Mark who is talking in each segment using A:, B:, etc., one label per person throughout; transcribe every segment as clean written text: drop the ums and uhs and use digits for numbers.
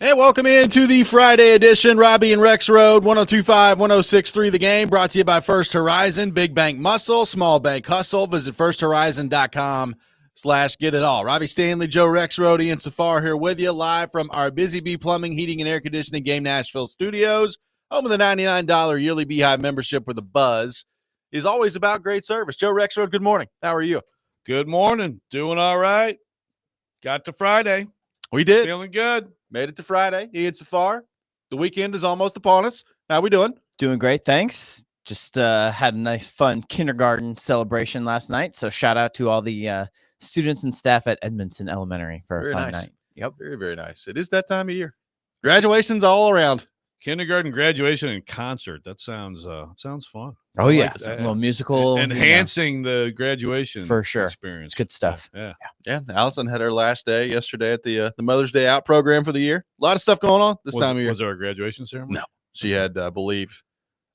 A: And welcome into the Friday edition, Robby and Rexrode, 102.5, 106.3 The Game, brought to you by First Horizon, Big Bank Muscle, Small Bank Hustle. Visit firsthorizon.com/get it all. Robby Stanley, Joe Rexrode, Ian Safar here with you, live from our Busy Bee Plumbing, Heating, and Air Conditioning Game Nashville studios. Home of the $99 yearly Beehive membership where the buzz is always about great service. Joe Rexrode, good morning. How are you?
B: Good morning. Doing all right. Got to Friday.
A: We did.
B: Feeling good.
A: Made it to Friday. Ian Safar. The weekend is almost upon us. How we doing?
C: Doing great, thanks. Just had a nice, fun kindergarten celebration last night. So shout out to all the students and staff at Edmondson Elementary for a fun night.
A: Yep. Very, very nice. It is that time of year. Graduations all around.
B: Kindergarten graduation and concert. That sounds fun.
C: Oh, yeah. A little musical.
B: Enhancing the graduation
C: for sure.
B: Experience.
C: It's good stuff.
B: Yeah.
A: Allison had her last day yesterday at the Mother's Day Out program for the year. A lot of stuff going on this time of year.
B: Was there a graduation ceremony?
A: No. She had, I believe,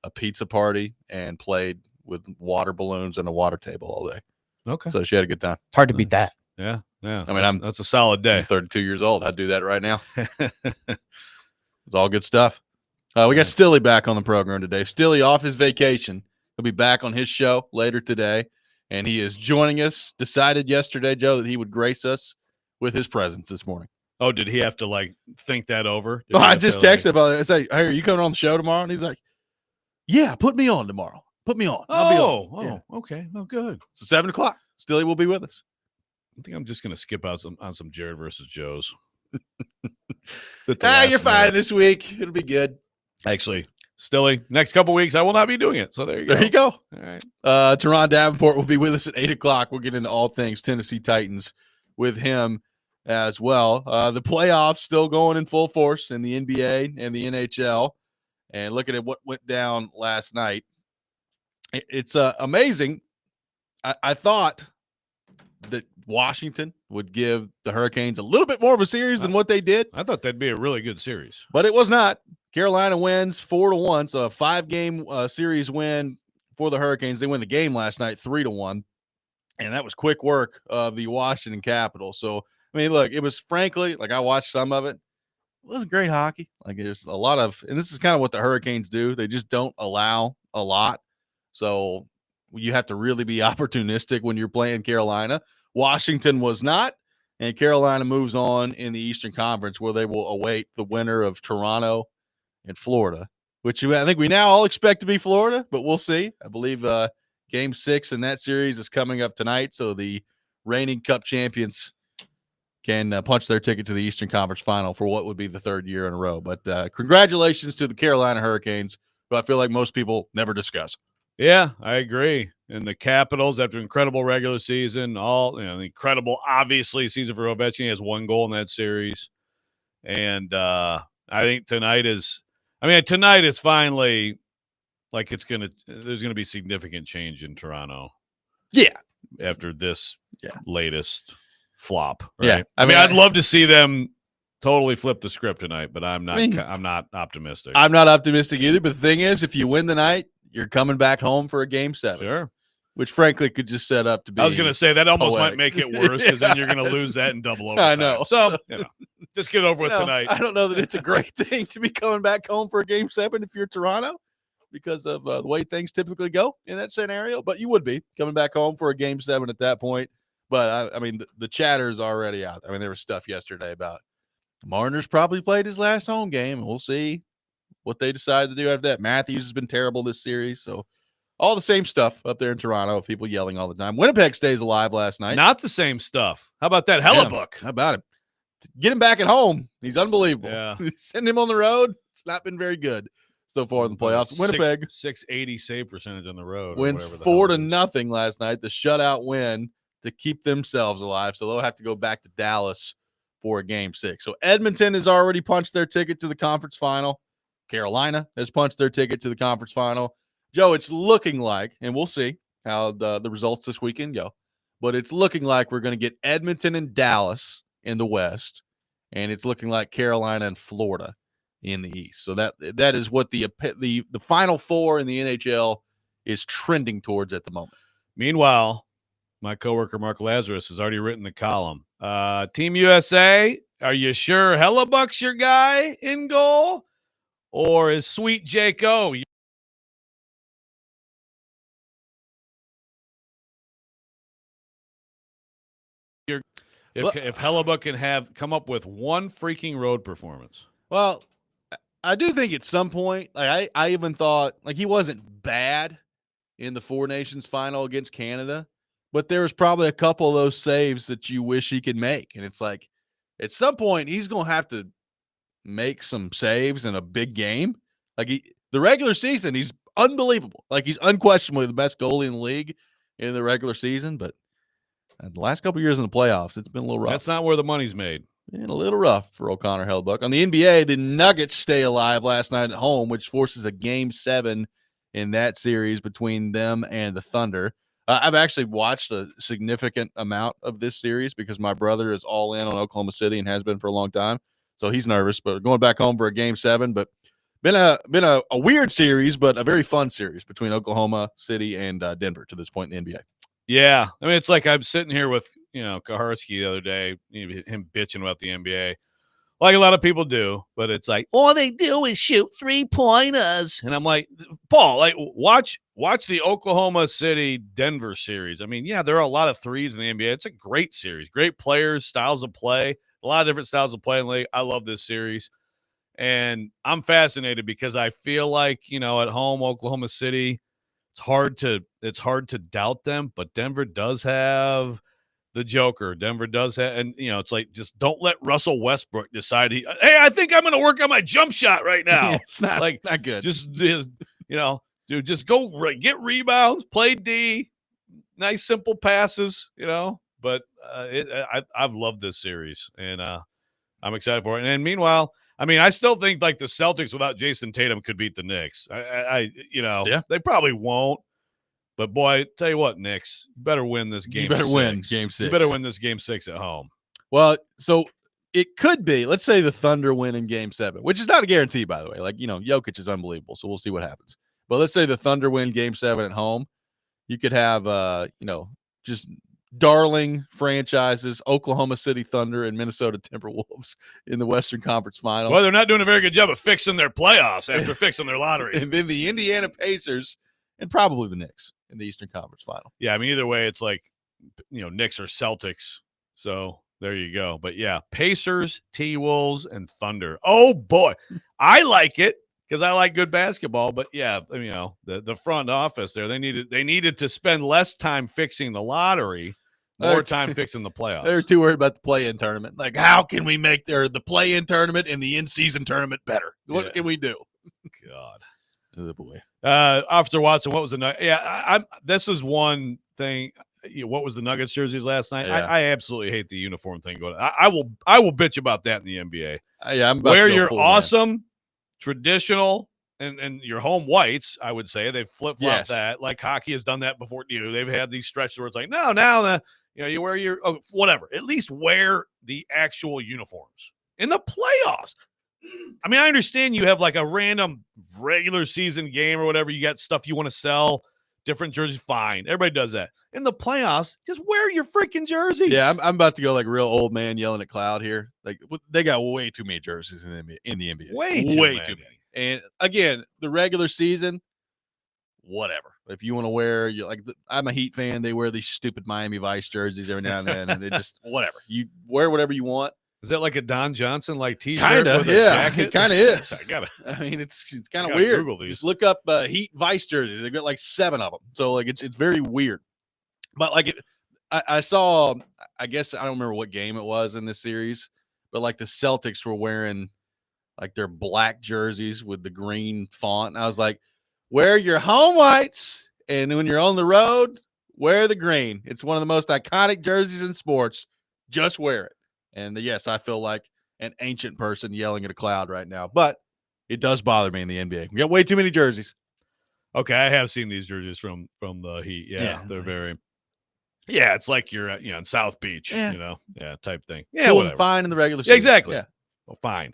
A: a pizza party and played with water balloons and a water table all day.
B: Okay.
A: So she had a good time.
C: It's hard to beat that.
B: Yeah. Yeah.
A: I mean,
B: that's a solid day.
A: I'm 32 years old. I'd do that right now. It's all good stuff. We got Stilly back on the program today. Stilly off his vacation. He'll be back on his show later today, and he is joining us. Decided yesterday, Joe, that he would grace us with his presence this morning.
B: Oh, did he have to think that over?
A: Oh, I just texted about it. I say, "Hey, are you coming on the show tomorrow?" And he's like, "Yeah, put me on tomorrow. Put me on." I'll be on.
B: Yeah. Okay. Oh, good.
A: So 7:00. Stilly will be with us.
B: I think I'm just gonna skip out on some Jared versus Joe's.
A: You're fine this week. It'll be good.
B: Actually, Stilly, next couple weeks I will not be doing it. So there you go.
A: There you go.
B: All right.
A: Teron Davenport will be with us at 8:00. We'll get into all things Tennessee Titans with him as well. The playoffs still going in full force in the NBA and the NHL. And looking at what went down last night, it's amazing. I thought that Washington would give the Hurricanes a little bit more of a series than what they did.
B: I thought that'd be a really good series.
A: But it was not. Carolina wins 4-1, so a 5-game series win for the Hurricanes. They win the game last night 3-1, and that was quick work of the Washington Capitals. So, I mean, look, it was frankly, I watched some of it. It wasn't great hockey. There's a lot of, and this is kind of what the Hurricanes do. They just don't allow a lot. So you have to really be opportunistic when you're playing Carolina. Washington was not, and Carolina moves on in the Eastern Conference where they will await the winner of Toronto and Florida, which I think we now all expect to be Florida, but we'll see. I believe Game 6 in that series is coming up tonight, so the reigning Cup champions can punch their ticket to the Eastern Conference Final for what would be the third year in a row. But congratulations to the Carolina Hurricanes, who I feel like most people never discuss.
B: Yeah, I agree. And the Capitals, after an incredible regular season, the incredible, obviously, season for Ovechkin. He has 1 goal in that series. And I think tonight is finally there's going to be significant change in Toronto.
A: Yeah.
B: After this latest flop. Right?
A: Yeah.
B: I mean, I'd love to see them totally flip the script tonight, but I'm not optimistic.
A: I'm not optimistic either. But the thing is, if you win the night, you're coming back home for a Game 7.
B: Sure.
A: Which, frankly, could just set up to be.
B: I was going to say that almost
A: poetic.
B: might make it worse because then you're going to lose that in double overtime.
A: I know.
B: So, just get over with tonight.
A: I don't know that it's a great thing to be coming back home for a Game 7 if you're Toronto because of the way things typically go in that scenario. But you would be coming back home for a Game 7 at that point. But, I mean, the chatter is already out. I mean, there was stuff yesterday about Marner's probably played his last home game. We'll see what they decide to do after that. Matthews has been terrible this series, so all the same stuff up there in Toronto, people yelling all the time. Winnipeg stays alive last night.
B: Not the same stuff. How about that? Hellebuck.
A: How about him? Get him back at home. He's unbelievable.
B: Yeah.
A: Send him on the road. It's not been very good so far in the playoffs. Winnipeg
B: 680 save percentage on the road.
A: Wins 4-0 last night. The shutout win to keep themselves alive. So they'll have to go back to Dallas for a Game 6. So Edmonton has already punched their ticket to the conference final. Carolina has punched their ticket to the conference final. Joe, it's looking like, and we'll see how the results this weekend go, but it's looking like we're going to get Edmonton and Dallas in the West, and it's looking like Carolina and Florida in the East. So that is what the Final Four in the NHL is trending towards at the moment.
B: Meanwhile, my coworker Mark Lazarus has already written the column. Team USA are you sure Hellebuck's your guy in goal? Or is Sweet Jake O? If Hellebuck can come up with one freaking road performance.
A: Well, I do think at some point, like I even thought like he wasn't bad in the Four Nations final against Canada, but there was probably a couple of those saves that you wish he could make. And it's like at some point he's going to have to make some saves in a big game. Like the regular season, he's unbelievable. Like he's unquestionably the best goalie in the league in the regular season, but the last couple of years in the playoffs, it's been a little rough.
B: That's not where the money's made.
A: And a little rough for O'Connor Hellebuck. On the NBA, the Nuggets stay alive last night at home, which forces a Game 7 in that series between them and the Thunder. I've actually watched a significant amount of this series because my brother is all in on Oklahoma City and has been for a long time. So he's nervous, but going back home for a Game 7. But been a weird series, but a very fun series between Oklahoma City and Denver to this point in the NBA.
B: Yeah. I mean, it's like I'm sitting here with, Kaharski the other day, him bitching about the NBA. Like a lot of people do, but it's like, all they do is shoot 3-pointers. And I'm like, Paul, like watch the Oklahoma City Denver series. I mean, yeah, there are a lot of threes in the NBA. It's a great series, great players, styles of play, a lot of different styles of play in the league. I love this series. And I'm fascinated because I feel like, at home, Oklahoma City, it's hard to doubt them, but Denver does have the Joker. Denver does have, and it's like, just don't let Russell Westbrook decide hey, I think I'm going to work on my jump shot right now.
A: It's not like not good.
B: Just dude, just go get rebounds, play D, nice simple passes, But I've loved this series, and I'm excited for it. And meanwhile, I mean, I still think like the Celtics without Jason Tatum could beat the Knicks. They probably won't. But boy, tell you what, Knicks, you better win this game.
A: You better
B: 6.
A: win Game 6.
B: You better win this Game 6 at home.
A: Well, so it could be. Let's say the Thunder win in Game 7, which is not a guarantee, by the way. Like Jokic is unbelievable, so we'll see what happens. But let's say the Thunder win Game 7 at home. You could have, just darling franchises, Oklahoma City Thunder and Minnesota Timberwolves in the Western Conference Final.
B: Well, they're not doing a very good job of fixing their playoffs after fixing their lottery.
A: And then the Indiana Pacers and probably the Knicks in the Eastern Conference Final.
B: Yeah, I mean, either way, it's like, Knicks or Celtics. So there you go. But yeah, Pacers, T-Wolves, and Thunder. Oh, boy. I like it because I like good basketball. But yeah, the front office there, they needed to spend less time fixing the lottery, more time fixing the playoffs.
A: They're too worried about the play-in tournament. Like, how can we make the play-in tournament and the in-season tournament better? What can we do?
B: God.
A: Oh, boy.
B: Officer Watson, what was the Nuggets? Yeah, this is one thing. What was the Nuggets jerseys last night?
A: Yeah.
B: I absolutely hate the uniform thing going on. I will bitch about that in the NBA.
A: I'm about
B: where
A: to go
B: you're
A: full,
B: awesome, man. Traditional, and your home whites, I would say they flip-flop that. Like hockey has done that before. They've had these stretches where it's like, now you wear your whatever. At least wear the actual uniforms in the playoffs. I mean, I understand you have like a random regular season game or whatever. You got stuff you want to sell, different jerseys. Fine. Everybody does that. In the playoffs, just wear your freaking jerseys.
A: Yeah, I'm about to go like real old man yelling at Cloud here. Like they got way too many jerseys in the NBA.
B: Way too many.
A: And again, the regular season, whatever. If you want to wear, I'm a Heat fan. They wear these stupid Miami Vice jerseys every now and then, and they just whatever. You wear whatever you want.
B: Is that like a Don Johnson like T-shirt?
A: Kind of, yeah. It kind of is.
B: I
A: mean, it's kind of weird. Just look up Heat Vice jerseys. They've got like 7 of them. So like it's very weird. But like I saw, I guess I don't remember what game it was in this series, but like the Celtics were wearing like their black jerseys with the green font. And I was like, wear your home whites, and when you're on the road, wear the green. It's one of the most iconic jerseys in sports. Just wear it. And yes, I feel like an ancient person yelling at a cloud right now, but it does bother me in the NBA. We got way too many jerseys.
B: Okay, I have seen these jerseys from the Heat. Yeah, they're very. Yeah, it's like you're in South Beach, type thing. Yeah,
A: cool, fine in the regular season.
B: Yeah, exactly.
A: Yeah,
B: well, fine.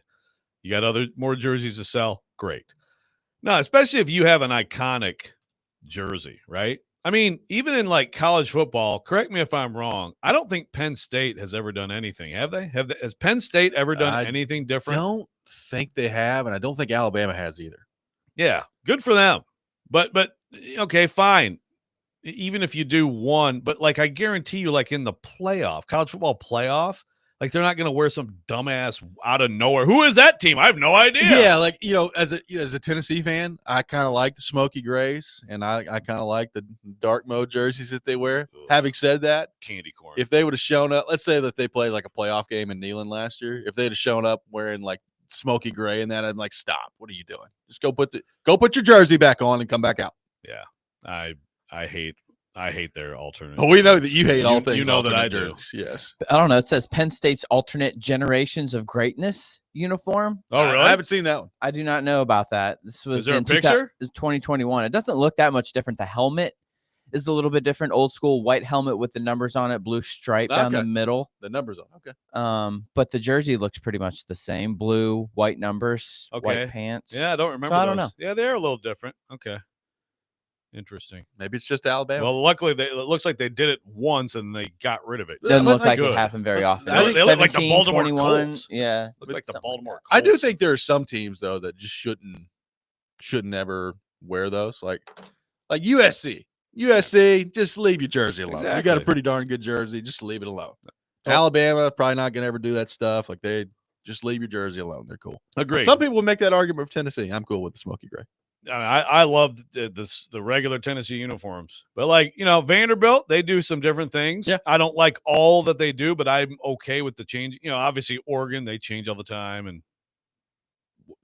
B: You got more jerseys to sell. Great. No, especially if you have an iconic jersey, right? I mean, even in like college football, correct me if I'm wrong, I don't think Penn State has ever done anything. Have they? Has Penn State ever done
A: I
B: anything different?
A: Don't think they have, and I don't think Alabama has either.
B: Yeah, good for them. But okay, fine. Even if you do one, but like I guarantee you, like in the playoff, college football playoff, like they're not going to wear some dumbass out of nowhere. Who is that team? I have no idea.
A: Yeah, like as a Tennessee fan, I kind of like the smoky grays, and I kind of like the dark mode jerseys that they wear.
B: Ugh.
A: Having said that,
B: Candy corn.
A: if they would have shown up, let's say that they played like a playoff game in Neyland last year, if they'd have shown up wearing like smoky gray and that, I'm like, stop. What are you doing? Just go put your jersey back on and come back out.
B: Yeah, I hate their alternate.
A: Well, we know that you hate all things.
B: You know that I
A: alternate
B: do.
A: jerseys. Yes.
C: I don't know. It says Penn State's alternate generations of greatness uniform.
B: Oh, really?
A: I haven't seen that one.
C: I do not know about that. This was
B: Is there a
C: in
B: picture?
C: 2021. It doesn't look that much different. The helmet is a little bit different. Old school white helmet with the numbers on it, blue stripe down the
A: Okay.
C: middle.
A: The numbers on. Okay.
C: But the jersey looks pretty much the same. Blue, white numbers,
B: Okay.
C: white pants.
B: Yeah, I don't remember.
C: I don't
B: those.
C: know.
B: Yeah, they're a little different. Okay. Interesting.
A: Maybe it's just Alabama.
B: Well, luckily, it looks like they did it once and they got rid of it.
C: Doesn't
A: but
C: look like
B: good.
C: it happened very often.
A: I think
B: they look like the
C: 17,
B: Baltimore
C: 21,
B: Colts.
C: yeah.
B: Look like the
C: something
B: Baltimore Colts.
A: I do think there are some teams though that just shouldn't ever wear those. Like USC. USC, just leave your jersey alone. You got a
B: Exactly.
A: pretty darn good jersey. Just leave it alone.
B: Oh.
A: Alabama probably not gonna ever do that stuff. Like they just leave your jersey alone. They're cool.
B: Agreed.
A: Some people would make that argument for Tennessee. I'm cool with the smoky gray.
B: I love the regular Tennessee uniforms, but like Vanderbilt, they do some different things.
A: Yeah.
B: I don't like all that they do, but I'm okay with the change. Obviously Oregon, they change all the time, and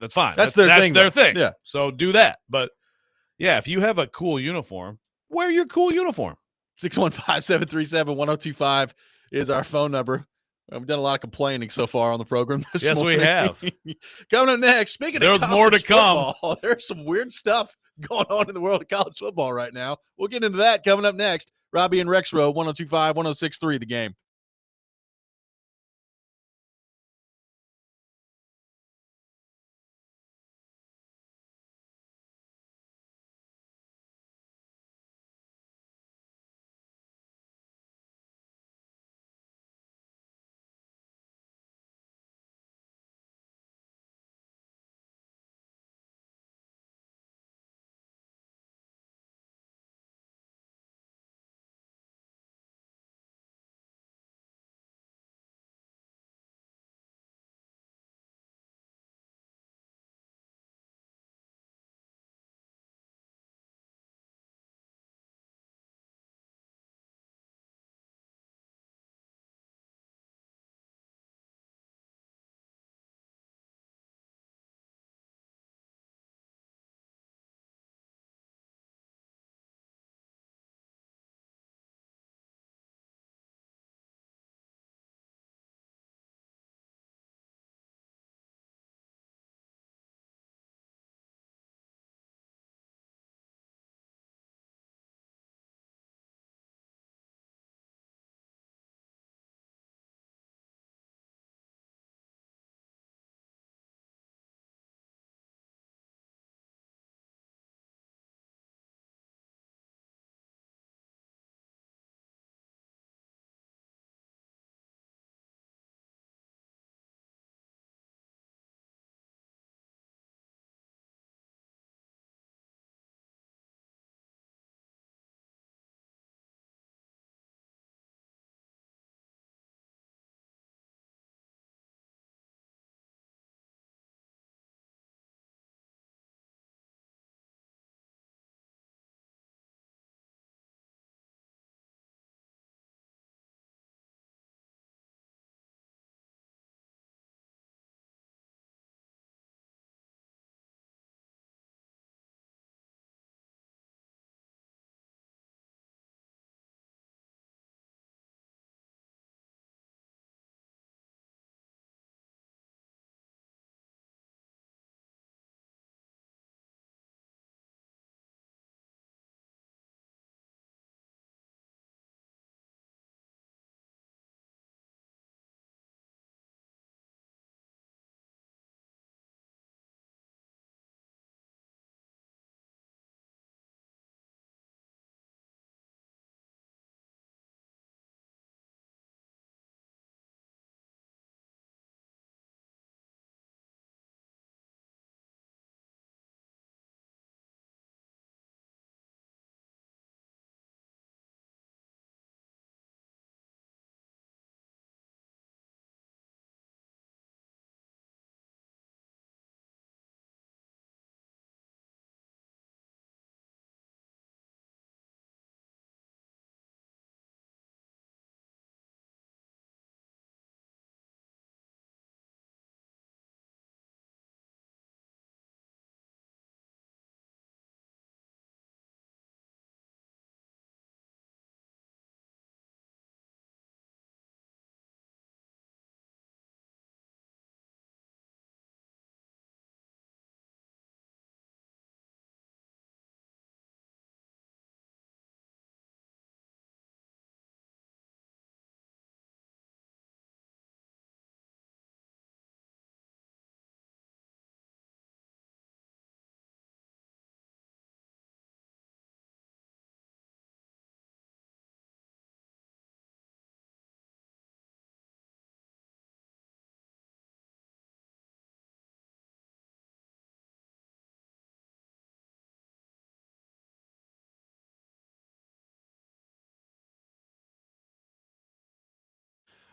B: that's fine.
A: That's their thing,
B: Their
A: though.
B: thing.
A: Yeah.
B: So do that. But yeah, if you have a cool uniform, wear your cool uniform.
A: 615-737-1025 is our phone number. We've done a lot of complaining so far on the program this
B: Yes, we
A: morning.
B: have.
A: Coming up next, speaking
B: There's
A: of
B: more to
A: college
B: come.
A: football, there's some weird stuff going on in the world of college football right now. We'll get into that coming up next. Robby and Rexrode, 102.5, 106.3, The Game.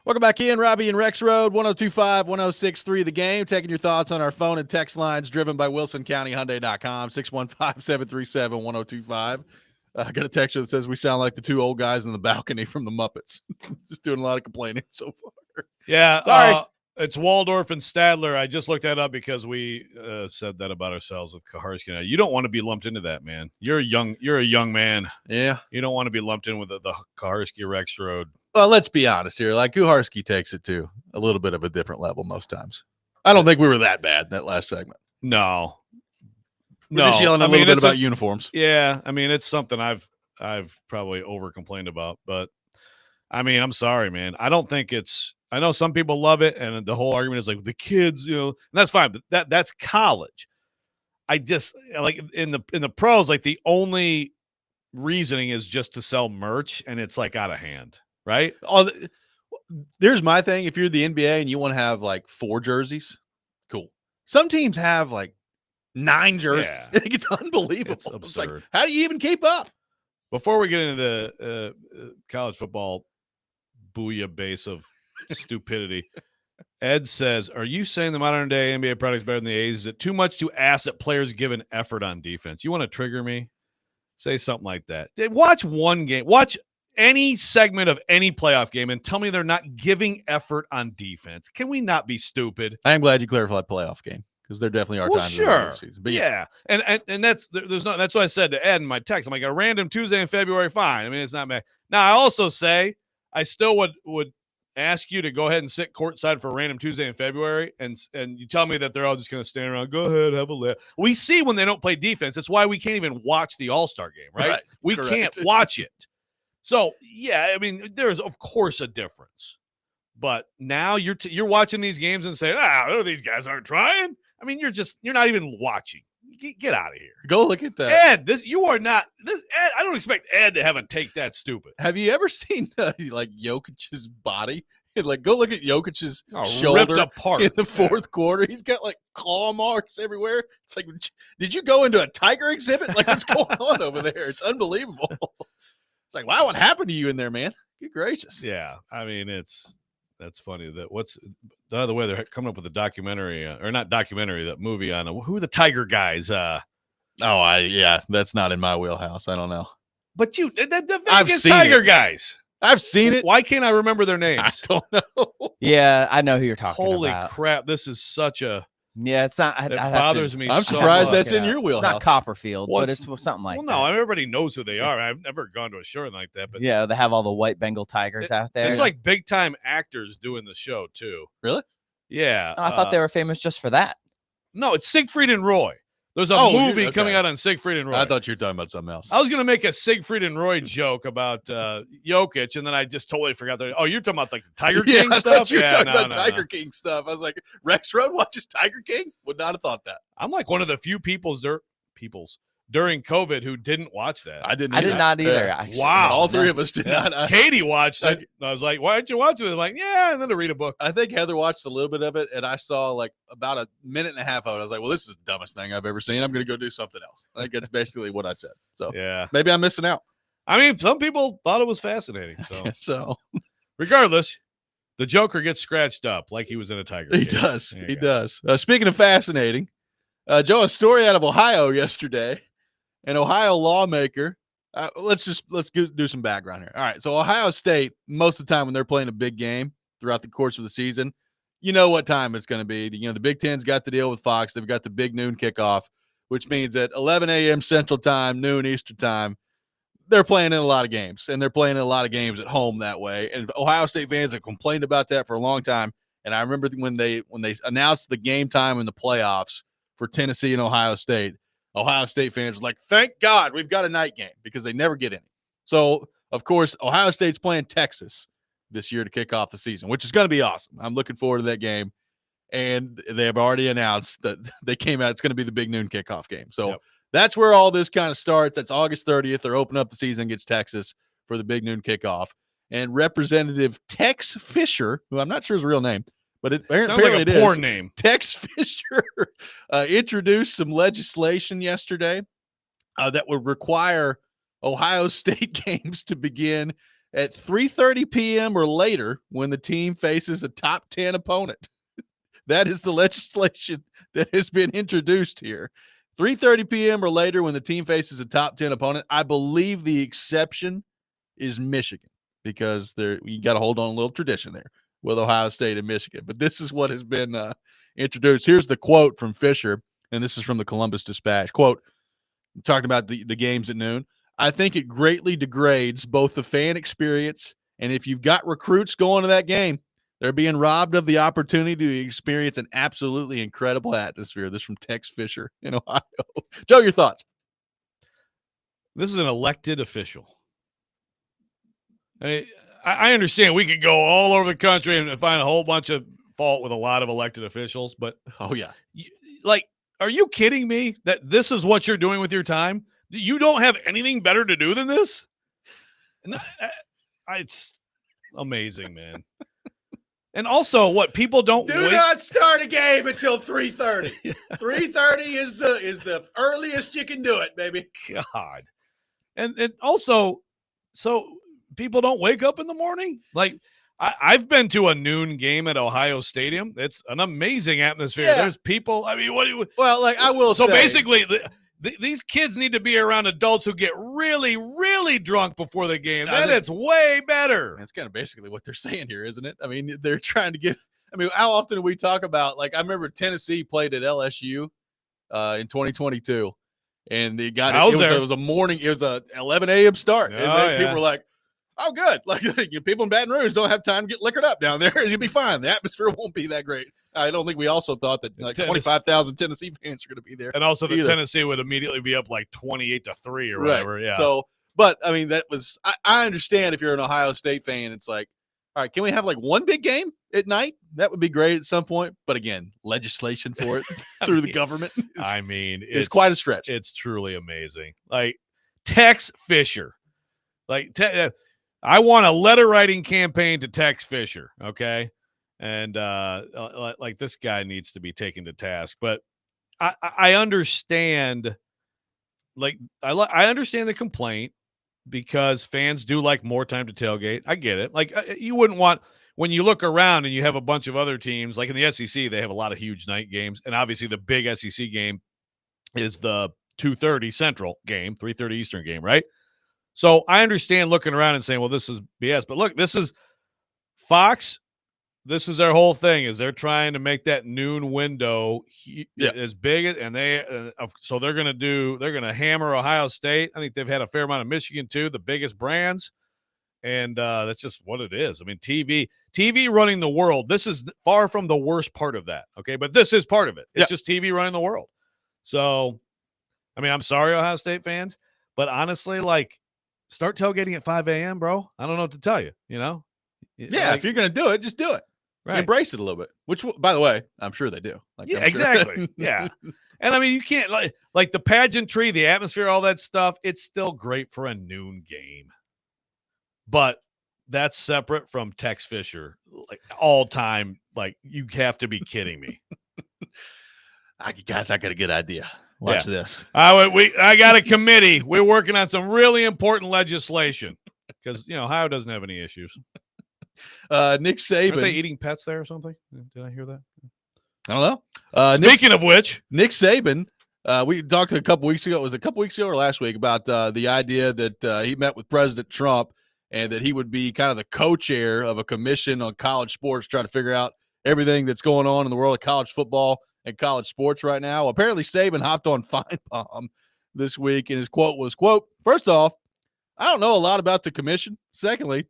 A: Welcome back in, Robby and Rexrode, 102.5-106.3 The Game. Taking your thoughts on our phone and text lines driven by WilsonCountyHyundai.com, 615-737-1025. I got a text that says we sound like the two old guys in the balcony from the Muppets. Just doing a lot of complaining so far.
B: Yeah,
A: sorry.
B: It's Waldorf and Stadler. I just looked that up because we said that about ourselves with Kaharski. You don't want to be lumped into that, man. You're a young man.
A: Yeah.
B: You don't want to be lumped in with the Kaharski Rexrode.
A: Well, let's be honest here. Like, Kuharski takes it to a little bit of a different level most times. I don't think we were that bad in that last segment.
B: No.
A: We're just yelling a little bit about uniforms.
B: Yeah, I mean, it's something I've probably over complained about, but I mean, I'm sorry, man. I don't think it's. I know some people love it, and the whole argument is like the kids, and that's fine, but that's college. I just like in the pros, like the only reasoning is just to sell merch, and it's like out of hand, right?
A: Oh, there's my thing. If you're the NBA and you want to have like 4 jerseys, cool. Some teams have like 9 jerseys.
B: Yeah.
A: It's unbelievable.
B: It's absurd.
A: It's like, how do you even keep up?
B: Before we get into the college football booyah base of stupidity, Ed says, are you saying the modern day NBA product's better than the 80s? Is it too much to ask that players give an effort on defense? You want to trigger me? Say something like that. Watch one game. Watch any segment of any playoff game and tell me they're not giving effort on defense. Can we not be stupid?
A: I am glad you clarified playoff game because there definitely are times.
B: Sure.
A: Season. But
B: yeah. And that's what I said to Ed in my text. I'm like, a random Tuesday in February, fine. I mean, it's not bad. Now, I also say I still would ask you to go ahead and sit courtside for a random Tuesday in February, and you tell me that they're all just going to stand around, go ahead, have a laugh. We see when they don't play defense. That's why we can't even watch the All-Star game, right? We can't watch it. So, yeah, I mean, there's, of course, a difference. But now you're watching these games and saying, these guys aren't trying. I mean, you're not even watching. Get out of here.
A: Go look at that.
B: Ed, you are not – Ed, I don't expect Ed to have a take that stupid.
A: Have you ever seen, like, Jokic's body? Like, go look at Jokic's shoulder
B: ripped apart
A: in the fourth quarter. He's got, like, claw marks everywhere. It's like, did you go into a tiger exhibit? Like, what's going on over there? It's unbelievable. It's like, wow, what happened to you in there, man? Good gracious.
B: Yeah, I mean, that's funny. The other way they're coming up with a documentary, or not documentary, that movie on who are the Tiger guys?
A: That's not in my wheelhouse. I don't know.
B: But the
A: I've
B: Vegas
A: seen
B: Tiger
A: it.
B: Guys.
A: I've seen it.
B: Why can't I remember their names?
A: I don't know.
C: Yeah, I know who you're talking
B: Holy
C: about.
B: crap! This is such a.
C: Yeah, it's not.
B: It bothers me.
A: I'm
B: so
A: surprised
B: much.
A: that's in your wheelhouse.
C: It's not Copperfield,
B: Well,
C: but it's something like
B: well,
C: that.
B: no, everybody knows who they are. I've never gone to a show like that, but
C: Yeah, they have all the white Bengal tigers out there.
B: it's like big time actors doing the show too.
A: Really?
B: Yeah.
C: Oh, I thought they were famous just for that.
B: No, it's Siegfried and Roy. There's a movie coming out on Siegfried and Roy.
A: I thought you were talking about something else.
B: I was going to make a Siegfried and Roy joke about Jokic, and then I just totally forgot that. Oh, you're talking about like Tiger King
A: I
B: stuff?
A: thought you were talking about Tiger King stuff. I was like, Rexrode watches Tiger King? Would not have thought that.
B: I'm like one of the few peoples during COVID who didn't watch that.
A: I did
C: not either.
A: Yeah.
C: Actually.
B: Wow.
A: All three of us did not.
B: Katie watched it. And I was like, why didn't you watch it? I'm like, yeah, and then to read a book.
A: I think Heather watched a little bit of it, and I saw like about a minute and a half of it. I was like, well, this is the dumbest thing I've ever seen. I'm going to go do something else. I think that's basically what I said. So
B: yeah,
A: maybe I'm missing out.
B: I mean, some people thought it was fascinating.
A: So
B: regardless, the Joker gets scratched up like he was in a tiger
A: He
B: cage.
A: does. He does. Speaking of fascinating, Joe, a story out of Ohio yesterday. An Ohio lawmaker. Let's do some background here. All right. So Ohio State, most of the time when they're playing a big game throughout the course of the season, you know what time it's going to be. The Big Ten's got the deal with Fox. They've got the big noon kickoff, which means at 11 a.m. Central Time, noon Eastern Time, they're playing in a lot of games, and they're playing in a lot of games at home that way. And Ohio State fans have complained about that for a long time. And I remember when they announced the game time in the playoffs for Tennessee and Ohio State fans were like, thank God we've got a night game, because they never get any. So, of course, Ohio State's playing Texas this year to kick off the season, which is going to be awesome. I'm looking forward to that game. And they have already announced that they came out. It's going to be the big noon kickoff game. So That's where all this kind of starts. That's August 30th. They're opening up the season against Texas for the big noon kickoff. And Representative Tex Fisher, who I'm not sure is a real name, but apparently
B: like a porn name.
A: Tex Fisher introduced some legislation yesterday that would require Ohio State games to begin at 3:30 p.m. or later when the team faces a top 10 opponent. That is the legislation that has been introduced here. 3:30 p.m. or later when the team faces a top 10 opponent. I believe the exception is Michigan because you got to hold on a little tradition there with Ohio State and Michigan. But this is what has been introduced. Here's the quote from Fisher, and this is from the Columbus Dispatch. Quote, talking about the games at noon. I think it greatly degrades both the fan experience, and if you've got recruits going to that game, they're being robbed of the opportunity to experience an absolutely incredible atmosphere. This from Tex Fisher in Ohio. Joe, your thoughts?
B: This is an elected official. I understand we could go all over the country and find a whole bunch of fault with a lot of elected officials, but
A: oh yeah,
B: are you kidding me that this is what you're doing with your time? You don't have anything better to do than this? It's amazing, man. And also, what people don't
A: not start a game until 3:30. 3:30 is the earliest you can do it, baby.
B: God, and also, so people don't wake up in the morning. Like I've been to a noon game at Ohio Stadium. It's an amazing atmosphere. Yeah. There's people. I mean,
A: I will.
B: So
A: say,
B: basically, these kids need to be around adults who get really, really drunk before the game. Then it's way better.
A: That's kind of basically what they're saying here, isn't it? I mean, they're trying to get. I mean, how often do we talk about? Like, I remember Tennessee played at LSU in 2022, and they got it was a morning. It was a 11 a.m. start, and people were like, "Oh, good!" Like people in Baton Rouge don't have time to get liquored up down there. You'll be fine. The atmosphere won't be that great. I don't think we also thought that 25,000 Tennessee fans are going to be there,
B: and also that Tennessee would immediately be up like 28-3 or whatever. Yeah.
A: So, but I mean, that was I understand if you're an Ohio State fan, it's like, all right, can we have like one big game at night? That would be great at some point. But again, legislation for it through the government.
B: It's
A: quite a stretch.
B: It's truly amazing. Like Tex Fisher, I want a letter writing campaign to Tex Fisher. Okay. And like this guy needs to be taken to task, but I understand. Like I understand the complaint because fans do like more time to tailgate. I get it. Like you wouldn't want when you look around and you have a bunch of other teams like in the SEC, they have a lot of huge night games, and obviously the big SEC game is the 2:30 Central game, 3:30 Eastern game, right? So I understand looking around and saying, well, this is BS. But look, this is Fox. This is their whole thing is they're trying to make that noon window as big as, and so they're going to hammer Ohio State. I think they've had a fair amount of Michigan too, the biggest brands. And that's just what it is. I mean, TV running the world. This is far from the worst part of that. Okay. But this is part of it. It's just TV running the world. So, I mean, I'm sorry, Ohio State fans, but honestly, like start tailgating at 5 a.m., bro. I don't know what to tell you, you know?
A: Yeah. If you're going to do it, just do it. Right. Embrace it a little bit, which, by the way, I'm sure they do.
B: Like, yeah, exactly. Yeah. And I mean, you can't like the pageantry, the atmosphere, all that stuff. It's still great for a noon game, but that's separate from Tex Fisher, like all time. Like you have to be kidding me.
A: Guys, I got a good idea. Watch this.
B: I got a committee. We're working on some really important legislation because Ohio doesn't have any issues.
A: Nick Saban.
B: Aren't they eating pets there or something? Did I hear that?
A: I don't know.
B: Speaking of which,
A: Nick Saban, we talked a couple weeks ago. It was a couple weeks ago or last week about the idea that he met with President Trump and that he would be kind of the co-chair of a commission on college sports, trying to figure out everything that's going on in the world of college football and college sports right now. Well, apparently Saban hopped on Feinbaum this week, and his quote was, quote, "First off, I don't know a lot about the commission. Secondly,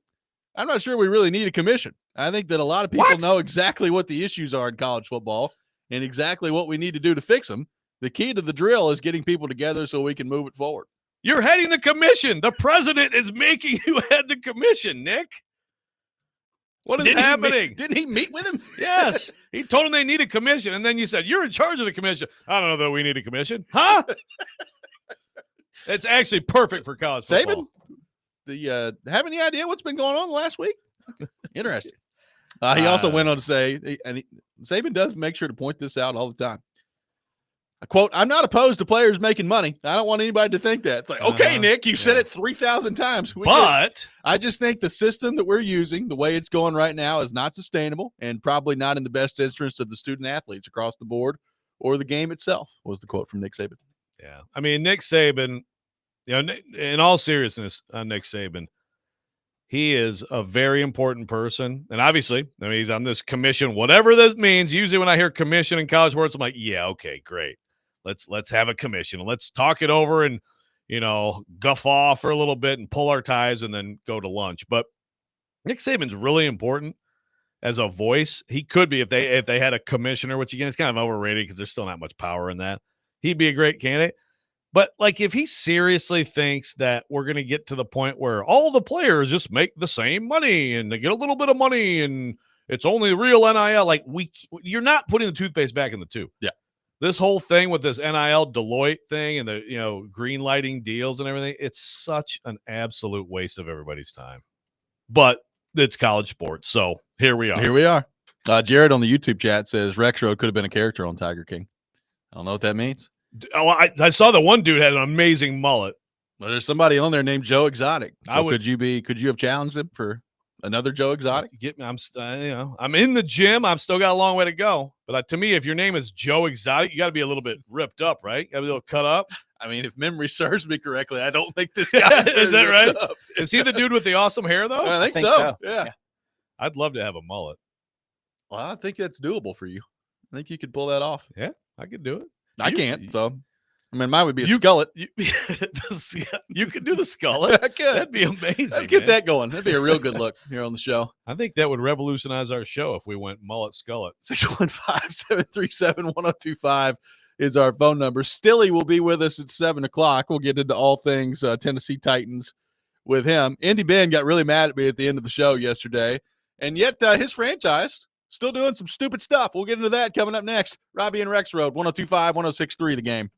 A: I'm not sure we really need a commission. I think that a lot of people know exactly what the issues are in college football and exactly what we need to do to fix them. The key to the drill is getting people together so we can move it forward."
B: You're heading the commission. The president is making you head the commission, Nick. What is happening?
A: Didn't he meet with him?
B: Yes. He told him they need a commission. And then you said, you're in charge of the commission. I don't know that we need a commission. Huh? It's actually perfect for college football.
A: Saban, have any idea what's been going on the last week? Interesting. He also went on to say, and Saban does make sure to point this out all the time. Quote, I'm not opposed to players making money. I don't want anybody to think that. It's like, okay, Nick, you said it 3,000 times.
B: But
A: I just think the system that we're using, the way it's going right now, is not sustainable and probably not in the best interest of the student athletes across the board or the game itself, was the quote from Nick Saban.
B: yeah, I mean, Nick Saban, in all seriousness, on Nick Saban, he is a very important person. And obviously, I mean, he's on this commission, whatever this means. Usually when I hear commission in college sports, I'm like, yeah, okay, great. Let's have a commission. Let's talk it over and, guff off for a little bit and pull our ties and then go to lunch. But Nick Saban's really important as a voice. He could be if they had a commissioner, which again is kind of overrated because there's still not much power in that. He'd be a great candidate. But like if he seriously thinks that we're going to get to the point where all the players just make the same money and they get a little bit of money and it's only real NIL, like you're not putting the toothpaste back in the tube.
A: Yeah.
B: This whole thing with this NIL Deloitte thing and the green lighting deals and everything, it's such an absolute waste of everybody's time. But it's college sports, so here we are.
A: Here we are. Jared on the YouTube chat says Rexrode could have been a character on Tiger King. I don't know what that means.
B: Oh, I saw the one dude had an amazing mullet.
A: Well, there's somebody on there named Joe Exotic. So could you have challenged him for another Joe Exotic?
B: I'm in the gym. I've still got a long way to go. But to me, if your name is Joe Exotic, you got to be a little bit ripped up, right? Got to be a little cut up.
A: I mean, if memory serves me correctly, I don't think this guy
B: is that right?
A: Up.
B: Is he the dude with the awesome hair though?
A: I think so. Yeah.
B: I'd love to have a mullet.
A: Well, I think that's doable for you. I think you could pull that off.
B: Yeah, I could do it.
A: I can't. So, I mean, mine would be a skullet.
B: You could do the skullet.
A: I could.
B: That'd be amazing.
A: Let's get that going. That'd be a real good look here on the show.
B: I think that would revolutionize our show if we went mullet skullet.
A: 615-737-1025 is our phone number. Stilly will be with us at 7 o'clock. We'll get into all things Tennessee Titans with him. Indy Ben got really mad at me at the end of the show yesterday, and yet his franchise still doing some stupid stuff. We'll get into that coming up next. Robby and Rexrode, 102.5, 106.3 The Game.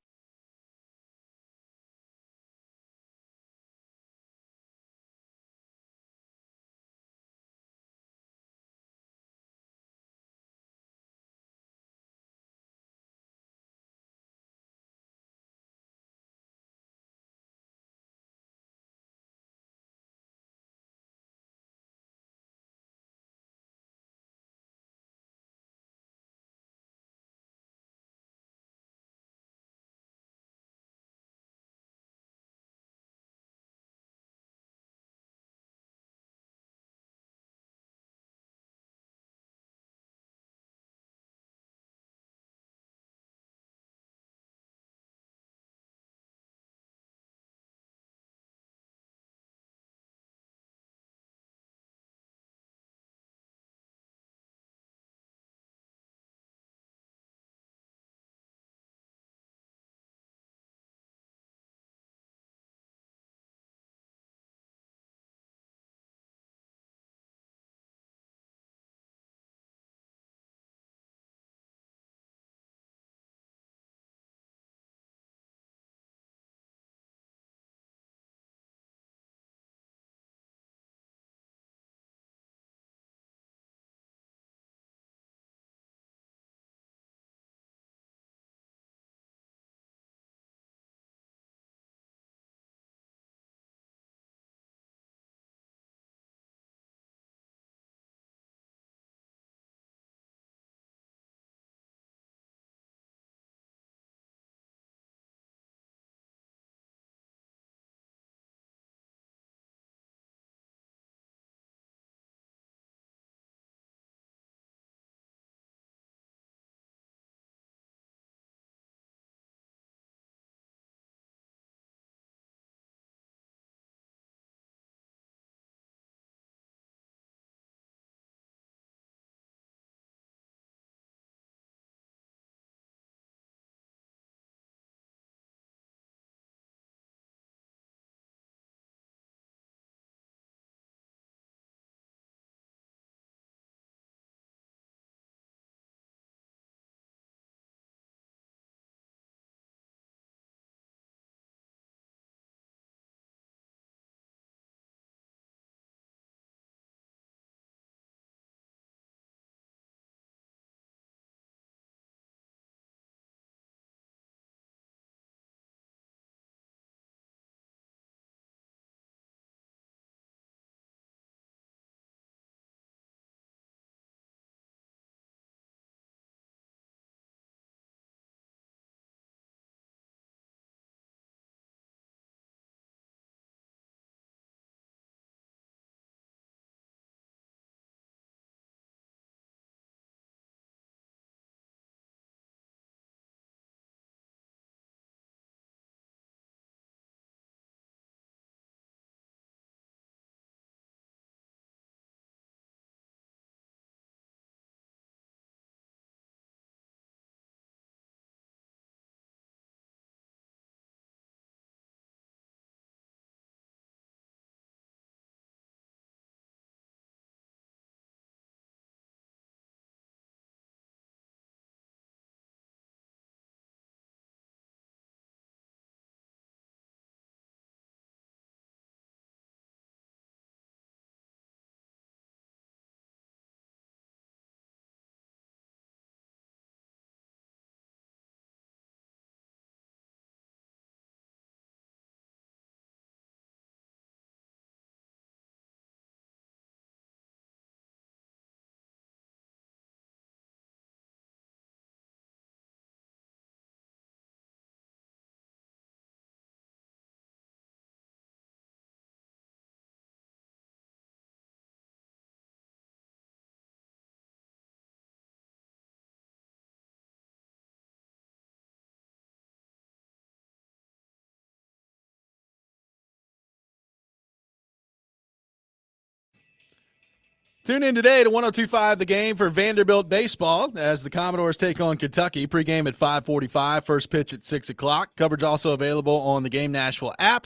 A: Tune in today to 102.5 The Game for Vanderbilt baseball as the Commodores take on Kentucky. Pregame at 5:45, first pitch at 6 o'clock. Coverage also available on the Game Nashville app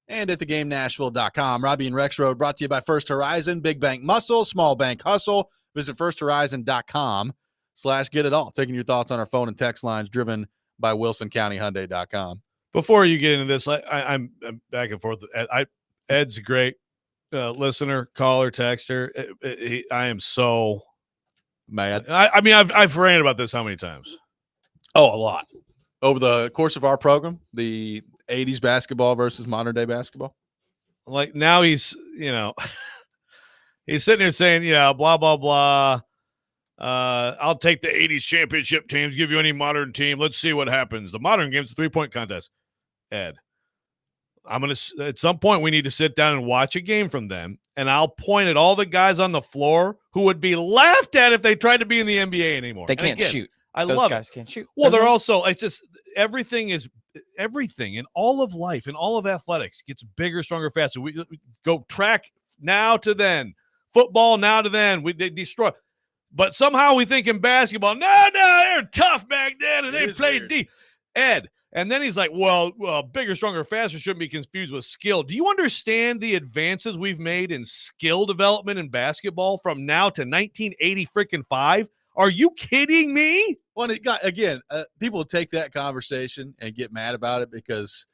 A: and at thegamenashville.com. Robby and Rexrode brought to you by First Horizon. Big bank muscle, small bank hustle. Visit firsthorizon.com/get-it-all. Taking your thoughts on our phone and text lines driven by WilsonCountyHyundai.com.
B: Before you get into this, I'm back and forth. Ed's a great listener, caller, texter. I am so
A: mad.
B: I mean, I've ranted about this how many times?
A: Oh, a lot. Over the course of our program, the 80s basketball versus modern day basketball.
B: Like now he's he's sitting there saying, yeah, blah, blah, blah. I'll take the 80s championship teams, give you any modern team. Let's see what happens. The modern game's a 3-point contest. Ed, at some point we need to sit down and watch a game from them, and I'll point at all the guys on the floor who would be laughed at if they tried to be in the NBA anymore.
C: They can't shoot.
B: I
C: Those
B: love
C: guys
B: it.
C: Can't shoot.
B: Well, they're also, it's just everything in all of life, in all of athletics gets bigger, stronger, faster. We go track now to then, football now to then. They destroy. But somehow we think in basketball, no, they're tough back then and they played deep. Ed. And then he's like, well, bigger, stronger, faster shouldn't be confused with skill. Do you understand the advances we've made in skill development in basketball from now to 1980-5? Are you kidding me?
A: Well, people take that conversation and get mad about it because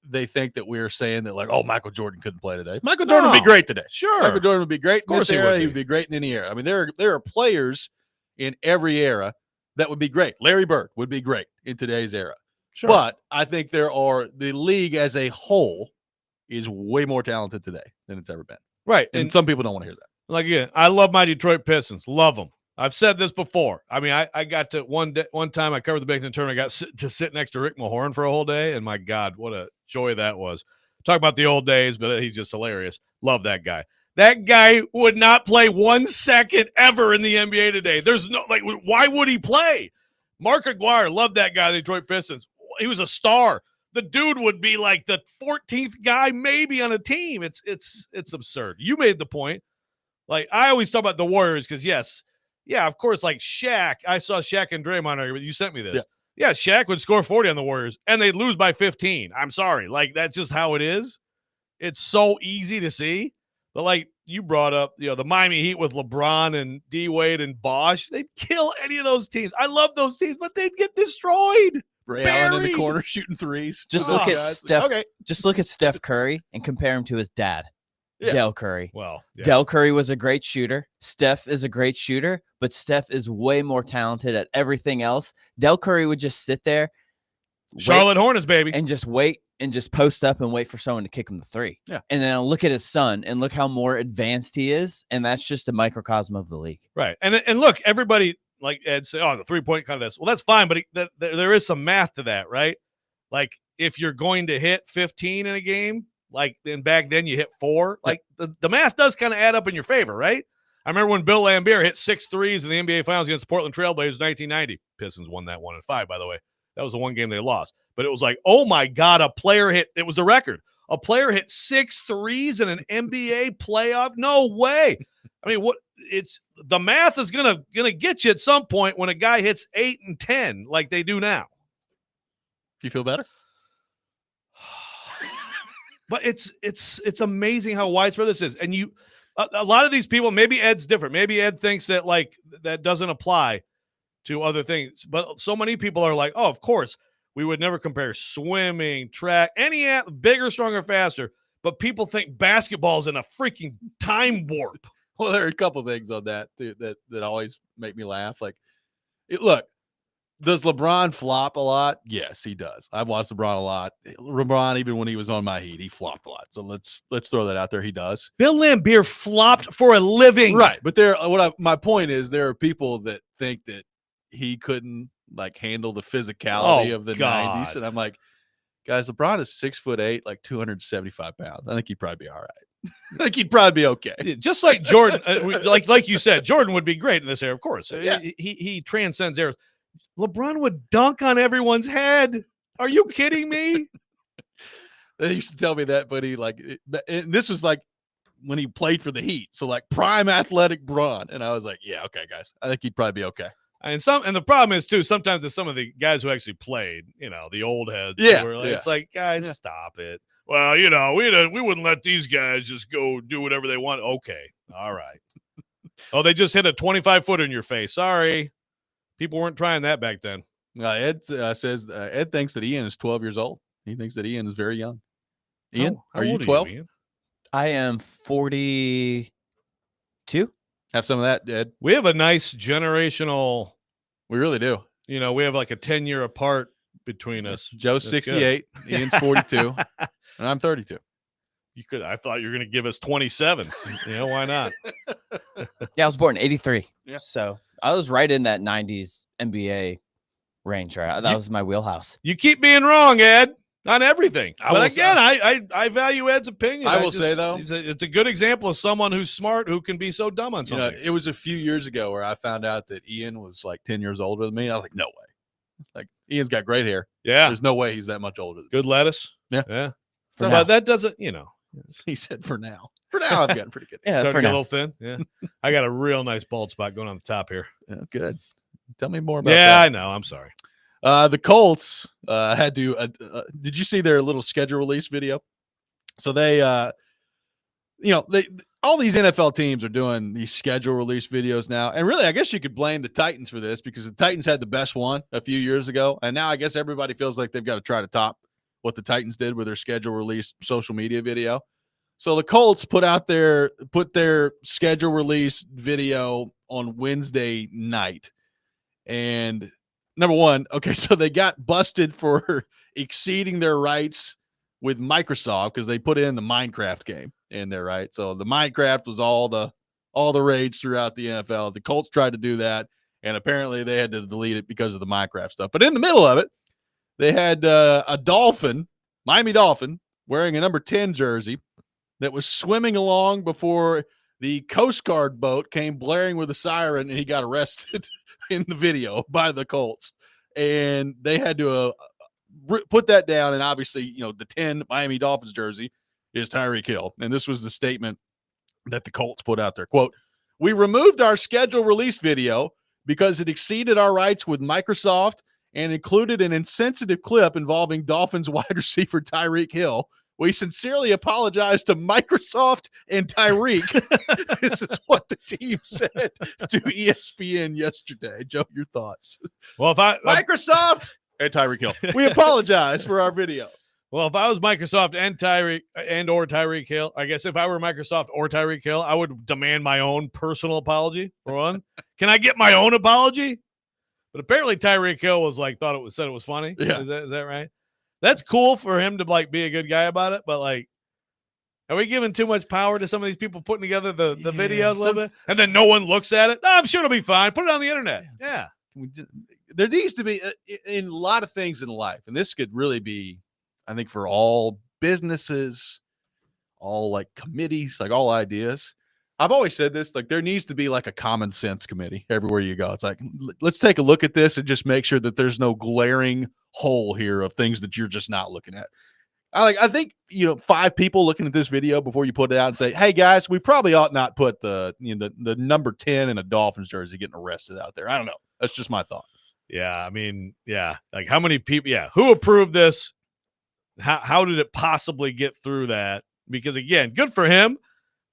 A: they think that we're saying that, like, oh, Michael Jordan couldn't play today. Michael Jordan would be great today.
B: Sure.
A: Michael Jordan would be great in this era. He would
B: be
A: be great in any era. I mean, there are players in every era that would be great. Larry Bird would be great in today's era.
B: Sure.
A: But I think the league as a whole is way more talented today than it's ever been.
B: Right.
A: And some people don't want to hear that.
B: Like, again, I love my Detroit Pistons. Love them. I've said this before. I mean, I got to one time I covered the Big Ten tournament. I got to sit next to Rick Mahorn for a whole day. And my God, what a joy that was. Talk about the old days, but he's just hilarious. Love that guy. That guy would not play 1 second ever in the NBA today. There's no, like, why would he play? Mark Aguirre, loved that guy, the Detroit Pistons. He was a star. The dude would be like the 14th guy maybe on a team. It's absurd. You made the point. Like, I always talk about the Warriors because, of course, like Shaq. I saw Shaq and Draymond argue, but you sent me this. Yeah, Shaq would score 40 on the Warriors, and they'd lose by 15. I'm sorry. Like, that's just how it is. It's so easy to see. But, like, you brought up, the Miami Heat with LeBron and D-Wade and Bosh. They'd kill any of those teams. I love those teams, but they'd get destroyed.
A: Ray Allen in the corner shooting threes.
C: Just look at Steph. Okay. Just look at Steph Curry and compare him to his dad, Del Curry.
B: Well,
C: Del Curry was a great shooter. Steph is a great shooter, but Steph is way more talented at everything else. Del Curry would just sit there,
B: Charlotte Hornets, baby,
C: and just wait and just post up and wait for someone to kick him the three.
A: Yeah.
C: And then look at his son and look how more advanced he is, and that's just a microcosm of the league.
B: Right. And look, everybody, like Ed said, the 3-point contest. Well, that's fine, but there is some math to that, right? Like, if you're going to hit 15 in a game, like, then back then you hit 4, like the math does kind of add up in your favor, right? I remember when Bill Laimbeer hit 6 threes in the NBA Finals against the Portland Trailblazers in 1990. Pistons won that 1-5, by the way. That was the one game they lost. But it was like, oh my God, it was the record. A player hit 6 threes in an NBA playoff? No way. I mean, the math is gonna get you at some point when a guy hits 8 and 10 like they do now.
A: Do you feel better?
B: But it's amazing how widespread this is. And a lot of these people, maybe Ed's different. Maybe Ed thinks that, like, that doesn't apply to other things. But so many people are like, oh, of course, we would never compare swimming, track, any bigger, stronger, faster. But people think basketball is in a freaking time warp.
A: Well, there are a couple things on that too, that always make me laugh. Like, look, does LeBron flop a lot? Yes, he does. I've watched LeBron a lot. LeBron, even when he was on my Heat, he flopped a lot. So let's throw that out there. He does.
B: Bill Laimbeer flopped for a living.
A: Right. But my point is, there are people that think that he couldn't, like, handle the physicality of the 90s. And I'm like, guys, LeBron is 6'8", like 275 pounds. I think he'd probably be all right. I think he'd probably be okay.
B: Just like Jordan, like you said, Jordan would be great in this era, of course.
A: Yeah.
B: He transcends eras. LeBron would dunk on everyone's head. Are you kidding me?
A: They used to tell me that, but this was like when he played for the Heat. So like prime athletic brawn. And I was like, yeah, okay, guys. I think he'd probably be okay.
B: And the problem is too, sometimes it's some of the guys who actually played, the old heads.
A: Yeah,
B: It's like, guys, stop it. Well, we wouldn't let these guys just go do whatever they want. Okay. All right. Oh, they just hit a 25-footer in your face. Sorry. People weren't trying that back then.
A: Ed says Ed thinks that Ian is 12 years old. He thinks that Ian is very young. Ian, are you 12?
B: Ian?
C: I am 42.
A: Have some of that, Ed.
B: We have a nice generational.
A: We really do.
B: We have like a 10-year apart between us.
A: Joe's 68, Ian's 42, and I'm 32.
B: I thought you were going to give us 27. Why not?
C: Yeah, I was born in 83.
A: Yeah.
C: So I was right in that 90s NBA range. Right? That was my wheelhouse.
B: You keep being wrong, Ed, on everything.
A: I
B: value Ed's opinion.
A: I will say, though,
B: it's a good example of someone who's smart who can be so dumb on something.
A: It was a few years ago where I found out that Ian was like 10 years older than me. I was like, no way. Like, Ian's got great hair.
B: Yeah.
A: There's no way he's that much older than me.
B: Good lettuce.
A: Yeah.
B: Yeah.
C: For
B: But
C: now.
B: that doesn't,
A: He said for now. For now, I've gotten pretty good.
C: Yeah,
B: starting
C: for
B: to get a
C: now.
B: little thin. Yeah. I got a real nice bald spot going on the top here.
A: Yeah, good. Tell me more about
B: Yeah,
A: that.
B: I know. I'm sorry.
A: The Colts had to. Did you see their little schedule release video? So they, all these NFL teams are doing these schedule release videos now, and really, I guess you could blame the Titans for this because the Titans had the best one a few years ago, and now I guess everybody feels like they've got to try to top what the Titans did with their schedule release social media video. So the Colts put their schedule release video on Wednesday night, and number one, okay, so they got busted for exceeding their rights with Microsoft because they put in the Minecraft game in there, right? So the Minecraft was all the rage throughout the NFL. The Colts tried to do that, and apparently they had to delete it because of the Minecraft stuff. But in the middle of it, they had a dolphin, Miami Dolphin, wearing a number 10 jersey that was swimming along before the Coast Guard boat came blaring with a siren, and he got arrested in the video by the Colts. And they had to put that down. And obviously, the 10 Miami Dolphins jersey is Tyreek Hill. And this was the statement that the Colts put out there. Quote, "We removed our schedule release video because it exceeded our rights with Microsoft and included an insensitive clip involving Dolphins wide receiver Tyreek Hill. We sincerely apologize to Microsoft and Tyreek." This is what the team said to ESPN yesterday. Joe, your thoughts?
B: Well, if
A: Microsoft and Tyreek Hill, we apologize for our video.
B: Well, if I was Microsoft and Tyreek Hill, I guess if I were Microsoft or Tyreek Hill, I would demand my own personal apology. For one, can I get my own apology? But apparently Tyreek Hill was like said it was funny.
A: Yeah.
B: Is that right? That's cool for him to like be a good guy about it, but like, are we giving too much power to some of these people putting together the videos a little bit, and then no one looks at it? No, I'm sure it'll be fine. Put it on the internet. Yeah.
A: There needs to be in a lot of things in life, and this could really be, I think, for all businesses, all like committees, like all ideas. I've always said this, like there needs to be like a common sense committee everywhere you go. It's like, let's take a look at this and just make sure that there's no glaring hole here of things that you're just not looking at. I think, 5 people looking at this video before you put it out and say, hey guys, we probably ought not put the number 10 in a Dolphins jersey getting arrested out there. I don't know. That's just my thought.
B: Yeah. I mean, yeah. Like how many people, who approved this? How did it possibly get through that? Because again, good for him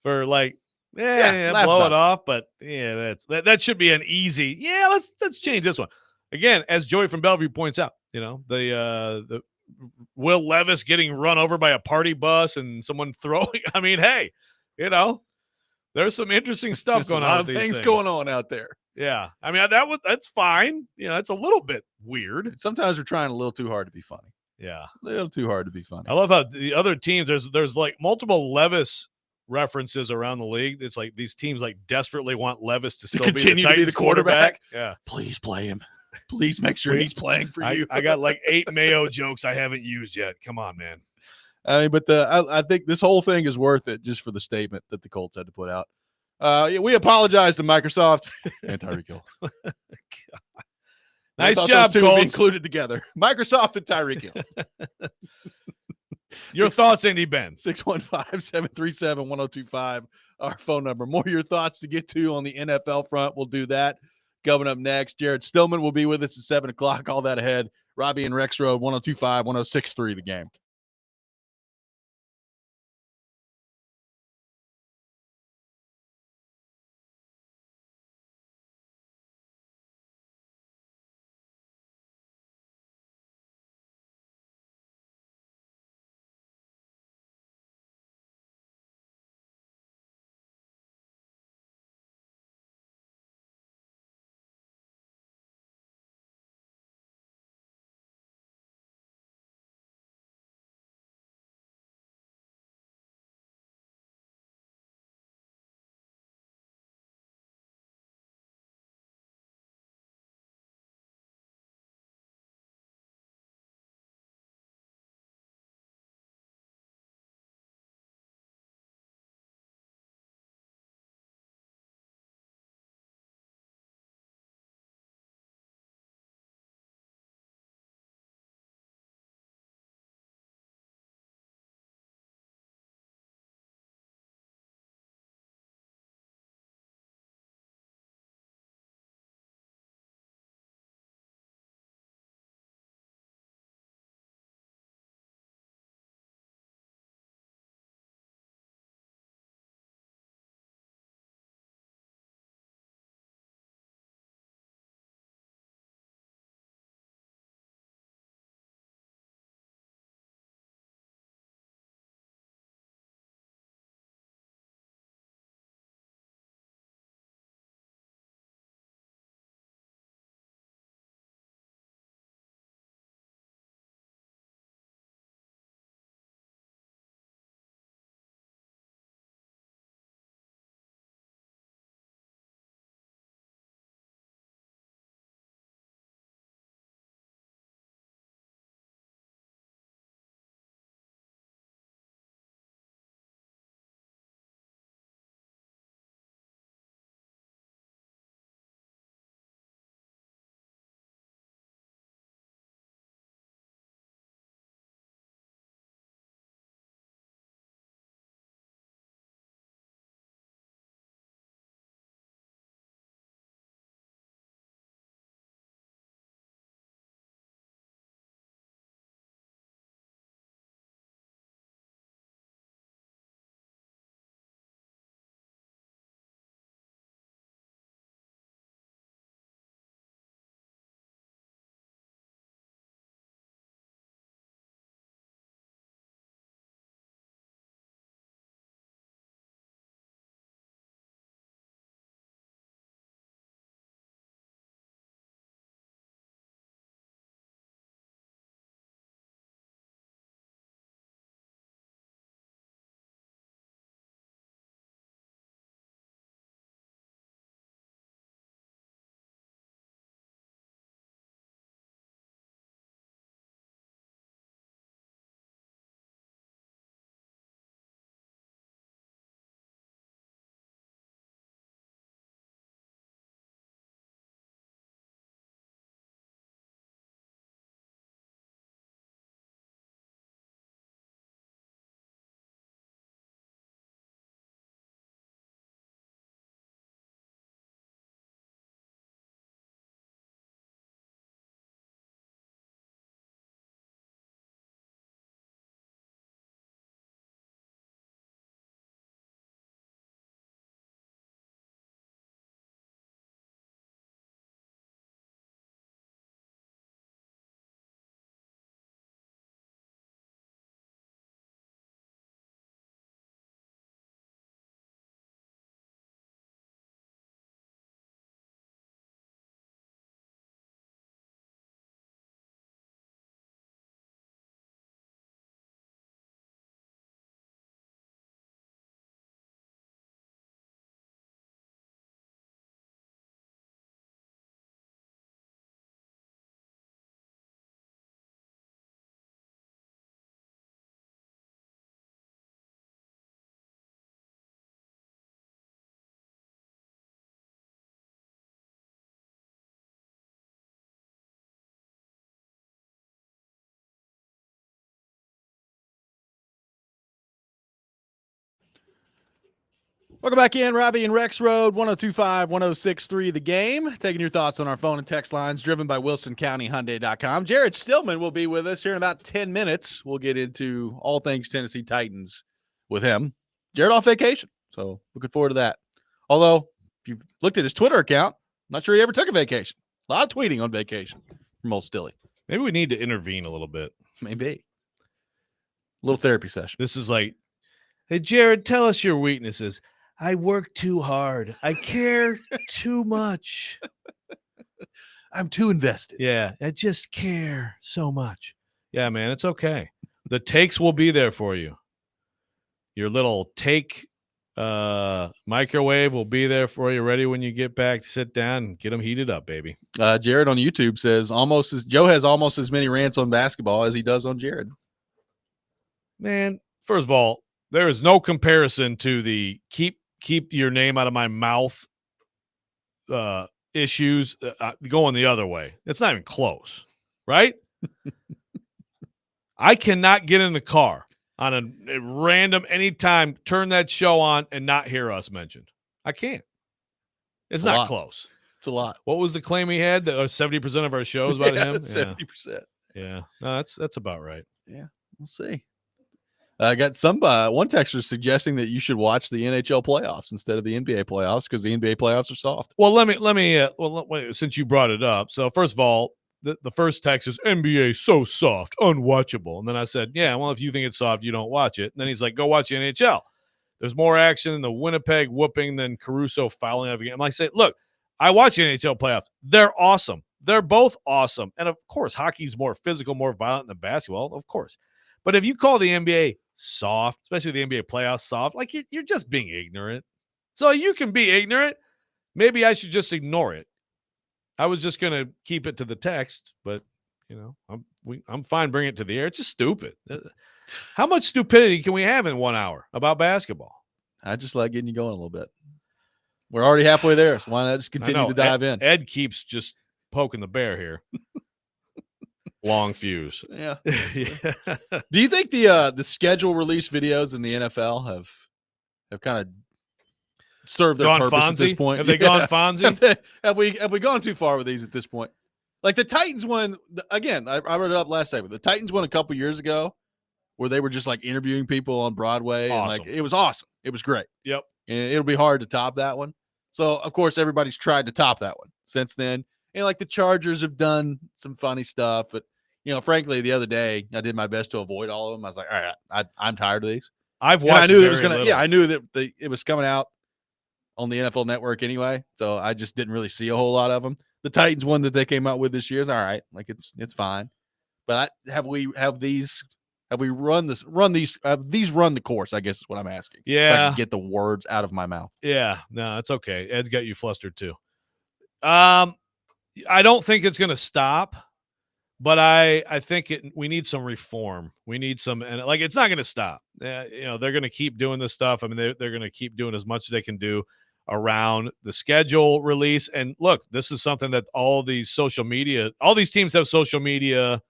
B: for like, blow it off. But that should be an easy. Yeah, let's change this one. Again, as Joey from Bellevue points out, the Will Levis getting run over by a party bus and someone throwing. I mean, hey, there's some interesting stuff going on. With
A: things going on out there.
B: Yeah, I mean that's fine. It's a little bit weird.
A: Sometimes we're trying a little too hard to be funny.
B: Yeah,
A: a little too hard to be funny.
B: I love how the other teams there's like multiple Levis references around the league. It's like these teams like desperately want Levis to still
A: continue
B: be the
A: quarterback.
B: Yeah,
A: please play him. Please make sure he's playing for you.
B: I got like 8 Mayo jokes I haven't used yet. Come on, man.
A: I mean, but I think this whole thing is worth it just for the statement that the Colts had to put out. We apologize to Microsoft and Tyreek Hill.
B: Nice job, Colts.
A: Included together. Microsoft and Tyreek Hill.
B: Your thoughts, Indy Ben.
A: 615-737-1025, our phone number. More of your thoughts to get to on the NFL front. We'll do that coming up next. Jared Stillman will be with us at 7 o'clock. All that ahead. Robby and Rexrode, 1025, 1063 The Game. Welcome back in, Robby and Rexrode, 102.5-106.3 The Game. Taking your thoughts on our phone and text lines, driven by WilsonCountyHyundai.com. Jared Stillman will be with us here in about 10 minutes. We'll get into all things Tennessee Titans with him. Jared off vacation, so looking forward to that. Although, if you've looked at his Twitter account, I'm not sure he ever took a vacation. A lot of tweeting on vacation from old Stilly.
B: Maybe we need to intervene a little bit.
A: Maybe. A little therapy session.
B: This is like, hey, Jared, tell us your weaknesses. I work too hard. I care too much.
A: I'm too invested.
B: Yeah, I just care so much. Yeah, man, it's okay. The takes will be there for you. Your little take microwave will be there for you, ready when you get back. Sit down and get them heated up, baby.
A: Jared on YouTube says Joe has almost as many rants on basketball as he does on Jared.
B: Man, first of all, there is no comparison to the keep your name out of my mouth issues going the other way. It's not even close, right? I cannot get in the car on a random anytime, turn that show on and not hear us mentioned. I can't. It's not close.
A: It's a lot.
B: What was the claim he had? That 70% of our shows about him?
A: 70%.
B: Yeah. No, that's about right.
A: Yeah. We'll see. I got one texter suggesting that you should watch the NHL playoffs instead of the NBA playoffs because the NBA playoffs are soft.
B: Well, let me since you brought it up. So first of all, the first text is NBA so soft, unwatchable. And then I said, yeah, well, if you think it's soft, you don't watch it. And then he's like, go watch the NHL. There's more action in the Winnipeg whooping than Caruso fouling out again. I say, look, I watch the NHL playoffs. They're awesome. They're both awesome. And of course, hockey's more physical, more violent than basketball, of course. But if you call the NBA soft, especially the NBA playoffs soft, like you're just being ignorant. So you can be ignorant. Maybe I should just ignore it. I was just going to keep it to the text, but I'm fine bringing it to the air. It's just stupid. How much stupidity can we have in 1 hour about basketball?
A: I just like getting you going a little bit. We're already halfway there, so why not just continue to dive in?
B: Ed keeps just poking the bear here. Long fuse.
A: Yeah. Yeah. Do you think the schedule release videos in the NFL have kind of served their purpose
B: Fonzie?
A: At this point?
B: Have they gone Fonzie?
A: Have we gone too far with these at this point? Like the Titans won again. I wrote it up last time. The Titans won a couple years ago, where they were just like interviewing people on Broadway,
B: awesome.
A: And like it was awesome. It was great.
B: Yep.
A: And it'll be hard to top that one. So of course everybody's tried to top that one since then. And like the Chargers have done some funny stuff, but frankly, the other day I did my best to avoid all of them. I was like, all right, I'm tired of these.
B: I've watched.
A: I knew it was gonna. Yeah, I knew that it was coming out on the NFL Network anyway, so I just didn't really see a whole lot of them. The Titans one that they came out with this year is all right, like it's fine. But have these run the course? I guess is what I'm asking.
B: Yeah,
A: if I can get the words out of my mouth.
B: Yeah, no, it's okay. Ed's got you flustered too. I don't think it's going to stop, but I think we need some reform. We need some, and like it's not going to stop. They're going to keep doing this stuff. I mean, they're going to keep doing as much as they can do around the schedule release. And look, this is something that all these teams have social media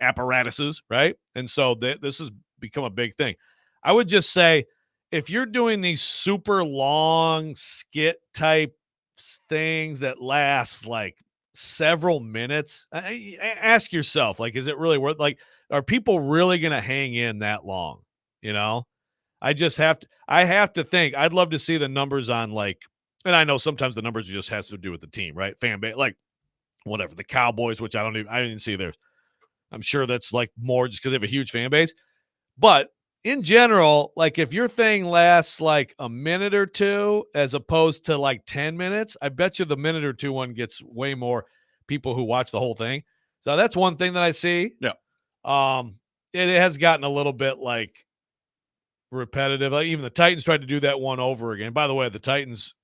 B: apparatuses, right? And so this has become a big thing. I would just say, if you're doing these super long skit type things that last like several minutes, ask yourself, like, is it really worth, like, are people really going to hang in that long? I have to think. I'd love to see the numbers on, like, and I know sometimes the numbers just has to do with the team, right? Fan base, like whatever, the Cowboys, which I didn't see theirs. I'm sure that's like more just because they have a huge fan base. But in general, like if your thing lasts like a minute or two as opposed to like 10 minutes, I bet you the minute or two one gets way more people who watch the whole thing. So that's one thing that I see.
A: Yeah.
B: It has gotten a little bit like repetitive. Like even the Titans tried to do that one over again. By the way, the Titans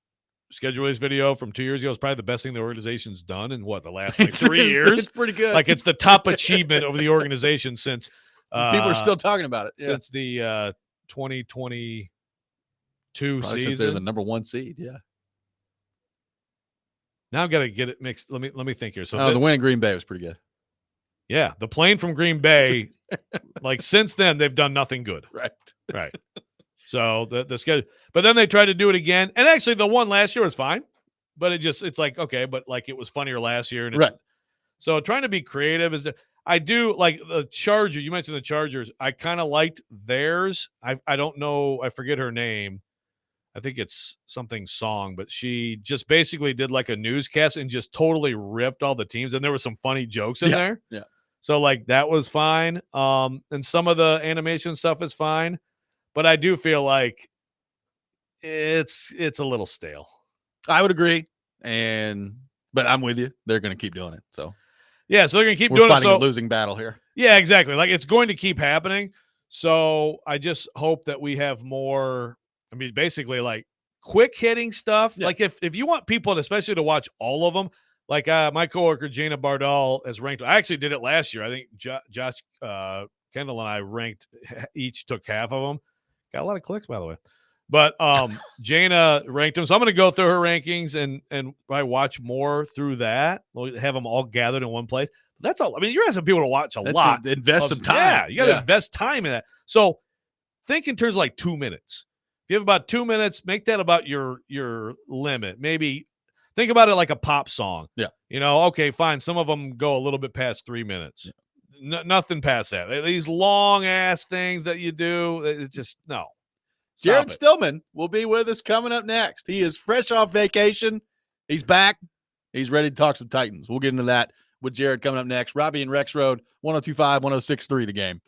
B: schedule release video from 2 years ago is probably the best thing the organization's done in the last like 3 years.
A: It's pretty good.
B: Like it's the top achievement of the organization since
A: people are still talking about it
B: since the 2022
A: probably
B: season.
A: since they're the number 1 seed. Yeah.
B: Now I've got to get it mixed. Let me think here. So
A: the win in Green Bay was pretty good.
B: Yeah, the plane from Green Bay. Like since then, they've done nothing good.
A: Right.
B: So the schedule, but then they tried to do it again, and actually the one last year was fine, but it's like okay, but like it was funnier last year, and it's,
A: Right.
B: So trying to be creative I do like the Chargers. You mentioned the Chargers. I kind of liked theirs. I don't know. I forget her name. I think it's something Song, but she just basically did like a newscast and just totally ripped all the teams, and there was some funny jokes in there.
A: Yeah.
B: So like that was fine. And some of the animation stuff is fine, but I do feel like it's a little stale.
A: I would agree, but I'm with you. They're going to keep doing it. So
B: yeah, so they're going to keep
A: we're
B: doing it.
A: fighting
B: So
A: a losing battle here.
B: yeah, exactly. Like it's going to keep happening. So I just hope that we have more. I mean, basically like quick hitting stuff.
A: Yeah.
B: Like if you want people, especially to watch all of them, like my coworker Jana Bardal has ranked. I actually did it last year. I think Josh Kendall and I ranked each took half of them. Got a lot of clicks, by the way. But Jana ranked them, so I'm going to go through her rankings and I watch more through that. We'll have them all gathered in one place. That's all. I mean, you're asking people to watch a lot.
A: Invest some time.
B: Yeah, you got to invest time in that. So think in terms of like 2 minutes. If you have about 2 minutes, make that about your limit. Maybe think about it like a pop song.
A: Yeah.
B: Okay, fine. Some of them go a little bit past 3 minutes. Yeah. Nothing past that. These long ass things that you do, it's just no.
A: Jared Stillman will be with us coming up next. He is fresh off vacation. He's back. He's ready to talk some Titans. We'll get into that with Jared coming up next. Robby and Rexrode, 102.5, 106.3 The Game.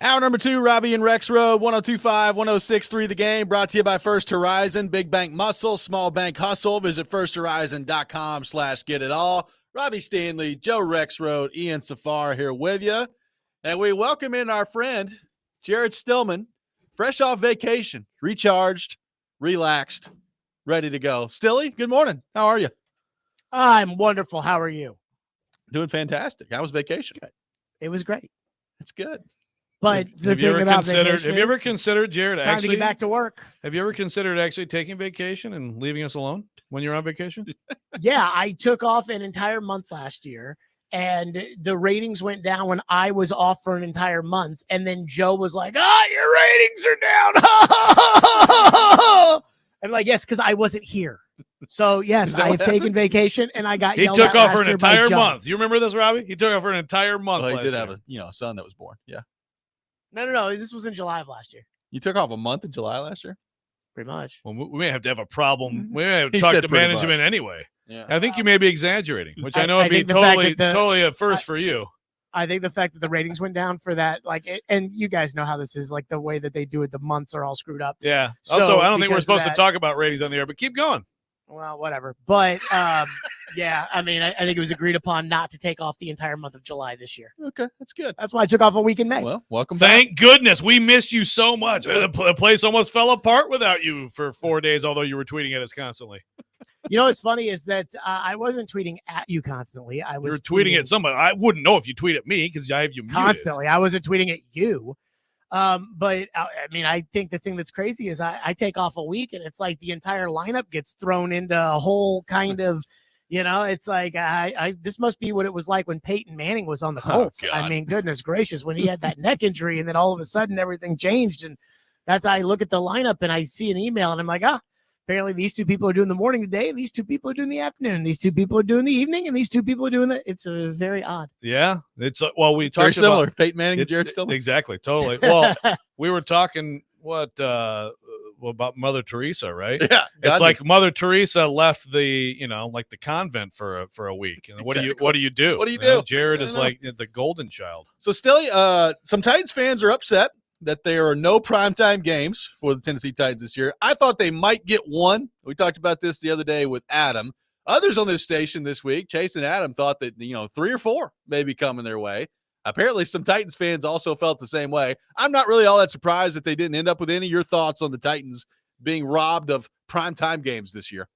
A: Hour number 2, Robby and Rexrode, 102.5, 106.3 The Game, brought to you by First Horizon. Big bank muscle, small bank hustle. Visit firsthorizon.com/get-it-all. Robby Stanley, Joe Rexrode, Ian Safar here with you. And we welcome in our friend, Jared Stillman, fresh off vacation, recharged, relaxed, ready to go. Stilly, good morning. How are you?
D: I'm wonderful. How are you?
A: Doing fantastic. How was vacation?
D: Good. It was great.
A: It's good.
D: But the
B: Have you
D: thing
B: ever
D: about
B: considered?
D: vacation
B: Have you ever
D: is
B: considered, Jared?
D: it's time
B: Actually,
D: to get back to work.
B: have you ever considered actually taking vacation and leaving us alone when you're on vacation?
D: Yeah, I took off an entire month last year, and the ratings went down when I was off for an entire month. And then Joe was like, your ratings are down. I'm like, yes, because I wasn't here. So, yes, I have taken vacation, and I got
B: He
D: yelled
B: took
D: at
B: off for
D: last
B: an
D: year by
B: entire
D: Joe.
B: month. You remember this, Robby? He took off for an entire month.
A: Well, he
B: last
A: did
B: year.
A: have a son that was born. Yeah.
D: No. This was in July of last year,
A: You took off a month in July last year?
D: pretty much.
B: Well, we may have to have a problem. We may have to
A: He
B: talk
A: said
B: to
A: pretty
B: management
A: much.
B: anyway.
A: Yeah.
B: I think you may be exaggerating, which I know
D: I
B: would be
D: think the fact
B: totally,
D: that
B: totally a first for you.
D: I think the fact that the ratings went down for that, and you guys know how this is, like the way that they do it, the months are all screwed up.
B: Yeah.
D: So,
B: Also, I don't think we're
D: because of
B: supposed to
D: that-
B: talk about ratings on the air, but keep going.
D: Well, whatever. But yeah, I mean, I think it was agreed upon not to take off the entire month of July this year.
A: Okay, that's good.
D: That's why I took off a week in May.
A: Well, welcome back.
B: Thank goodness. We missed you so much. The place almost fell apart without you for 4 days, although you were tweeting at us constantly.
D: You know what's funny is that I wasn't tweeting at you constantly. I
B: You
D: was
B: were tweeting at somebody. I wouldn't know if you tweet at me because I have you muted.
D: constantly. I wasn't tweeting at you. But I mean, I think the thing that's crazy is I take off a week, and it's like the entire lineup gets thrown into a whole kind of, it's like this must be what it was like when Peyton Manning was on the Colts. I
A: God.
D: mean, goodness gracious, when he had that neck injury, and then all of a sudden everything changed. And that's how I look at the lineup, and I see an email, and I'm like, apparently these two people are doing the morning today, and these two people are doing the afternoon. These two people are doing the evening, and these two people are doing the. It's very odd.
B: Yeah. It's well, we
A: Very
B: talked
A: similar.
B: about
A: Peyton Manning and
B: It's-
A: Jared Stillman.
B: Exactly, totally. Well, we were talking about Mother Teresa, right?
A: Yeah.
B: It's like Mother Teresa left the, like the convent for a week. And what do you do?
A: What do you
B: You
A: do?
B: know, Jared
A: I
B: is
A: don't know.
B: like the golden child.
A: So still, some Titans fans are upset that there are no primetime games for the Tennessee Titans this year. I thought they might get one. We talked about this the other day with Adam. Others on this station this week, Chase and Adam, thought that 3 or 4 may be coming their way. Apparently, some Titans fans also felt the same way. I'm not really all that surprised that they didn't end up with any. Your thoughts on the Titans being robbed of primetime games this year?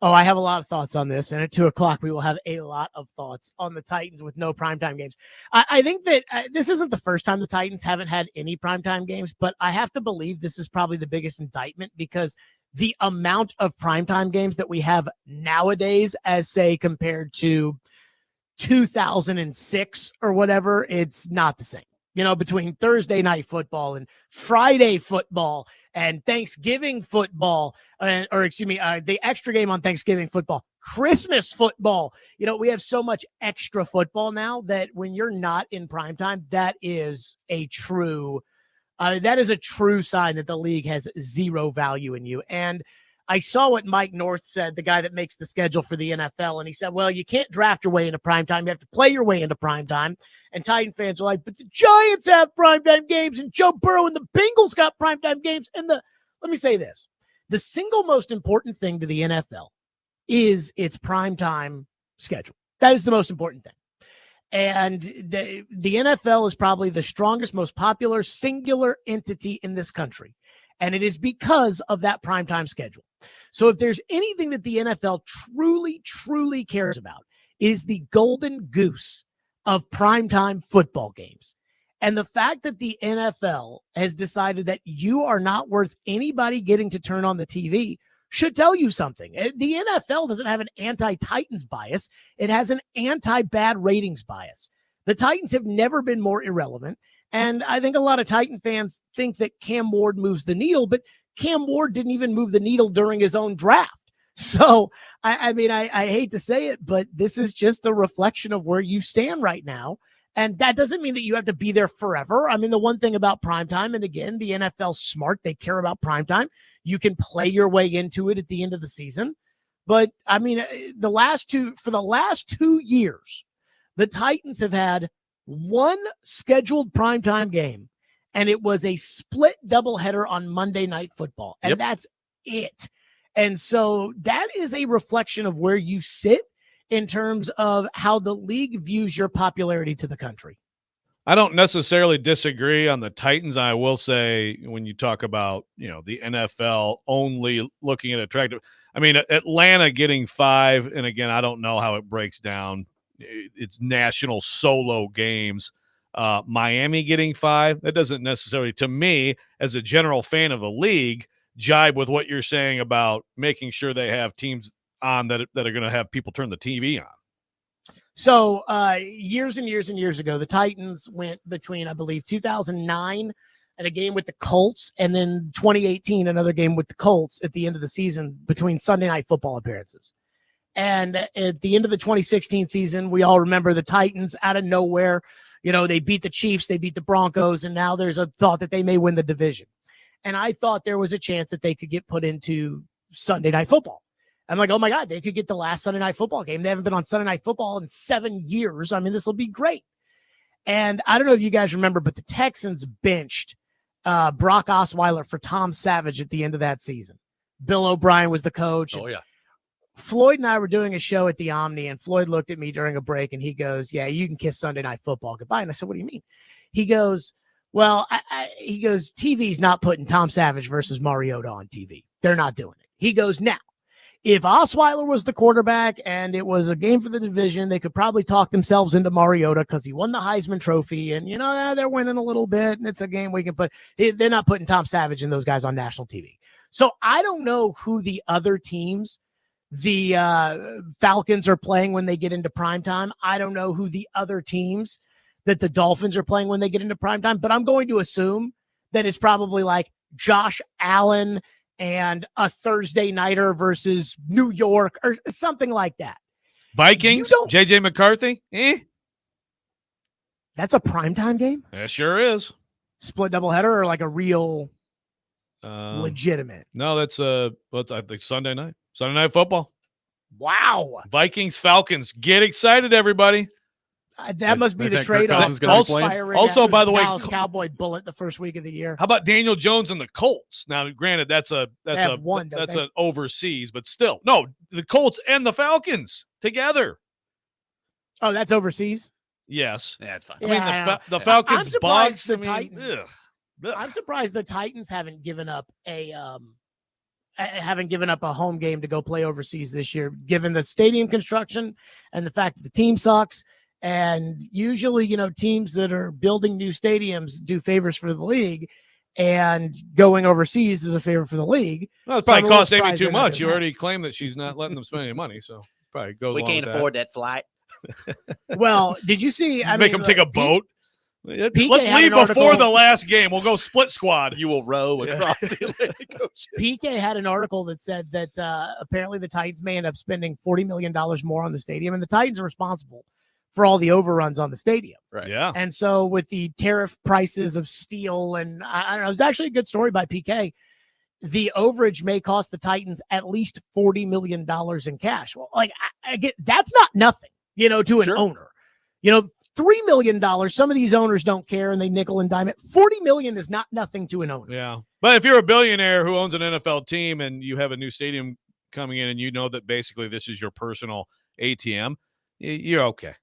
D: Oh, I have a lot of thoughts on this. And at 2:00, we will have a lot of thoughts on the Titans with no primetime games. I think that this isn't the first time the Titans haven't had any primetime games, but I have to believe this is probably the biggest indictment because the amount of primetime games that we have nowadays, as say compared to 2006 or whatever, it's not the same. Between Thursday night football and Friday football and Thanksgiving football, the extra game on Thanksgiving football, Christmas football. We have so much extra football now that when you're not in primetime, that is a true sign that the league has zero value in you. And I saw what Mike North said, the guy that makes the schedule for the NFL, and he said, well, you can't draft your way into primetime. You have to play your way into primetime. And Titan fans are like, but the Giants have primetime games, and Joe Burrow and the Bengals got primetime games. And let me say this. The single most important thing to the NFL is its primetime schedule. That is the most important thing. And the NFL is probably the strongest, most popular singular entity in this country. And it is because of that primetime schedule. So if there's anything that the NFL truly, truly cares about is the golden goose of primetime football games. And the fact that the NFL has decided that you are not worth anybody getting to turn on the TV should tell you something. The NFL doesn't have an anti-Titans bias. It has an anti-bad ratings bias. The Titans have never been more irrelevant. And I think a lot of Titan fans think that Cam Ward moves the needle, but Cam Ward didn't even move the needle during his own draft. So, I mean, I hate to say it, but this is just a reflection of where you stand right now. And that doesn't mean that you have to be there forever. I mean, the one thing about primetime, and again, the NFL's smart, they care about primetime. You can play your way into it at the end of the season. But I mean, for the last 2 years, the Titans have had one scheduled primetime game and it was a split doubleheader on Monday Night Football, and that's it. And so that is a reflection of where you sit in terms of how the league views your popularity to the country.
B: I don't necessarily disagree on the Titans. I will say when you talk about, the NFL only looking at attractive, I mean, Atlanta getting 5, and again, I don't know how it breaks down. It's national solo games. Miami getting 5, that doesn't necessarily, to me, as a general fan of the league, jibe with what you're saying about making sure they have teams on that are going to have people turn the TV on.
D: So years and years and years ago, the Titans went between, I believe, 2009 and a game with the Colts, and then 2018, another game with the Colts at the end of the season between Sunday Night Football appearances. And at the end of the 2016 season, we all remember the Titans out of nowhere. They beat the Chiefs, they beat the Broncos, and now there's a thought that they may win the division. And I thought there was a chance that they could get put into Sunday Night Football. I'm like, oh my God, they could get the last Sunday Night Football game. They haven't been on Sunday Night Football in 7 years. I mean, this will be great. And I don't know if you guys remember, but the Texans benched Brock Osweiler for Tom Savage at the end of that season. Bill O'Brien was the coach.
A: Oh, yeah.
D: Floyd and I were doing a show at the Omni, and Floyd looked at me during a break, and he goes, yeah, you can kiss Sunday Night Football goodbye. And I said, what do you mean? He goes, well, he goes, TV's not putting Tom Savage versus Mariota on TV. They're not doing it. He goes, now, if Osweiler was the quarterback and it was a game for the division, they could probably talk themselves into Mariota because he won the Heisman Trophy, and, they're winning a little bit, and it's a game we can put. They're not putting Tom Savage and those guys on national TV. So I don't know who the other teams the Falcons are playing when they get into primetime. I don't know who the other teams that the Dolphins are playing when they get into primetime, but I'm going to assume that it's probably like Josh Allen and a Thursday nighter versus New York or something like that.
B: Vikings, JJ McCarthy.
D: That's a primetime game?
B: That sure is.
D: Split doubleheader or like a real legitimate?
B: No, that's I think Sunday night. Sunday Night Football.
D: Wow.
B: Vikings, Falcons. Get excited, everybody.
D: That must be the trade-off.
B: Also, by the way,
D: Dallas Cowboy bullet the first week of the year.
B: How about Daniel Jones and the Colts? Now, granted, that's an overseas, but still, no, the Colts and the Falcons together.
D: Oh, that's overseas.
B: Yes,
A: that's fine.
B: I mean, the Falcons, Bucks.
D: Titans. I'm surprised the Titans haven't given up a home game to go play overseas this year, given the stadium construction and the fact that the team sucks. And usually, teams that are building new stadiums do favors for the league, and going overseas is a favor for the league.
B: Well, it probably costs Amy too much. You already claimed that she's not letting them spend any money, so probably goes.
E: We can't afford that flight.
D: Well, did you see?
B: Make them take a boat. Let's leave before the last game. We'll go split squad.
A: You will row across the Atlantic Ocean.
D: PK had an article that said that apparently the Titans may end up spending $40 million more on the stadium, and the Titans are responsible for all the overruns on the stadium.
A: Right.
B: Yeah.
D: And so with the tariff prices of steel, and I don't know, it was actually a good story by PK. The overage may cost the Titans at least $40 million in cash. Well, like I get, that's not nothing, to an owner. $3 million. Some of these owners don't care and they nickel and dime it. $40 million is not nothing to an owner.
B: Yeah. But if you're a billionaire who owns an NFL team and you have a new stadium coming in and you know that basically this is your personal ATM, you're okay.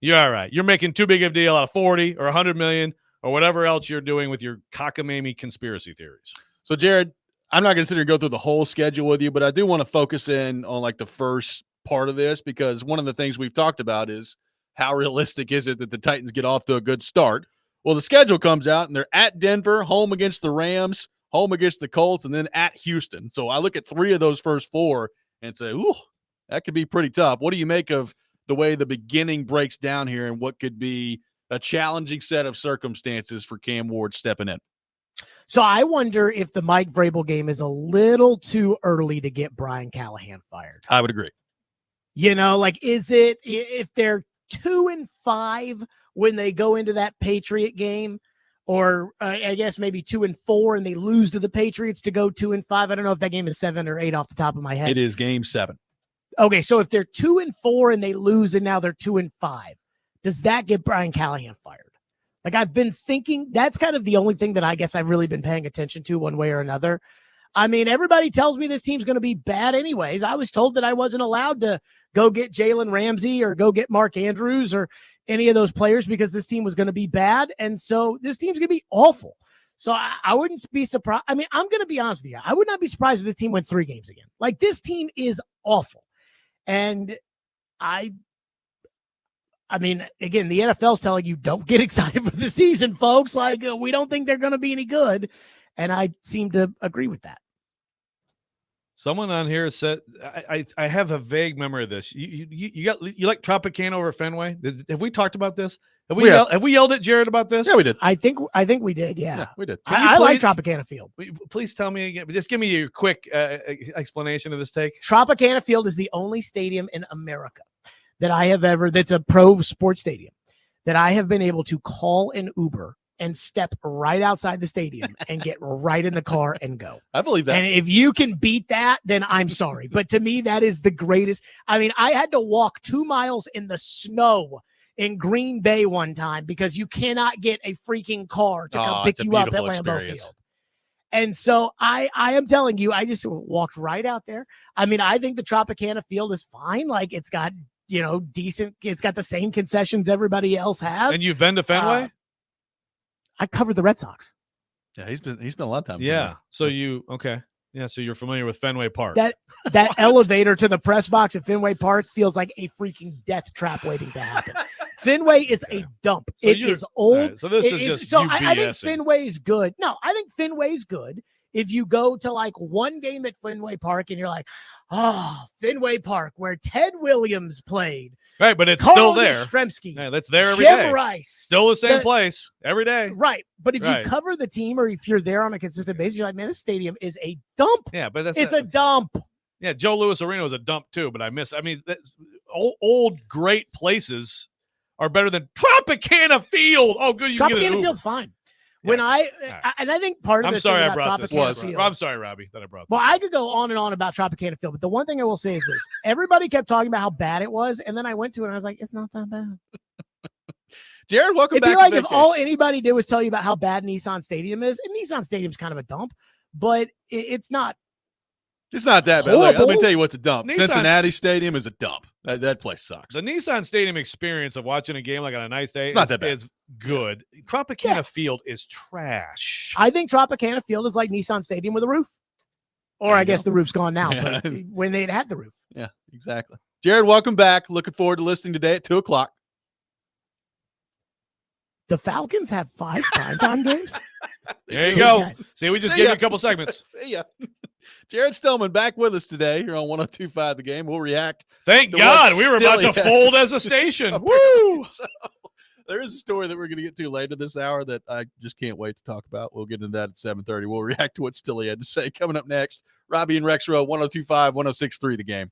B: You're all right. You're making too big of a deal out of 40 or 100 million or whatever else you're doing with your cockamamie conspiracy theories.
A: So, Jared, I'm not going to sit here and go through the whole schedule with you, but I do want to focus in on like the first part of this, because one of the things we've talked about is how realistic is it that the Titans get off to a good start? Well, the schedule comes out and they're at Denver, home against the Rams, home against the Colts, and then at Houston. So I look at 3 of those first 4 and say, ooh, that could be pretty tough. What do you make of the way the beginning breaks down here and what could be a challenging set of circumstances for Cam Ward stepping in?
D: So I wonder if the Mike Vrabel game is a little too early to get Brian Callahan fired.
A: I would agree.
D: Is it, if they're 2-5 when they go into that Patriot game, or I guess maybe 2-4 and they lose to the Patriots to go 2-5. I don't know if that game is 7 or 8 off the top of my head.
A: It is game 7.
D: Okay, so if they're 2-4 and they lose and now they're 2-5, does that get Brian Callahan fired? Like I've been thinking that's kind of the only thing that I guess I've really been paying attention to one way or another. I mean, everybody tells me this team's going to be bad anyways. I was told that I wasn't allowed to go get Jalen Ramsey or go get Mark Andrews or any of those players because this team was going to be bad. And so this team's going to be awful. So I wouldn't be surprised. I mean, I'm going to be honest with you. I would not be surprised if this team wins 3 games again. Like this team is awful. And I mean, again, the NFL's telling you don't get excited for the season, folks. Like we don't think they're going to be any good. And I seem to agree with that.
B: Someone on here said, I have a vague memory of this. You like Tropicana over Fenway? Have we talked about this? Have we yelled at Jared about this?
A: Yeah, we did.
D: I think we did. Yeah,
A: we did.
D: I like Tropicana Field.
B: Please tell me again. Just give me your quick explanation of this take.
D: Tropicana Field is the only stadium in America that I have that's a pro sports stadium that I have been able to call an Uber and step right outside the stadium and get right in the car and go.
A: I believe that.
D: And if you can beat that, then I'm sorry. But to me, that is the greatest. I mean, I had to walk 2 miles in the snow in Green Bay one time because you cannot get a freaking car to come pick you up at Lambeau Field. And so I am telling you, I just walked right out there. I mean, I think the Tropicana Field is fine. Like it's got, decent, it's got the same concessions everybody else has.
B: And you've been to Fenway?
D: I covered the Red Sox.
A: Yeah, he's been a lot of time.
B: Yeah. So so you're familiar with Fenway Park.
D: That elevator to the press box at Fenway Park feels like a freaking death trap waiting to happen. Fenway is a dump.
B: So
D: it is old.
B: Right, so this is just
D: so
B: you
D: I think
B: BSing.
D: Fenway's good. No, I think Fenway's good. If you go to like one game at Fenway Park and you're like, oh, Fenway Park where Ted Williams played.
B: Right, but it's
D: Carl
B: still there.
D: Yastrzemski,
B: Yeah, that's there every
D: Jim
B: day.
D: Rice.
B: Still the same place every day.
D: Right. But if
B: Right.
D: you cover the team or if you're there on a consistent basis, you're like, man, this stadium is a dump.
B: Yeah, but
D: It's a dump.
B: Yeah, Joe Louis Arena was a dump too, but I mean, that's, old great places are better than Tropicana Field. Oh, good. You can get an
D: Tropicana
B: Uber.
D: Field's fine.
B: Yeah,
D: When
B: right.
D: and I think part of
B: I'm
D: this
B: sorry
D: thing
B: I
D: about
B: brought this.
D: Tropicana Field.
B: I'm sorry, Robbie, that I brought this.
D: Well, I could go on and on about Tropicana Field, but the one thing I will say is this. Everybody kept talking about how bad it was, and then I went to it and I was like, it's not that bad.
A: Jared, welcome
D: It'd
A: back.
D: be like
A: to
D: if all anybody did was tell you about how bad Nissan Stadium is, and Nissan Stadium's kind of a dump, but it's not.
A: It's not that bad. Look, let me
D: horrible.
A: tell you what's a dump.
B: Nissan-
A: Cincinnati Stadium is a dump. That place sucks.
B: The Nissan Stadium experience of watching a game like on a nice day
A: It's not that bad.
B: is good. Tropicana
D: Yeah.
B: Field is trash.
D: I think Tropicana Field is like Nissan Stadium with a roof. Or
A: There
D: I
A: you
D: guess
A: go.
D: the roof's gone now,
A: Yeah.
D: but when they'd had the roof.
A: Yeah, exactly. Jared, welcome back. Looking forward to listening today at 2:00.
D: The Falcons have 5 primetime games?
B: There you
D: See
B: go.
D: guys.
B: See, we just
A: See
B: gave
A: ya.
B: you a couple segments.
A: See ya. Jared Stillman back with us today here on 102.5 The Game. We'll react.
B: Thank
A: The
B: God
A: one
B: we were about
A: still
B: to
A: yet.
B: fold as a station.
A: Woo! So, there is a story that we're going to get to later this hour that I just can't wait to talk about. We'll get into that at 7:30. We'll react to what Stilly had to say. Coming up next, Robby and Rexrode, 102.5, 106.3 The Game.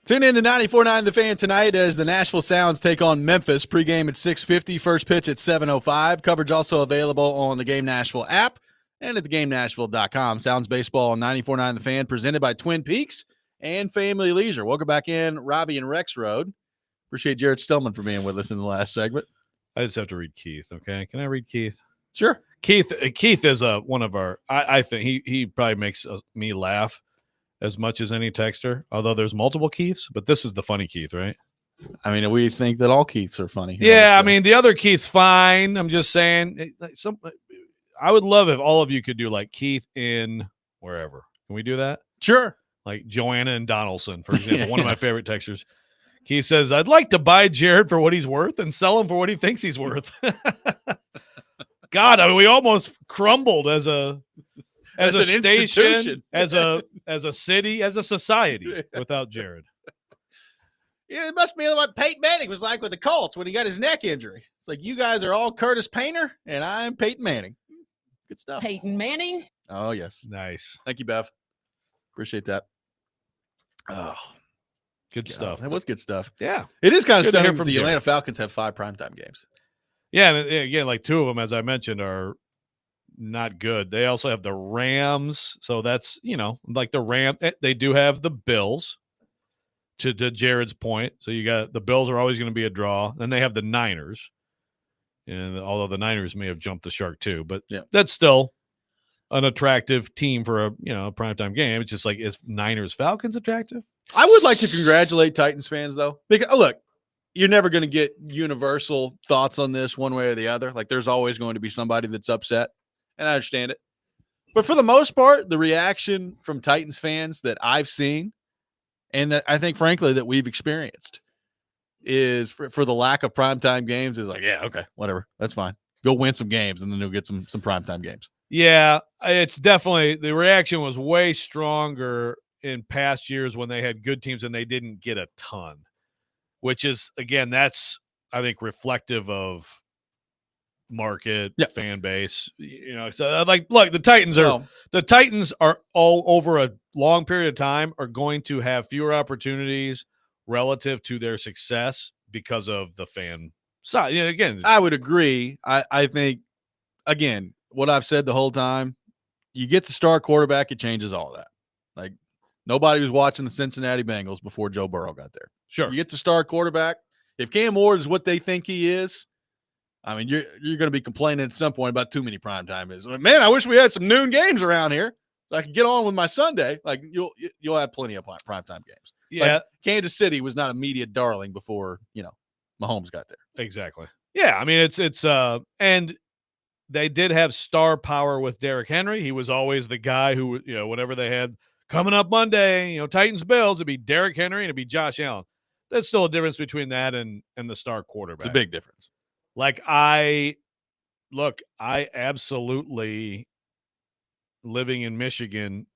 A: Tune in to 94.9 The Fan tonight as the Nashville Sounds take on Memphis. Pregame at 6:50, first pitch at 7:05. Coverage also available on the Game Nashville app and at thegamenashville.com. Sounds baseball on 94.9 The Fan, presented by Twin Peaks and Family Leisure. Welcome back in, Robby and Rexrode. Appreciate Jared Stillman for being with us in the last segment.
B: I just have to read Keith, okay? Can I read Keith?
A: Sure.
B: Keith is one of our – I think he probably makes me laugh as much as any texter, although there's multiple Keiths, but this is the funny Keith, right?
A: I mean, we think that all Keiths are funny.
B: Yeah, I mean, the other Keith's fine. I'm just saying, I would love if all of you could do like Keith in wherever. Can we do that?
A: Sure.
B: Like Joanna and Donaldson, for example, one of my favorite texters. Keith says, I'd like to buy Jared for what he's worth and sell him for what he thinks he's worth. God, I mean, we almost crumbled as a station, as a city, as a society without Jared.
A: Yeah, it must be what Peyton Manning was like with the Colts when he got his neck injury. It's like, you guys are all Curtis Painter, and I'm Peyton Manning. Good stuff.
E: Peyton Manning.
A: Oh, yes.
B: Nice.
A: Thank you, Bev. Appreciate that. Oh,
B: good stuff.
A: That was good stuff.
B: Yeah.
A: It is kind of
B: Good to hear
A: stunning
B: from
A: the
B: Jared.
A: Atlanta Falcons have 5 primetime games.
B: Yeah, and again, like 2 of them, as I mentioned, are not good. They also have the Rams, so that's, like the Ram. They do have the Bills, to Jared's point. So you got the Bills are always going to be a draw. Then they have the Niners, and although the Niners may have jumped the shark too, but that's still an attractive team for a primetime game. It's just like, is Niners Falcons attractive?
A: I would like to congratulate Titans fans, though, because look, you're never going to get universal thoughts on this one way or the other. Like, there's always going to be somebody that's upset, and I understand it. But for the most part, the reaction from Titans fans that I've seen, and that I think, frankly, that we've experienced, is for the lack of primetime games is like, yeah, okay, whatever, that's fine. Go win some games, and then you'll get some primetime games.
B: Yeah, it's definitely, the reaction was way stronger in past years when they had good teams and they didn't get a ton, which is, again, that's, I think, reflective of market, fan base. So like, look, the Titans are all over a long period of time are going to have fewer opportunities relative to their success because of the fan side. Again,
A: I would agree. I think, again, what I've said the whole time, you get the star quarterback, it changes all that. Like, nobody was watching the Cincinnati Bengals before Joe Burrow got there.
B: Sure.
A: You get the star quarterback. If Cam Ward is what they think he is, I mean, you're going to be complaining at some point about too many primetime games. Man, I wish we had some noon games around here so I could get on with my Sunday. Like, you'll have plenty of primetime games.
B: Yeah.
A: Like, Kansas City was not a media darling before, Mahomes got there.
B: Exactly. Yeah, I mean, it's and they did have star power with Derrick Henry. He was always the guy who, whenever they had coming up Monday, Titans Bills, it'd be Derrick Henry and it'd be Josh Allen. There's still a difference between that and the star quarterback.
A: It's a big difference.
B: Like, I absolutely, living in Michigan,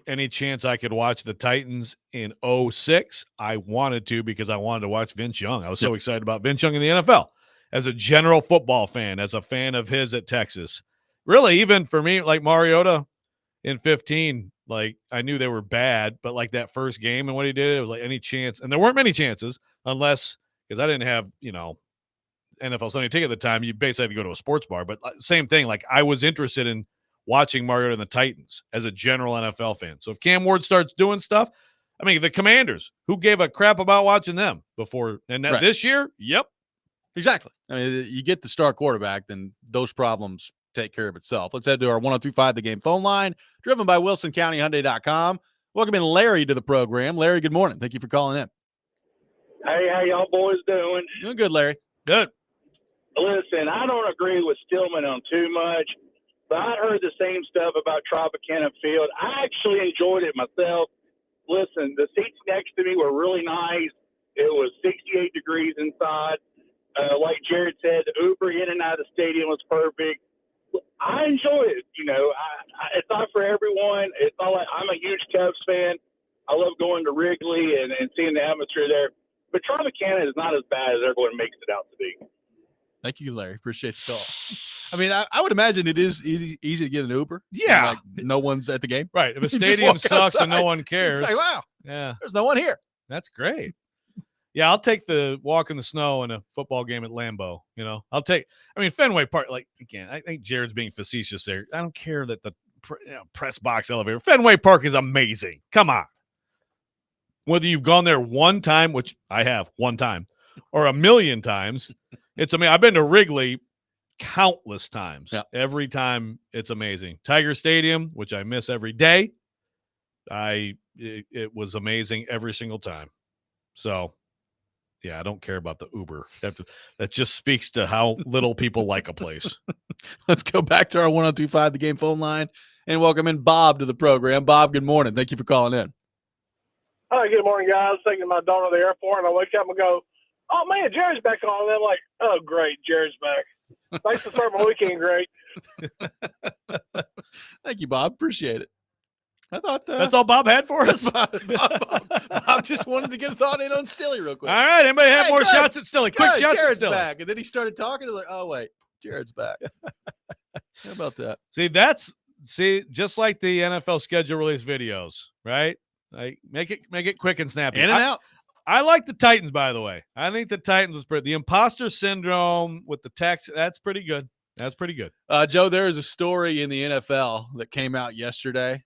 B: any chance I could watch the Titans in 2006, I wanted to, because I wanted to watch Vince Young. I was so excited about Vince Young in the NFL as a general football fan, as a fan of his at Texas. Really, even for me, like Mariota in 15, like, I knew they were bad, but like that first game and what he did, it was like any chance. And there weren't many chances unless, because I didn't have, NFL Sunday ticket at the time, you basically had to go to a sports bar. But same thing, like, I was interested in watching Mariota and the Titans as a general NFL fan. So if Cam Ward starts doing stuff, I mean, the Commanders, who gave a crap about watching them before? And this year,
A: Exactly. I mean, you get the star quarterback, then those problems take care of itself. Let's head to our 102.5 The Game phone line, driven by WilsonCountyHyundai.com. Welcome in Larry to the program. Larry, good morning. Thank you for calling in.
F: Hey, how y'all boys doing?
A: Doing good, Larry.
B: Good.
F: Listen, I don't agree with Stillman on too much, but I heard the same stuff about Tropicana Field. I actually enjoyed it myself. Listen, the seats next to me were really nice. It was 68 degrees inside. Like Jared said, the Uber in and out of the stadium was perfect. I enjoy it. It's not for everyone. It's not like, I'm a huge Cubs fan. I love going to Wrigley and seeing the atmosphere there. But Tropicana is not as bad as everyone makes it out to be.
A: Thank you, Larry. Appreciate the call. I mean, I would imagine it is easy to get an Uber.
B: Yeah.
A: Like, no one's at the game.
B: Right. If a stadium sucks
A: outside,
B: and no one cares.
A: It's like, wow.
B: Yeah.
A: There's no one here.
B: That's great. Yeah, I'll take the walk in the snow in a football game at Lambeau. Fenway Park, like, again, I think Jared's being facetious there. I don't care that the press box elevator. Fenway Park is amazing. Come on. Whether you've gone there one time, which I have one time, or a million times, it's amazing. I've been to Wrigley countless times.
A: Yeah.
B: Every time it's amazing. Tiger Stadium, which I miss every day, it was amazing every single time. So, yeah, I don't care about the Uber. That just speaks to how little people like a place.
A: Let's go back to our 1025 The Game phone line and welcome in Bob to the program. Bob, good morning. Thank you for calling in.
E: Hi, good morning, guys. Taking my daughter to the airport, and I wake up and go, "Oh man, Jared's back on." And I'm like, "Oh great, Jared's back. Thanks for starting my weekend great."
A: Thank you, Bob. Appreciate it. I thought
B: that's all Bob had for us.
A: Bob just wanted to get a thought in on Stilly real quick.
B: All right, anybody have more shots at Stilly? Quick shots
A: Jared's
B: at Stilly.
A: back, and then he started talking. Like, oh wait, Jared's back. How about that?
B: See, just like the NFL schedule release videos, right? Like make it quick and snappy.
A: In and out.
B: I like the Titans, by the way. I think the Titans was pretty. The imposter syndrome with the text, that's pretty good. That's pretty good.
A: Joe, there is a story in the NFL that came out yesterday,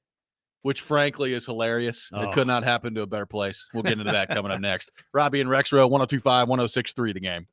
A: which frankly is hilarious.
B: Oh.
A: It could not happen to a better place. We'll get into that coming up next. Robby and Rexrode, 1025, 1063 The Game.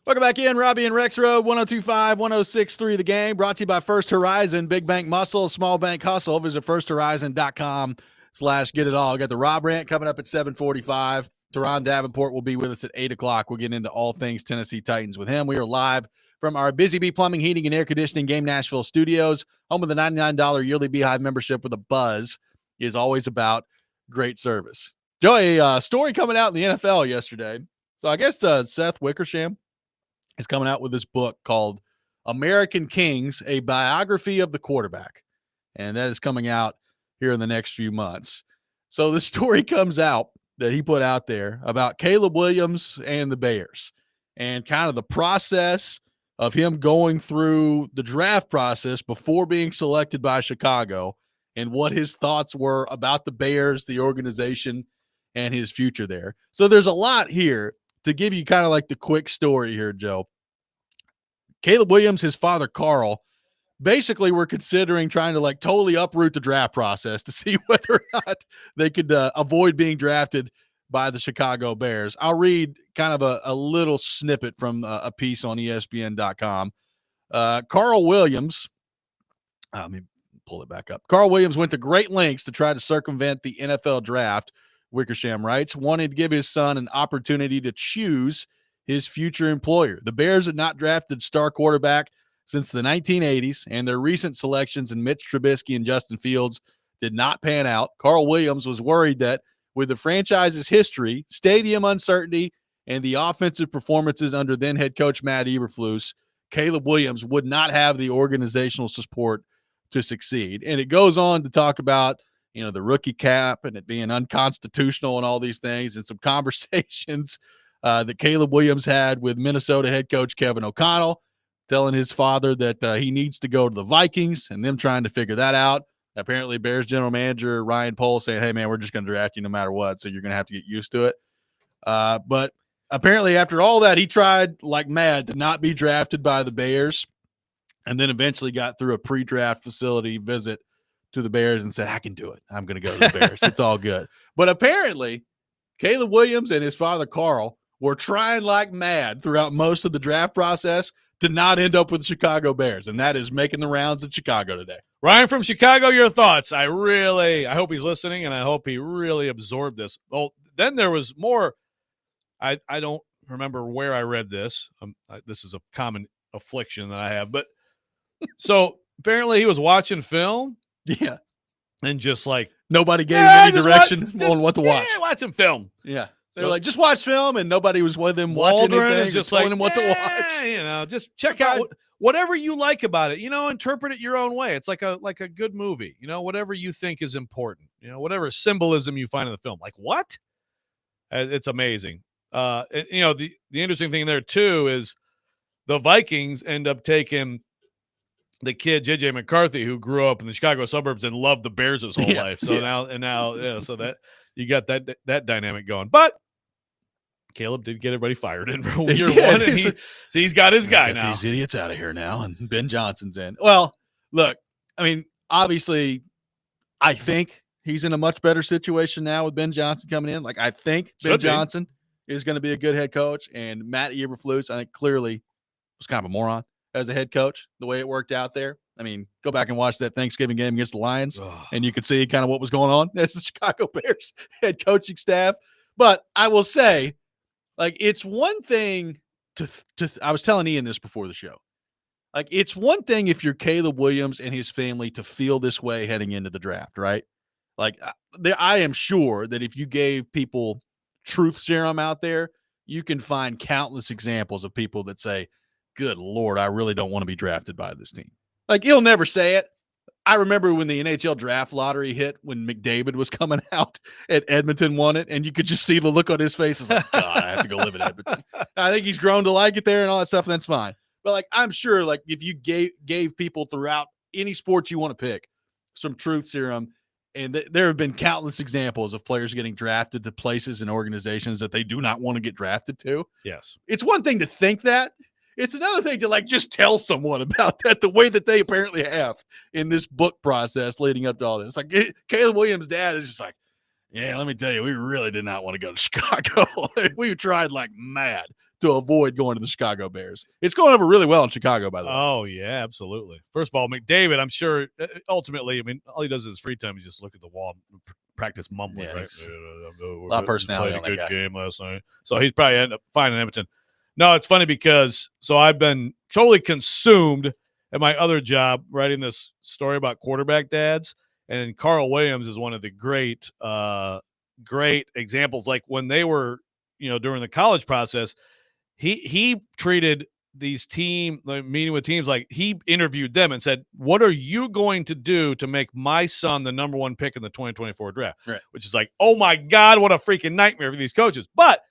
A: Welcome back in. Robby and Rexrode, 102.5, 106.3 The Game. Brought to you by First Horizon, Big Bank Muscle, Small Bank Hustle. Visit firsthorizon.com/get it all. We got the Rob Rant coming up at 7:45. Teron Davenport will be with us at 8 o'clock. We'll get into all things Tennessee Titans with him. We are live from our Busy Bee Plumbing, Heating, and Air Conditioning Game Nashville studios. Home of the $99 yearly Beehive membership with a buzz is always about great service. Joey, story coming out in the NFL yesterday. So I guess Seth Wickersham is coming out with this book called American Kings, a biography of the quarterback. And that is coming out here in the next few months. So the story comes out that he put out there about Caleb Williams and the Bears and kind of the process of him going through the draft process before being selected by Chicago and what his thoughts were about the Bears, the organization, and his future there. So there's a lot here. To give you kind of like the quick story here, Joe, Caleb Williams, his father, Carl, basically were considering trying to like totally uproot the draft process to see whether or not they could avoid being drafted by the Chicago Bears. I'll read kind of a little snippet from a piece on ESPN.com. Carl Williams, let me pull it back up. Carl Williams went to great lengths to try to circumvent the NFL draft, Wickersham writes, wanted to give his son an opportunity to choose his future employer. The Bears had not drafted star quarterback since the 1980s, and their recent selections in Mitch Trubisky and Justin Fields did not pan out. Carl Williams was worried that with the franchise's history, stadium uncertainty, and the offensive performances under then head coach Matt Eberflus, Caleb Williams would not have the organizational support to succeed. And it goes on to talk about the rookie cap and it being unconstitutional and all these things, and some conversations that Caleb Williams had with Minnesota head coach Kevin O'Connell, telling his father that he needs to go to the Vikings and them trying to figure that out. Apparently Bears general manager Ryan Poles saying, hey man, we're just going to draft you no matter what. So you're going to have to get used to it. But apparently after all that, he tried like mad to not be drafted by the Bears, and then eventually got through a pre-draft facility visit to the Bears and said, I can do it. I'm going to go to the Bears. It's all good. But apparently Caleb Williams and his father, Carl, were trying like mad throughout most of the draft process to not end up with the Chicago Bears. And that is making the rounds in Chicago today.
B: Ryan from Chicago, your thoughts. I hope he's listening, and I hope he really absorbed this. Well, then there was more. I don't remember where I read this. This is a common affliction that I have. But so apparently he was watching film.
A: Yeah.
B: And just like
A: nobody gave him any direction on what to watch.
B: Yeah, watch him film.
A: Yeah. They're like, just watch film, and nobody was with him watching anything, just telling him what to watch.
B: Just check out whatever you like about it. Interpret it your own way. It's like a good movie. Whatever you think is important. Whatever symbolism you find in the film. Like what? It's amazing. The interesting thing there too is the Vikings end up taking the kid JJ McCarthy, who grew up in the Chicago suburbs and loved the Bears his whole life. So now, so that you got that dynamic going. But Caleb did get everybody fired in year one, and he's got his guy now.
A: These idiots out of here now, and Ben Johnson's in. Well, look, I mean, obviously, I think he's in a much better situation now with Ben Johnson coming in. Like, I think Ben Johnson is going to be a good head coach, and Matt Eberflus, I think, clearly was kind of a moron as a head coach, the way it worked out there. I mean, go back and watch that Thanksgiving game against the Lions, and you could see kind of what was going on as the Chicago Bears head coaching staff. But I will say, like, it's one thing to I was telling Ian this before the show. Like, it's one thing if you're Caleb Williams and his family to feel this way heading into the draft, right? Like, I am sure that if you gave people truth serum out there, you can find countless examples of people that say, good Lord, I really don't want to be drafted by this team. Like, he'll never say it. I remember when the NHL draft lottery hit, when McDavid was coming out and Edmonton won it, and you could just see the look on his face. It's like, God, I have to go live in Edmonton. I think he's grown to like it there and all that stuff, and that's fine. But, like, I'm sure, like, if you gave people throughout any sport you want to pick some truth serum, and there have been countless examples of players getting drafted to places and organizations that they do not want to get drafted to.
B: Yes.
A: It's one thing to think that. It's another thing to like just tell someone about that the way that they apparently have in this book process leading up to all this. Like Caleb Williams' dad is just like, yeah, let me tell you, we really did not want to go to Chicago. We tried like mad to avoid going to the Chicago Bears. It's going over really well in Chicago, by the way.
B: Oh, yeah, absolutely. First of all, McDavid, I'm sure, ultimately, I mean, all he does in his free time is just look at the wall and practice mumbling,
A: Yeah,
B: right?
A: a lot of personality
B: Played
A: on
B: a
A: that
B: good
A: guy.
B: game last night. So he's probably end up fine in Edmonton. No, it's funny because I've been totally consumed at my other job writing this story about quarterback dads, and Carl Williams is one of the great examples. Like when they were, during the college process, he treated these meeting with teams like he interviewed them and said, "What are you going to do to make my son the number one pick in the 2024 draft?"
A: Right.
B: Which is like, oh my God, what a freaking nightmare for these coaches. But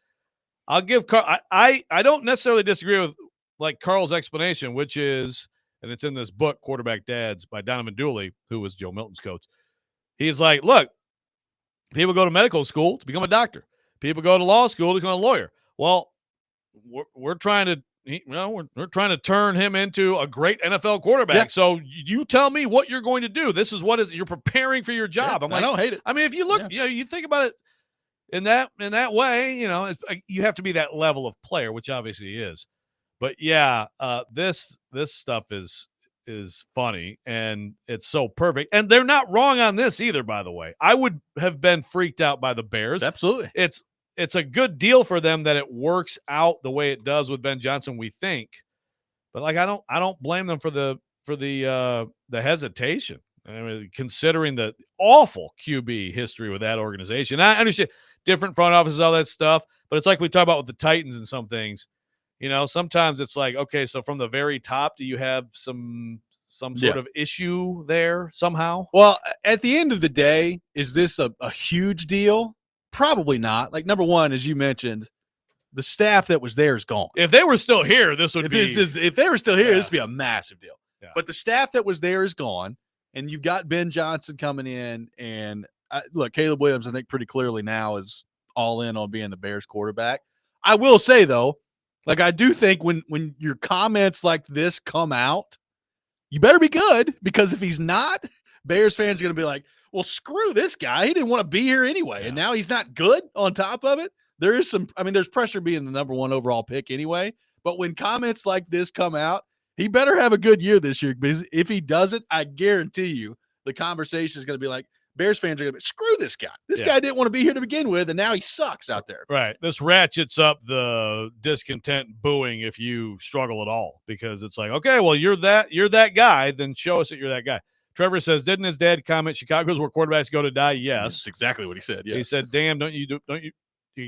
B: I'll give Carl. I don't necessarily disagree with like Carl's explanation, which is, and it's in this book, Quarterback Dads by Donovan Dooley, who was Joe Milton's coach. He's like, look, people go to medical school to become a doctor. People go to law school to become a lawyer. Well, we're trying to, we're trying to turn him into a great NFL quarterback.
A: Yeah.
B: So you tell me what you're going to do. This is what you're preparing for your job.
A: Yeah,
B: I'm like,
A: I don't hate it.
B: I mean, if you look, you think about it in that way, you have to be that level of player, which obviously he is. But yeah, this stuff is funny and it's so perfect. And they're not wrong on this either, by the way. I would have been freaked out by the Bears.
A: Absolutely.
B: It's a good deal for them that it works out the way it does with Ben Johnson, we think. But like I don't blame them for the hesitation. I mean, considering the awful QB history with that organization. I understand different front offices, all that stuff, but it's like we talk about with the Titans and some things. Sometimes it's like, okay, so from the very top, do you have some sort of issue there somehow?
A: Well, at the end of the day, is this a huge deal? Probably not. Like, number one, as you mentioned, the staff that was there is gone.
B: If they were still here, this would be.
A: If they were still here, this would be a massive deal.
B: Yeah.
A: But the staff that was there is gone, and you've got Ben Johnson coming in. And look, Caleb Williams, I think pretty clearly now is all in on being the Bears quarterback. I will say, though, like I do think when your comments like this come out, you better be good, because if he's not, Bears fans are going to be like, well, screw this guy. He didn't want to be here anyway. Yeah. And now he's not good on top of it. There is there's pressure being the number one overall pick anyway. But when comments like this come out, he better have a good year this year, because if he doesn't, I guarantee you the conversation is going to be like, Bears fans are going to be, screw this guy. This guy didn't want to be here to begin with, and now he sucks out there.
B: Right. This ratchets up the discontent booing if you struggle at all, because it's like, okay, well, you're that guy, then show us that you're that guy. Trevor says, didn't his dad comment, Chicago's where quarterbacks go to die? Yes.
A: That's exactly what he said. Yes.
B: He said, damn, don't you, I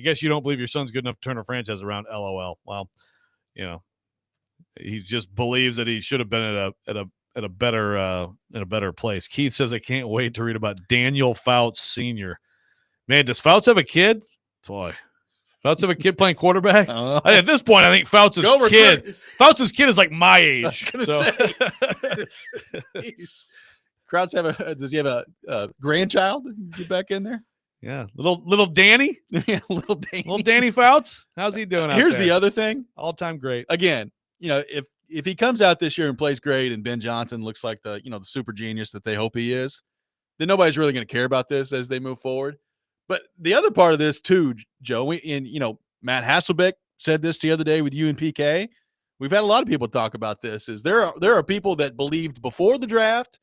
B: guess you don't believe your son's good enough to turn a franchise around, LOL. Well, he just believes that he should have been at a better place. Keith says, I can't wait to read about Daniel Fouts Sr. Man, does Fouts have a kid? Boy, Fouts have a kid playing quarterback? At this point, I think Fouts' kid is like my age.
A: Krauts does he have a grandchild? Get back in there.
B: Yeah, little Danny.
A: Little
B: Danny Fouts. How's he doing?
A: Here's the other thing.
B: All-time great.
A: Again, if he comes out this year and plays great, and Ben Johnson looks like the super genius that they hope he is, then nobody's really going to care about this as they move forward. But the other part of this too, Joe, Matt Hasselbeck said this the other day with you and PK. We've had a lot of people talk about this. Is there are people that believed before the draft,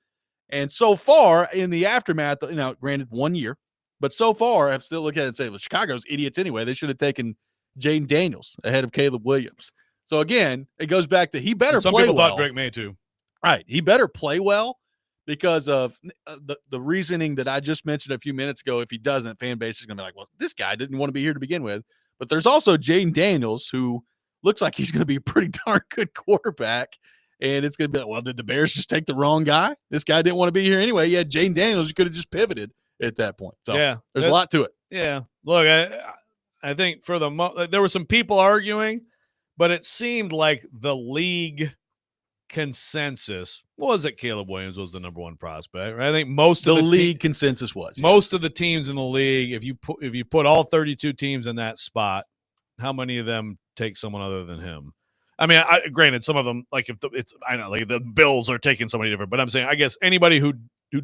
A: and so far in the aftermath, granted 1 year, but so far I've still looked at it and say, well, Chicago's idiots anyway. They should have taken Jaden Daniels ahead of Caleb Williams. So again, it goes back to he better play well. Some people
B: thought Drake May too.
A: Right. He better play well because of the reasoning that I just mentioned a few minutes ago. If he doesn't, fan base is going to be like, well, this guy didn't want to be here to begin with. But there's also Jaden Daniels, who looks like he's going to be a pretty darn good quarterback. And it's going to be like, well, did the Bears just take the wrong guy? This guy didn't want to be here anyway. Yeah, Jaden Daniels, you could have just pivoted at that point. So there's a lot to it.
B: Yeah. Look, I think for there were some people arguing, but it seemed like the league consensus was that Caleb Williams was the number one prospect. Right? I think most of the
A: league consensus was
B: most of the teams in the league. If you put all 32 teams in that spot, how many of them take someone other than him? I mean, granted, some of them, like I know, like the Bills are taking somebody different, but I'm saying, I guess anybody who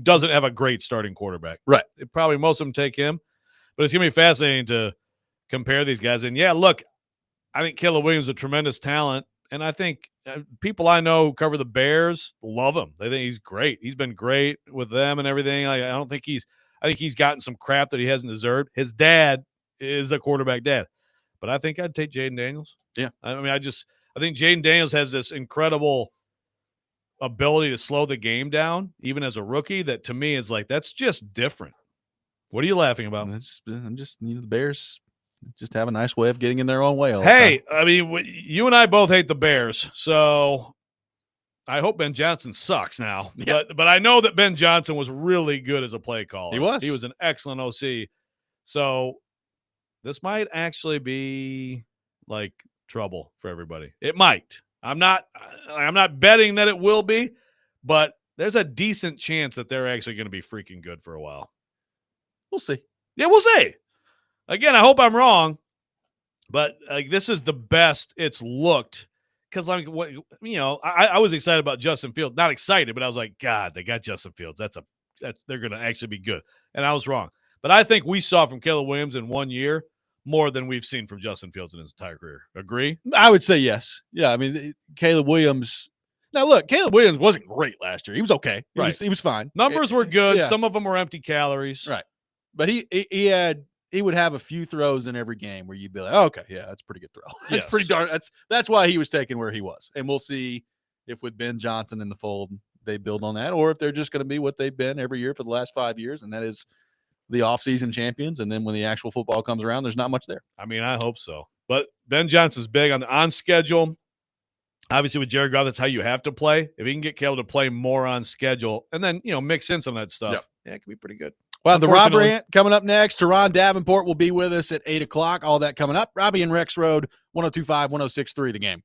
B: doesn't have a great starting quarterback,
A: right?
B: Probably most of them take him, but it's gonna be fascinating to compare these guys. And yeah, look, I think Caleb Williams is a tremendous talent, and I think people I know who cover the Bears love him. They think he's great. He's been great with them and everything. I don't think I think he's gotten some crap that he hasn't deserved. His dad is a quarterback dad, but I think I'd take Jaden Daniels.
A: Yeah.
B: I mean, I think Jaden Daniels has this incredible ability to slow the game down, even as a rookie, that to me is like, that's just different. What are you laughing about?
A: I'm just the Bears just have a nice way of getting in their own way all the
B: Hey,
A: time.
B: I mean, you and I both hate the Bears, so I hope Ben Johnson sucks now.
A: Yeah.
B: But I know that Ben Johnson was really good as a play caller.
A: He was.
B: He was an excellent OC. So this might actually be like trouble for everybody. It might. I'm not betting that it will be, but there's a decent chance that they're actually going to be freaking good for a while.
A: We'll see.
B: Yeah, we'll see. Again, I hope I'm wrong, but like this is the best it's looked. Because like what I was excited about Justin Fields. Not excited, but I was like, God, they got Justin Fields. They're going to actually be good. And I was wrong. But I think we saw from Caleb Williams in 1 year more than we've seen from Justin Fields in his entire career. Agree?
A: I would say yes. Yeah, I mean, Caleb Williams. Now, look, Caleb Williams wasn't great last year. He was okay. He was fine.
B: Numbers were good.
A: Yeah.
B: Some of them were empty calories.
A: Right. But he would have a few throws in every game where you'd be like, oh, okay, yeah, that's a pretty good throw. That's
B: Yes.
A: pretty darn. That's why he was taken where he was. And we'll see if with Ben Johnson in the fold they build on that, or if they're just going to be what they've been every year for the last 5 years, and that is the offseason champions. And then when the actual football comes around, there's not much there.
B: I mean, I hope so. But Ben Johnson's big on schedule. Obviously, with Jared Goff, that's how you have to play. If he can get Caleb to play more on schedule, and then mix in some of that stuff, yeah, it can be pretty good.
A: Well, the Rob
B: Unfortunately-
A: Rant coming up next. Teron Davenport will be with us at 8 o'clock. All that coming up. Robby and Rexrode, 102.5, 106.3 The Game.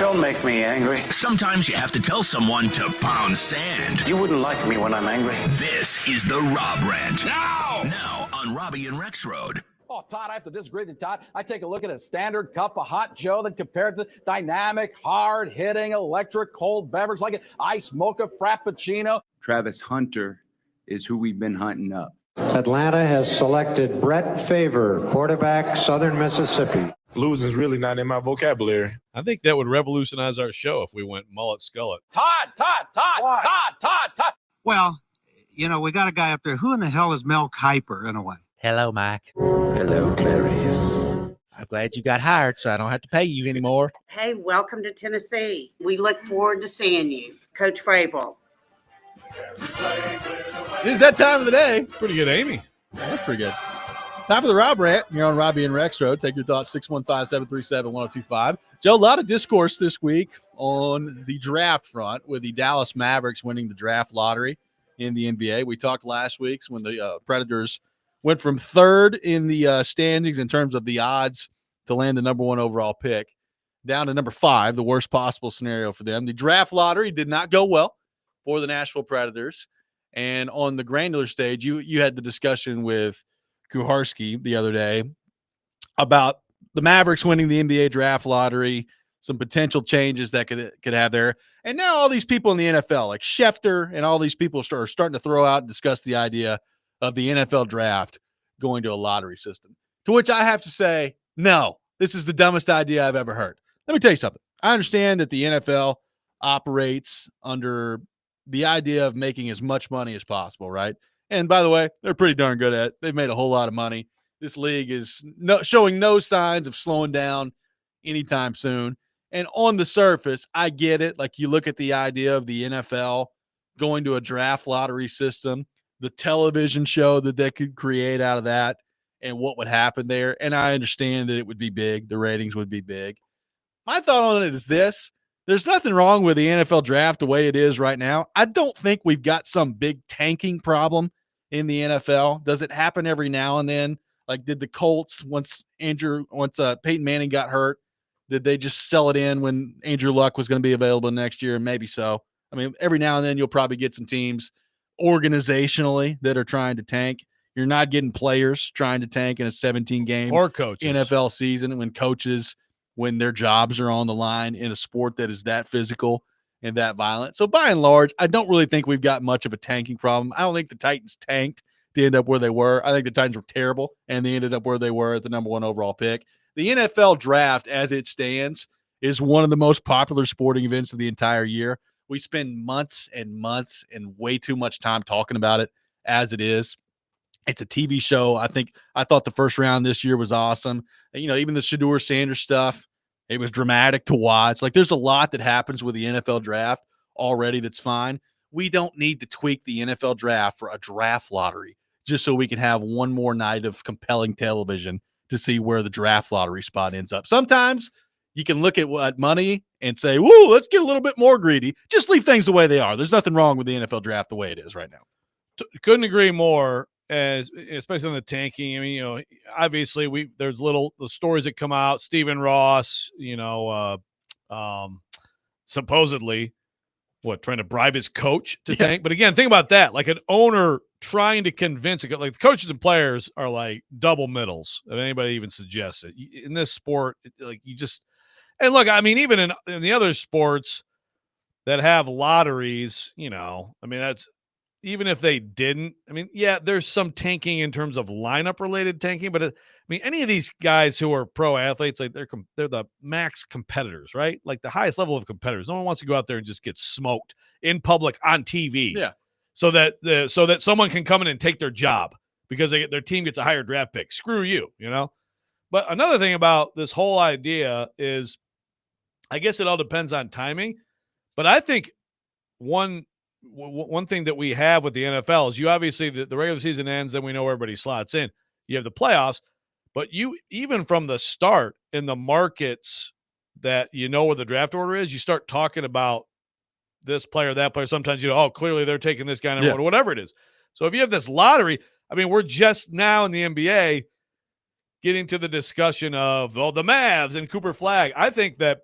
G: Don't make me angry.
H: Sometimes you have to tell someone to pound sand.
G: You wouldn't like me when I'm angry.
H: This is the Rob Rant. Now on Robby and Rexrode.
I: Oh, Todd, I have to disagree with you, Todd. I take a look at a standard cup of hot Joe that compared to dynamic, hard-hitting, electric, cold beverage like an iced mocha frappuccino.
J: Travis Hunter is who we've been hunting up.
K: Atlanta has selected Brett Favre, quarterback, Southern Mississippi.
L: Losing's really not in my vocabulary.
B: I think that would revolutionize our show if we went mullet skullet.
I: Todd.
K: Well, you know, we got a guy up there. Who in the hell is Mel Kiper, in a way?
M: Hello, Mike.
G: Hello, Clarice.
M: I'm glad you got hired so I don't have to pay you anymore.
N: Hey, welcome to Tennessee. We look forward to seeing you. Coach Vrabel.
A: It is that time of the day.
B: Pretty good, Amy.
A: That's pretty good. Time for the Rob Rant. You're on Robby and Rexrode. Take your thoughts, 615-737-1025. Joe, a lot of discourse this week on the draft front with the Dallas Mavericks winning the draft lottery in the NBA. We talked last week when the Predators went from third in the standings in terms of the odds to land the number 1 overall pick down to number 5, the worst possible scenario for them. The draft lottery did not go well for the Nashville Predators. And on the granular stage, you had the discussion with Kuharski the other day about the Mavericks winning the NBA draft lottery, some potential changes that could have there. And now all these people in the NFL, like Schefter and all these people are starting to throw out and discuss the idea of the NFL draft going to a lottery system, to which I have to say, no, this is the dumbest idea I've ever heard. Let me tell you something. I understand that the NFL operates under the idea of making as much money as possible, right? And by the way, they're pretty darn good at it. They've made a whole lot of money. This league is showing no signs of slowing down anytime soon. And on the surface, I get it. Like, you look at the idea of the NFL going to a draft lottery system, the television show that they could create out of that, and what would happen there. And I understand that it would be big. The ratings would be big. My thought on it is this. There's nothing wrong with the NFL draft the way it is right now. I don't think we've got some big tanking problem in the NFL. Does it happen every now and then? Like, did the Colts, once Peyton Manning got hurt, did they just sell it in when Andrew Luck was going to be available next year? Maybe so. I mean, every now and then you'll probably get some teams organizationally that are trying to tank. You're not getting players trying to tank in a 17-game
B: or coaches
A: NFL season when their jobs are on the line in a sport that is that physical and that violent. So by and large, I don't really think we've got much of a tanking problem. I don't think the Titans tanked to end up where they were. I think the Titans were terrible, and they ended up where they were at the number 1 overall pick. The NFL draft, as it stands, is one of the most popular sporting events of the entire year. We spend months and months and way too much time talking about it as it is. It's a TV show. I thought the first round this year was awesome. You know, even the Shedeur Sanders stuff, it was dramatic to watch. Like, there's a lot that happens with the NFL draft already that's fine. We don't need to tweak the NFL draft for a draft lottery just so we can have one more night of compelling television to see where the draft lottery spot ends up. Sometimes you can look at what money and say, woo, let's get a little bit more greedy. Just leave things the way they are. There's nothing wrong with the NFL draft the way it is right now.
B: Couldn't agree more. Especially on the tanking. I mean, you know, obviously there's the stories that come out. Stephen Ross, supposedly trying to bribe his coach to tank. But again, think about that. Like, an owner trying to convince like the coaches and players are like double middles, if anybody even suggests it. In this sport, and look, I mean, even in the other sports that have lotteries, you know, I mean, that's, even if they didn't, I mean, yeah, there's some tanking in terms of lineup related tanking, but I mean, any of these guys who are pro athletes, like they're the max competitors, right? Like the highest level of competitors. No one wants to go out there and just get smoked in public on TV.
A: Yeah.
B: So that someone can come in and take their job because their team gets a higher draft pick. Screw you, you know? But another thing about this whole idea is, I guess it all depends on timing, but I think one thing that we have with the NFL is you obviously the regular season ends, then we know everybody slots in. You have the playoffs, but you, even from the start in the markets that you know where the draft order is, you start talking about this player, that player. Sometimes, you know, oh, clearly they're taking this guy, or whatever it is. So if you have this lottery, I mean, we're just now in the NBA getting to the discussion of, the Mavs and Cooper Flagg. I think that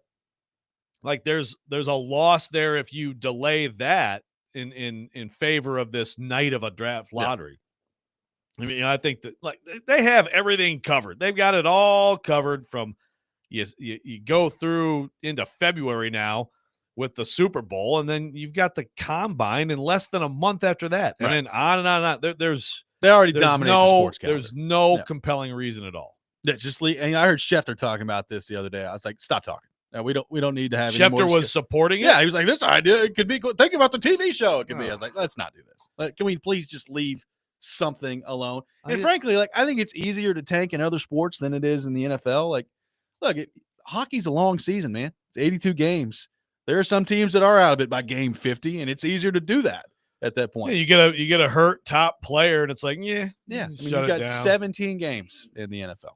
B: like there's a loss there if you delay that in favor of this night of a draft lottery. I mean, I think that like they have everything covered. They've got it all covered from you go through into February now with the Super Bowl, and then you've got the combine in less than a month after that, and then on and on and on.
A: They already dominate the sports calendar.
B: There's no compelling reason at all.
A: Yeah, just leave. And I heard Schefter talking about this the other day. I was like, stop talking. We don't need to have any more
B: Schefter was supporting it.
A: Yeah, he was like, this idea, it could be good. Think about the TV show. It could be. I was like, let's not do this. Can we please just leave something alone? And frankly, like, I think it's easier to tank in other sports than it is in the NFL. Like, look, hockey's a long season, man. It's 82 games. There are some teams that are out of it by game 50, and it's easier to do that at that point.
B: Yeah, you get a hurt top player, and it's like,
A: yeah. I mean,
B: shut
A: you
B: it
A: got
B: down.
A: 17 games in the NFL.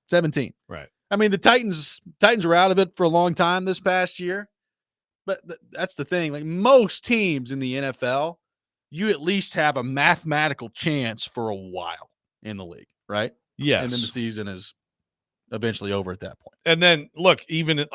A: 17.
B: Right.
A: I mean, the Titans were out of it for a long time this past year, but that's the thing. Like most teams in the NFL, you at least have a mathematical chance for a while in the league, right?
B: Yes.
A: And then the season is eventually over at that point.
B: And then look, even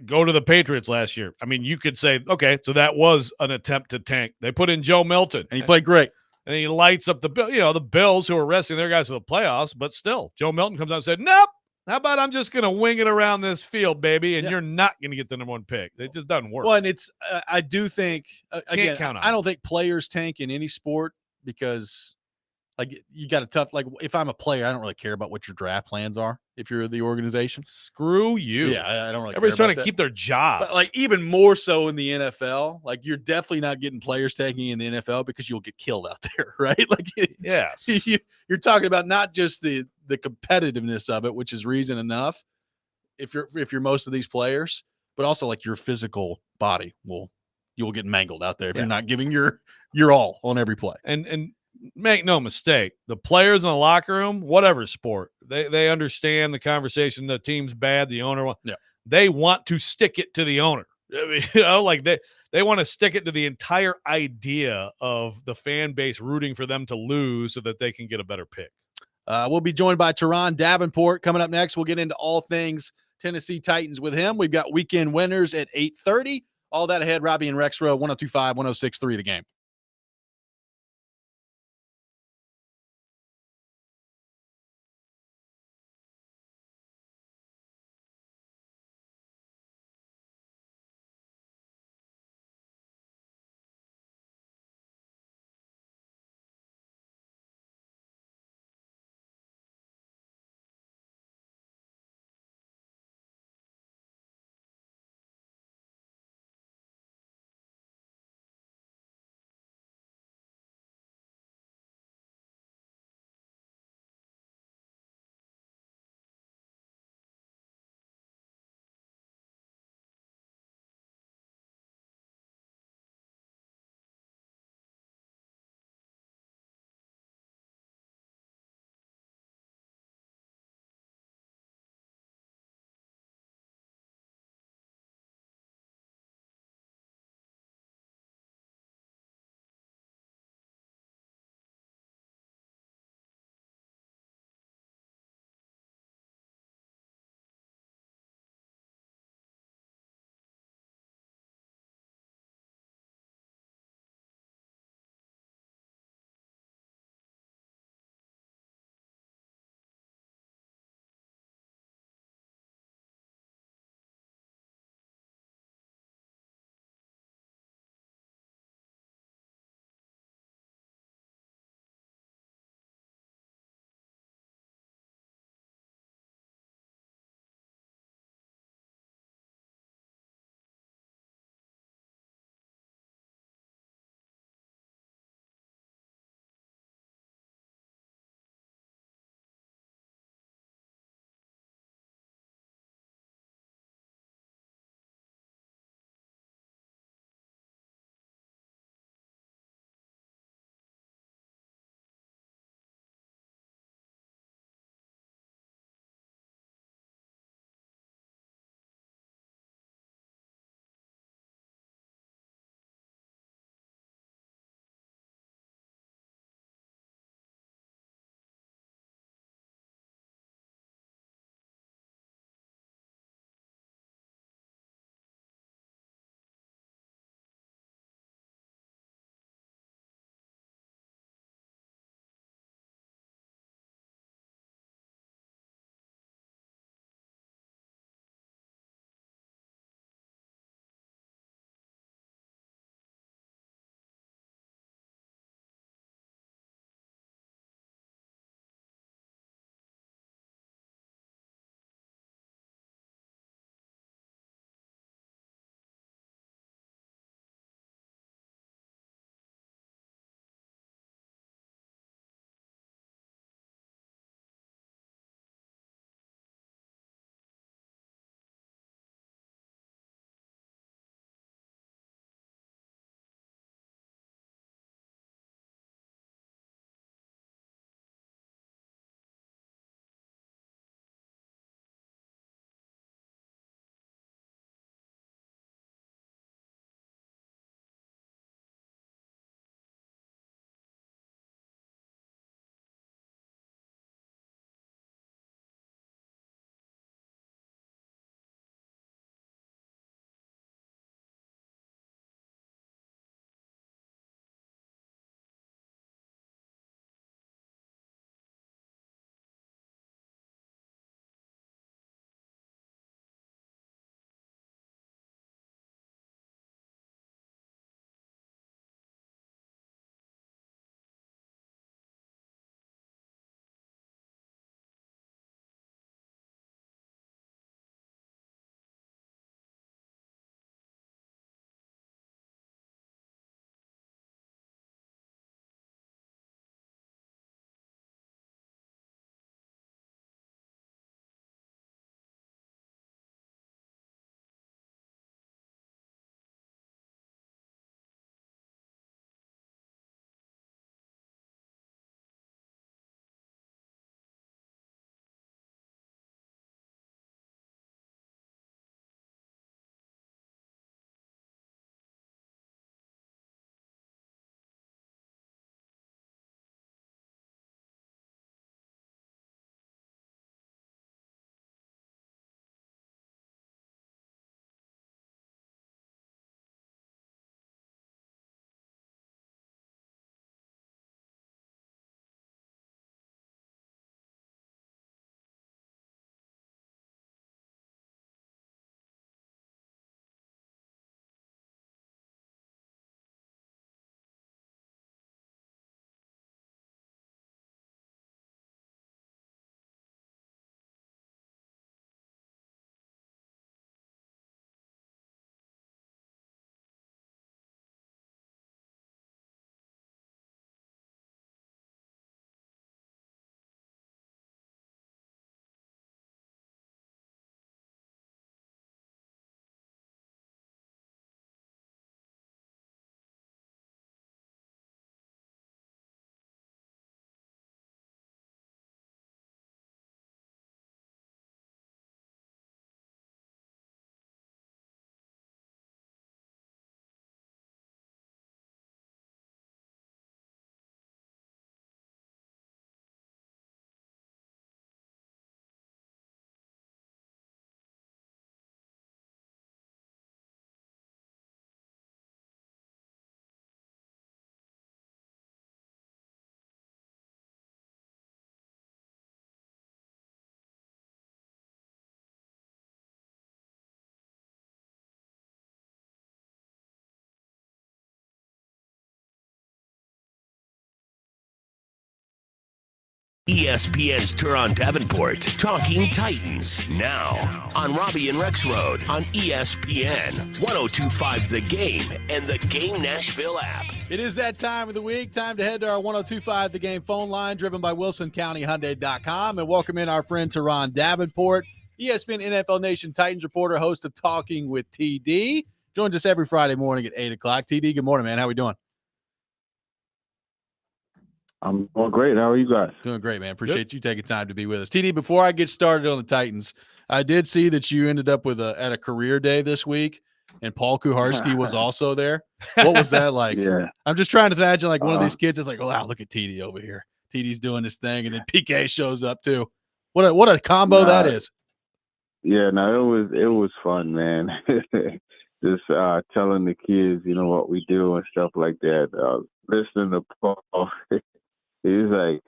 B: go to the Patriots last year. I mean, you could say, okay, so that was an attempt to tank. They put in Joe Milton,
A: and he played great.
B: And he lights up the Bills who are resting their guys for the playoffs, but still, Joe Milton comes out and said, nope. How about I'm just going to wing it around this field, baby, and you're not going to get the number one pick. It just doesn't work.
A: Well, and it's I do think again,
B: count on
A: I don't think players tank in any sport because like you got a tough like if I'm a player, I don't really care about what your draft plans are if you're the organization.
B: Screw you.
A: Yeah, I don't really
B: Everybody's
A: care
B: trying to keep their jobs.
A: But like even more so in the NFL, like you're definitely not getting players taking in the NFL because you'll get killed out there, right? Like
B: yes.
A: You're talking about not just the competitiveness of it, which is reason enough if you're most of these players, but also like your physical body you'll get mangled out there if you're not giving your all on every play.
B: And make no mistake, the players in the locker room, whatever sport, they understand the conversation. The team's bad, the owner they want to stick it to the owner. I mean, like they want to stick it to the entire idea of the fan base rooting for them to lose so that they can get a better pick.
A: We'll be joined by Teron Davenport coming up next. We'll get into all things Tennessee Titans with him. We've got weekend winners at 8:30. All that ahead. Robby and Rexrode, 102.5, 106.3 The Game.
H: ESPN's Turon Davenport, Talking Titans, now on Robby and Rexrode on ESPN 102.5 The Game and the Game Nashville app.
A: It is that time of the week. Time to head to our 102.5 The Game phone line, driven by WilsonCountyHyundai.com, and welcome in our friend Turon Davenport, ESPN NFL Nation Titans reporter, host of Talking with TD. Joins us every Friday morning at 8 o'clock. TD, good morning, man. How we doing?
O: I'm doing great. How are you guys?
A: Doing great, man. Appreciate you taking time to be with us. TD, before I get started on the Titans, I did see that you ended up with at a career day this week, and Paul Kuharsky was also there. What was that like?
O: Yeah.
A: I'm just trying to imagine like one of these kids is like, oh, wow, look at TD over here. TD's doing this thing, and then PK shows up too. What a combo that is.
O: Yeah, no, it was fun, man. Just telling the kids, what we do and stuff like that. Listening to Paul. He's like,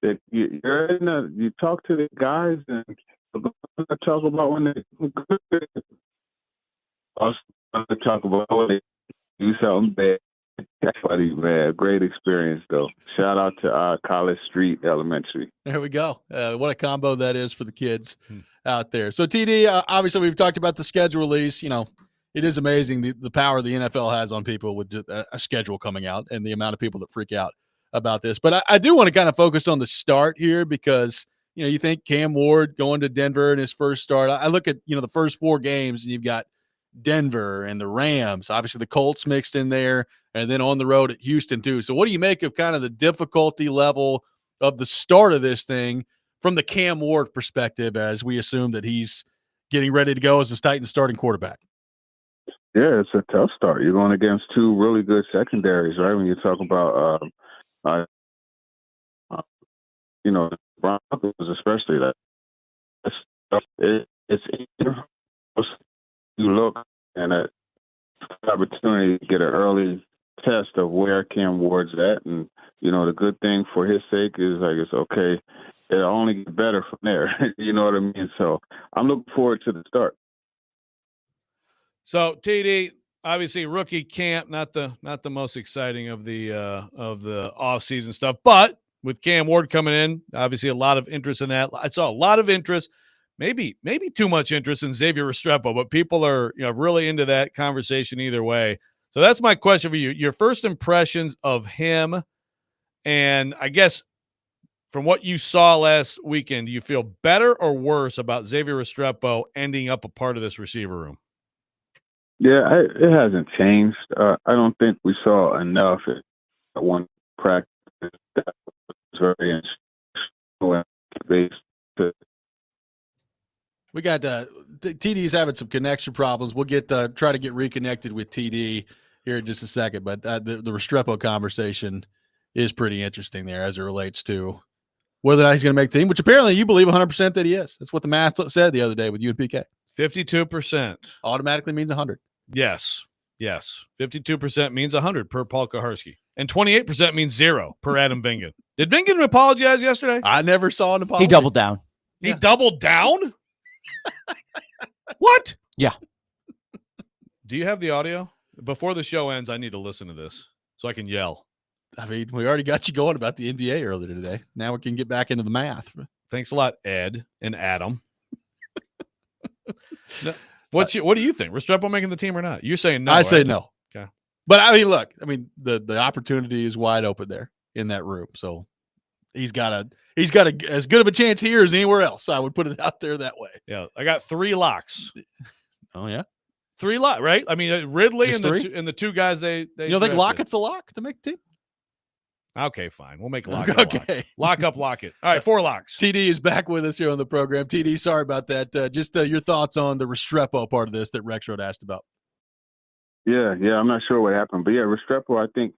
O: that you talk to the guys and talk about when they also talk about when they do something bad. That's funny, man. Great experience, though. Shout out to College Street Elementary.
A: There we go. What a combo that is for the kids out there. So, TD, obviously, we've talked about the schedule release. It is amazing the power the NFL has on people with a schedule coming out and the amount of people that freak out about this. But I do want to kind of focus on the start here because, you think Cam Ward going to Denver in his first start. I look at, the first 4 games, and you've got Denver and the Rams, obviously the Colts mixed in there, and then on the road at Houston too. So what do you make of kind of the difficulty level of the start of this thing from the Cam Ward perspective, as we assume that he's getting ready to go as the Titans starting quarterback?
O: Yeah, it's a tough start. You're going against 2 really good secondaries, right? When you talk about, Broncos, especially that. It's you look and an opportunity to get an early test of where Cam Ward's at, and the good thing for his sake is it's okay. It'll only get better from there. You know what I mean? So I'm looking forward to the start.
B: So TD, obviously rookie camp, not the most exciting of the offseason stuff, but with Cam Ward coming in, obviously a lot of interest in that. I saw a lot of interest, maybe too much interest in Xavier Restrepo, but people are really into that conversation either way. So that's my question for you. Your first impressions of him, and I guess from what you saw last weekend, do you feel better or worse about Xavier Restrepo ending up a part of this receiver room?
O: Yeah, it hasn't changed. I don't think we saw enough at one practice that was very based.
A: We got TD's having some connection problems. We'll try to get reconnected with TD here in just a second. But the Restrepo conversation is pretty interesting there as it relates to whether or not he's going to make the team, which apparently you believe 100% that he is. That's what the math said the other day with you and PK.
B: 52%
A: automatically means 100.
B: Yes. 52% means 100 per Paul Kuharsky. And 28% means 0 per Adam Vingan. Did Vingan apologize yesterday?
A: I never saw an apology.
C: He doubled down.
B: He doubled down? What?
C: Yeah.
B: Do you have the audio? Before the show ends, I need to listen to this so I can yell.
A: I mean, we already got you going about the NBA earlier today. Now we can get back into the math.
B: Thanks a lot, Ed and Adam. No, what do you think? Restrepo making the team or not? You're saying no.
A: I say no.
B: Okay.
A: But I mean, look, the opportunity is wide open there in that room. So he's got as good of a chance here as anywhere else. I would put it out there that way.
B: Yeah, I got 3 locks.
A: Oh yeah,
B: 3 locks, right? I mean, Ridley
A: Just
B: and the 2 guys they
A: you don't think Lockett's a lock to make the team?
B: Okay, fine. We'll make lock.
A: Okay.
B: Lock up, lock it. All right, 4 locks.
A: TD is back with us here on the program. TD, sorry about that. Just your thoughts on the Restrepo part of this that Rexrode asked about.
O: Yeah, I'm not sure what happened. But yeah, Restrepo, I think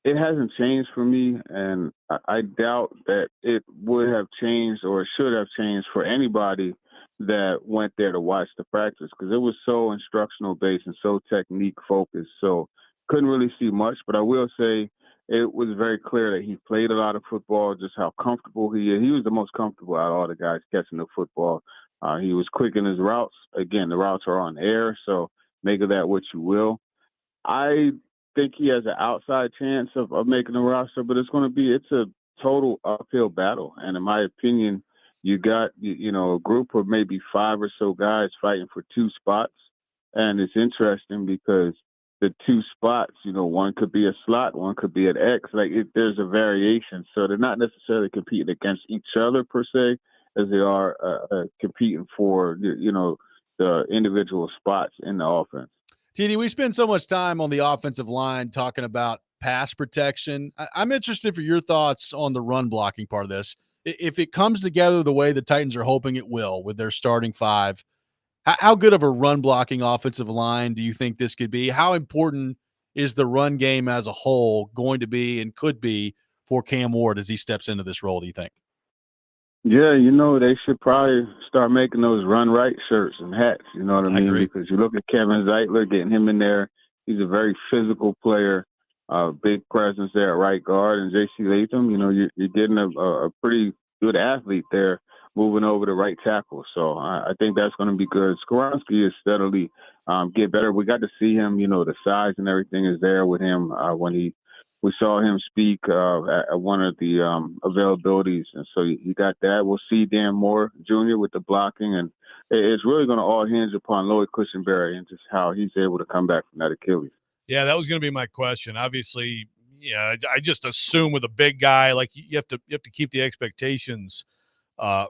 O: it hasn't changed for me, and I doubt that it would have changed or should have changed for anybody that went there to watch the practice, because it was so instructional based and so technique focused. So couldn't really see much, but I will say it was very clear that he played a lot of football, just how comfortable he is. He was the most comfortable out of all the guys catching the football. He was quick in his routes. Again, the routes are on air, so make of that what you will. I think he has an outside chance of making the roster, but it's total uphill battle. And in my opinion, you got, a group of maybe 5 or so guys fighting for 2 spots. And it's interesting because the 2 spots, one could be a slot, one could be an X. There's a variation. So they're not necessarily competing against each other per se, as they are competing for, the individual spots in the offense.
A: TD, we spend so much time on the offensive line talking about pass protection. I'm interested for your thoughts on the run blocking part of this. If it comes together the way the Titans are hoping it will with their starting 5, how good of a run blocking offensive line do you think this could be? How important is the run game as a whole going to be and could be for Cam Ward as he steps into this role, do you think?
O: Yeah, they should probably start making those run right shirts and hats, you know what I mean?
A: Agree.
O: Because you look at Kevin Zeitler, getting him in there, he's a very physical player, big presence there at right guard. And J.C. Latham, you're getting a pretty good athlete there moving over to right tackle. So I think that's going to be good. Skoronski is steadily get better. We got to see him, the size and everything is there with him when we saw him speak at one of the availabilities, and so you got that. We'll see Dan Moore Jr. with the blocking, and it's really going to all hinge upon Lloyd Cushenberry and just how he's able to come back from that Achilles.
B: Yeah, that was going to be my question. Obviously, I just assume with a big guy, like you have to keep the expectations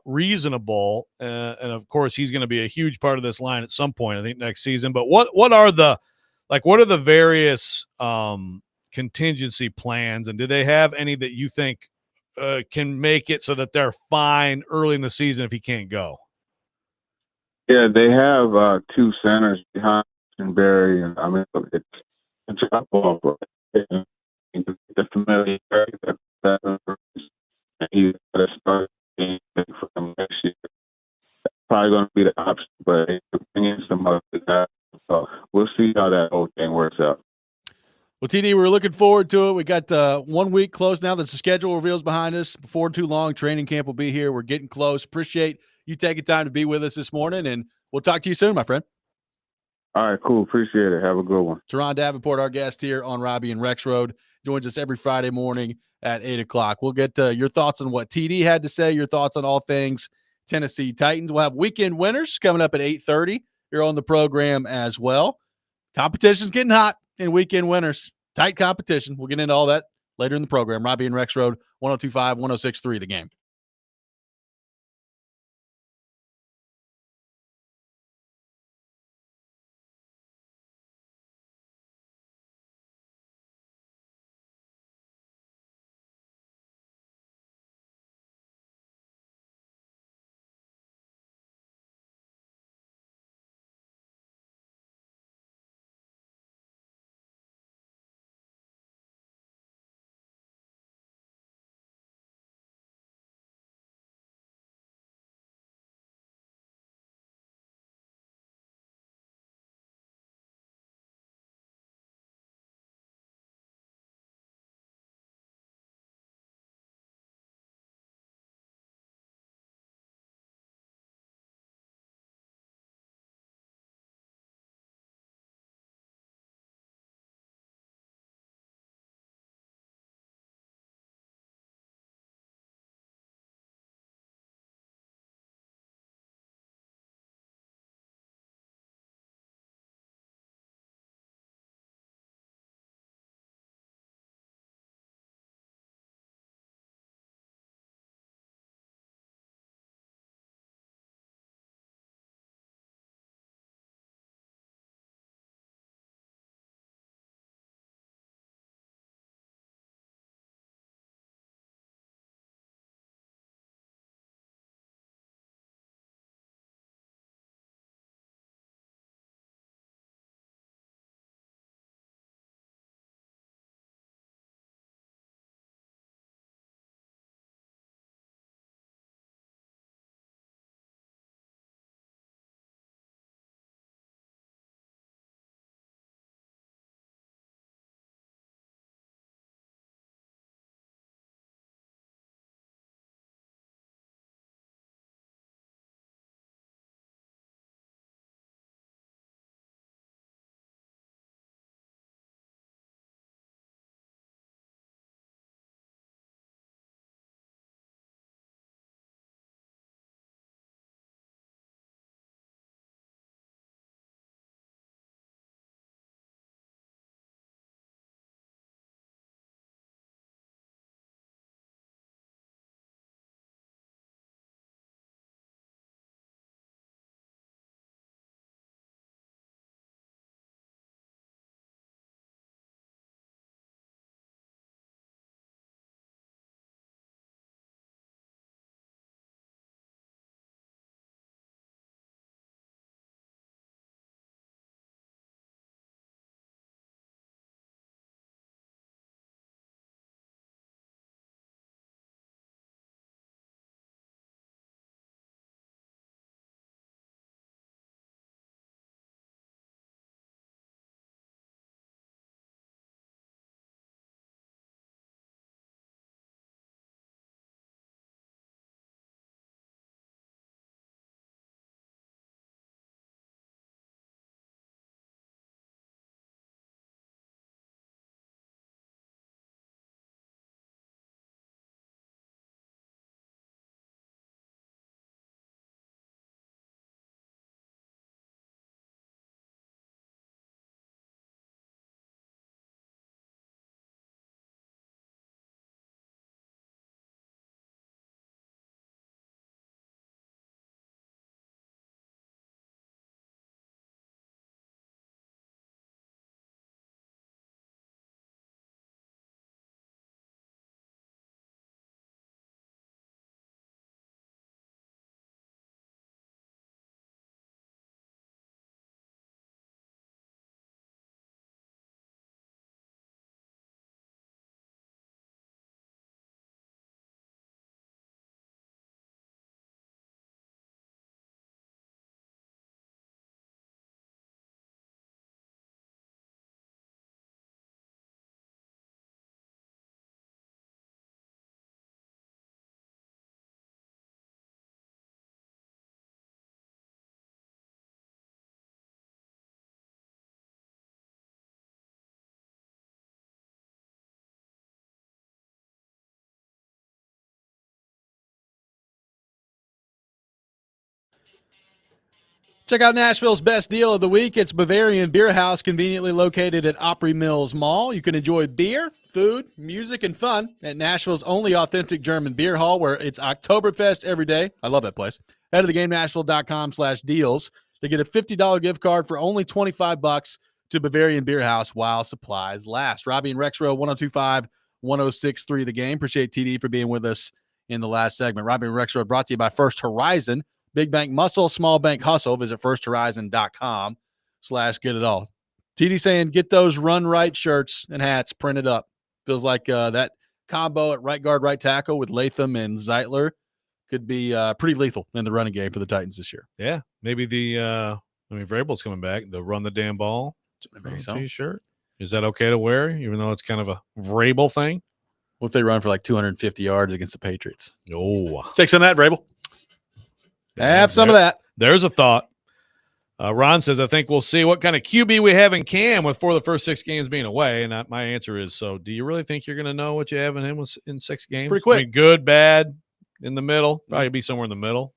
B: reasonable, and of course he's going to be a huge part of this line at some point, I think next season. But what are the various contingency plans, and do they have any that you think can make it so that they're fine early in the season if he can't go?
O: Yeah, they have 2 centers behind Barry, and I mean it's a drop off. The familiarity that he's got to start for them next year. Probably going to be the option, but bringing some other guys. So we'll see how that whole thing works out.
A: Well, TD, we're looking forward to it. We got 1 week close now that the schedule reveals behind us. Before too long, training camp will be here. We're getting close. Appreciate you taking time to be with us this morning, and we'll talk to you soon, my friend.
O: All right, cool. Appreciate it. Have a good one.
A: Teron Davenport, our guest here on Robby and Rexrode, joins us every Friday morning at 8 o'clock. We'll get your thoughts on what TD had to say, your thoughts on all things Tennessee Titans. We'll have weekend winners coming up at 8:30 here on the program as well. Competition's getting hot in weekend winners. Tight competition. We'll get into all that later in the program. Robby and Rexrode, 102.5, 106.3 The Game. Check out Nashville's best deal of the week. It's Bavarian Beer House, conveniently located at Opry Mills Mall. You can enjoy beer, food, music, and fun at Nashville's only authentic German beer hall, where it's Oktoberfest every day. I love that place. Head to theGameNashville.com/deals to get a $50 gift card for only $25 to Bavarian Beer House while supplies last. Robby and Rexrode, 102.5, 106.3 The Game. Appreciate TD for being with us in the last segment. Robby and Rexrode brought to you by First Horizon. Big bank muscle, small bank hustle. Visit firsthorizon.com/get it all. TD saying get those run right shirts and hats printed up. Feels like that combo at right guard, right tackle with Latham and Zeitler could be pretty lethal in the running game for the Titans this year.
B: Yeah, maybe Vrabel's coming back. The run the damn ball T-shirt. Is that okay to wear, even though it's kind of a Vrabel thing?
A: What if they run for like 250 yards against the Patriots?
B: Oh,
A: take some of that, Vrabel. Have some of that.
B: There's a thought. Ron says, I think we'll see what kind of QB we have in Cam with 4 of the first 6 games being away. And my answer is, so do you really think you're going to know what you have in him in 6 games?
A: It's pretty quick.
B: I mean, good, bad, in the middle. Probably be somewhere in the middle.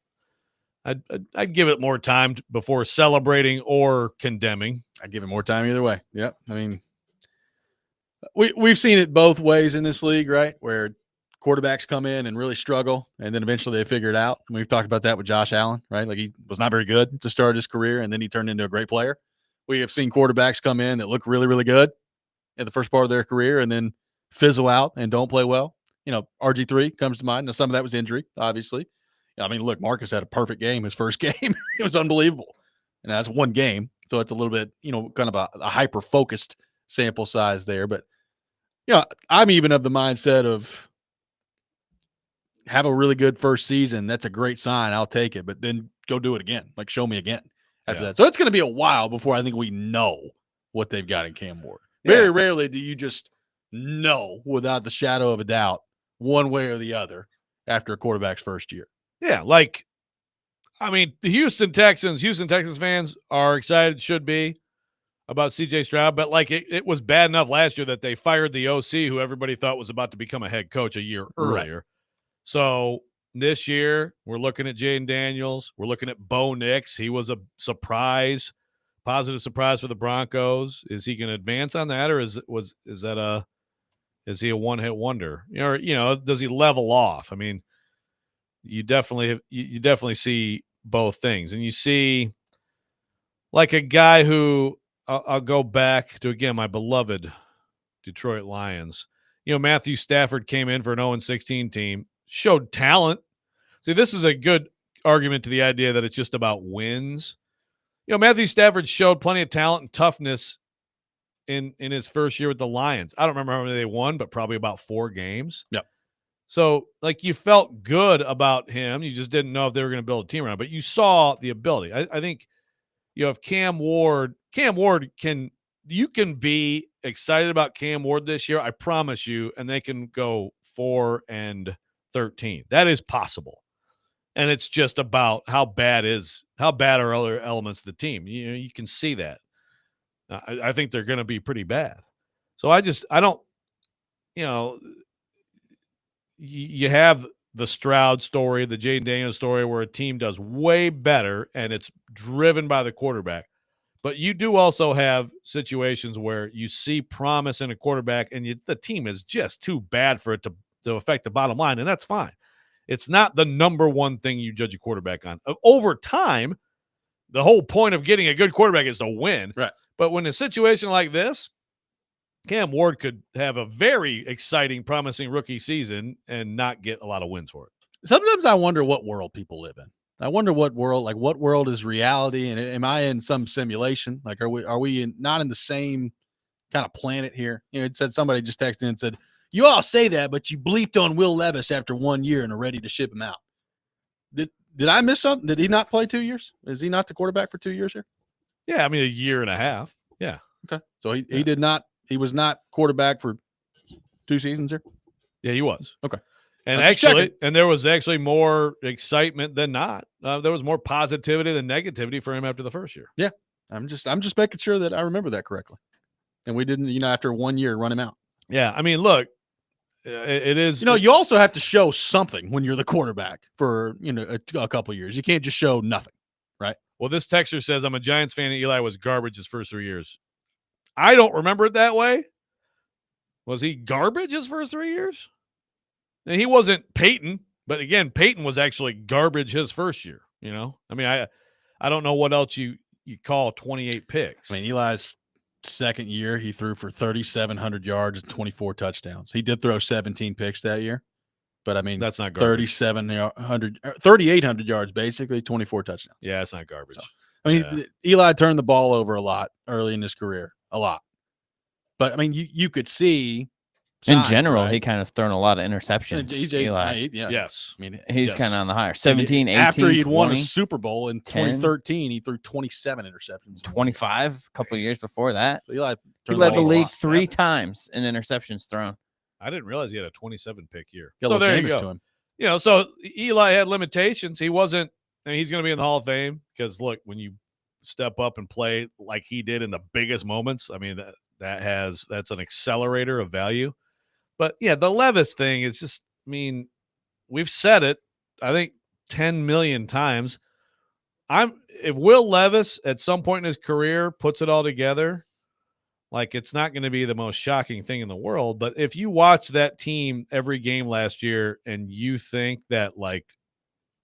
B: I'd give it more time before celebrating or condemning.
A: I'd give it more time either way. Yep. I mean, we've seen it both ways in this league, right? Where quarterbacks come in and really struggle, and then eventually they figure it out. And we've talked about that with Josh Allen, right? Like, he was not very good to start his career, and then he turned into a great player. We have seen quarterbacks come in that look really, really good in the first part of their career and then fizzle out and don't play well. You know, RG3 comes to mind. Now, some of that was injury, obviously. I mean, look, Marcus had a perfect game his first game. It was unbelievable. And that's one game. So it's a little bit, kind of a hyper-focused sample size there. But, I'm even of the mindset of, have a really good first season. That's a great sign. I'll take it. But then go do it again. Like, show me again after that. So it's going to be a while before I think we know what they've got in Cam Ward. Very rarely do you just know without the shadow of a doubt one way or the other after a quarterback's first year.
B: Yeah, the Houston Texans fans are excited, should be, about C.J. Stroud. But, it was bad enough last year that they fired the OC, who everybody thought was about to become a head coach a year earlier. Right. So this year, we're looking at Jaden Daniels. We're looking at Bo Nix. He was a positive surprise for the Broncos. Is he going to advance on that, or is he a one-hit wonder? Does he level off? I mean, you definitely see both things, and you see like a guy who I'll go back to again, my beloved Detroit Lions. Matthew Stafford came in for an 0-16 team. Showed talent. See, this is a good argument to the idea that it's just about wins. Matthew Stafford showed plenty of talent and toughness in his first year with the Lions. I don't remember how many they won, but probably about 4 games.
A: Yep.
B: So, you felt good about him. You just didn't know if they were going to build a team around. But you saw the ability. I think, if Cam Ward you can be excited about Cam Ward this year. I promise you, and they can go 4-13. That is possible. And it's just about how bad are other elements of the team. You can see that. I think they're going to be pretty bad. So I don't, you have the Stroud story, the Jaden Daniels story, where a team does way better and it's driven by the quarterback. But you do also have situations where you see promise in a quarterback and the team is just too bad for it to affect the bottom line, and that's fine. It's not the number one thing you judge a quarterback on. Over time, the whole point of getting a good quarterback is to win.
A: Right.
B: But when a situation like this, Cam Ward could have a very exciting, promising rookie season and not get a lot of wins for it.
A: Sometimes I wonder what world people live in. I wonder what world is reality, and am I in some simulation? Like, are we not in the same kind of planet here? It said, somebody just texted in and said, you all say that, but you bleeped on Will Levis after 1 year and are ready to ship him out. Did I miss something? Did he not play 2 years? Is he not the quarterback for 2 years here?
B: Yeah, I mean, a year and a half. Yeah.
A: Okay. So he did not. He was not quarterback for 2 seasons here.
B: Yeah, he was.
A: Okay.
B: And there was actually more excitement than not. There was more positivity than negativity for him after the first year.
A: Yeah. I'm just making sure that I remember that correctly. And we didn't, after 1 year, run him out.
B: Yeah. I mean, look, it is.
A: You also have to show something when you're the quarterback for, a couple of years. You can't just show nothing, right?
B: Well, this texter says, I'm a Giants fan and Eli was garbage his first 3 years. I don't remember it that way. Was he garbage his first 3 years? And he wasn't Peyton, but again, Peyton was actually garbage his first year, you know? I mean, I don't know what else you call 28 picks.
A: I mean, Eli's second year, he threw for 3,700 yards and 24 touchdowns. He did throw 17 picks that year, but I mean,
B: that's not garbage.
A: 3,800 yards, basically 24 touchdowns.
B: Yeah, it's not garbage.
A: So, I mean, Eli turned the ball over a lot early in his career, a lot. But I mean, you could see
C: in
A: signs,
C: general,
A: right?
C: he kind of thrown a lot of interceptions.
A: Eli.
B: Yes.
A: I mean,
C: he's kind of on the higher. 17, 18,
A: after he'd
C: 20,
A: won a Super Bowl in
C: 10,
A: 2013, he threw 27 interceptions.
C: 25 a couple of years before that.
A: So Eli
C: he led the league 3 times in interceptions thrown.
B: I didn't realize he had a 27 pick year.
A: So there you go.
B: You know, so Eli had limitations. He wasn't. I mean, he's going to be in the Hall of Fame because look, when you step up and play like he did in the biggest moments, I mean that's an accelerator of value. But yeah, the Levis thing is just, I mean, we've said it, I think 10 million times. If Will Levis at some point in his career puts it all together, like it's not going to be the most shocking thing in the world. But if you watch that team every game last year and you think that like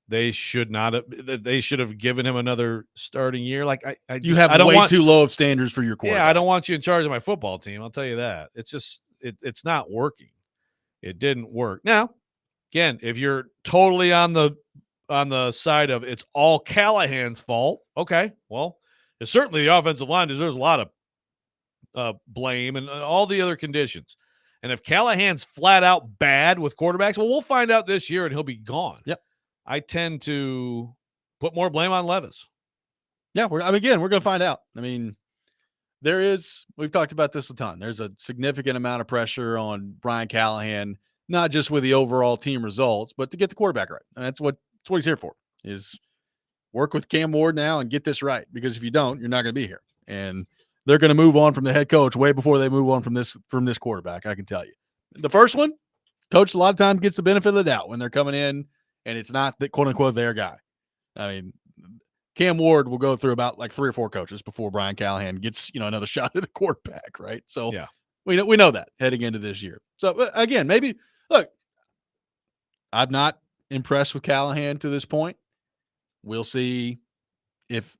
B: they should have given him another starting year, like I don't
A: way
B: want
A: too low of standards for your quarterback.
B: Yeah, I don't want you in charge of my football team. I'll tell you that. It's just it's not working. It didn't work. Now, again, if you're totally on the side of it's all Callahan's fault, okay, well, certainly the offensive line deserves a lot of blame and all the other conditions. And if Callahan's flat out bad with quarterbacks, well, we'll find out this year and he'll be gone.
A: Yep.
B: I tend to put more blame on Levis.
A: Yeah, we're going to find out. I mean, we've talked about this a ton. There's a significant amount of pressure on Brian Callahan, not just with the overall team results, but to get the quarterback right. And that's what he's here for, is work with Cam Ward now and get this right. Because if you don't, you're not going to be here. And they're going to move on from the head coach way before they move on from this quarterback, I can tell you. The first one, coach a lot of times gets the benefit of the doubt when they're coming in and it's not the quote-unquote their guy. I mean, Cam Ward will go through about like 3 or 4 coaches before Brian Callahan gets, another shot at a quarterback, right? So
B: yeah,
A: we know that heading into this year. So again, maybe look, I'm not impressed with Callahan to this point. We'll see if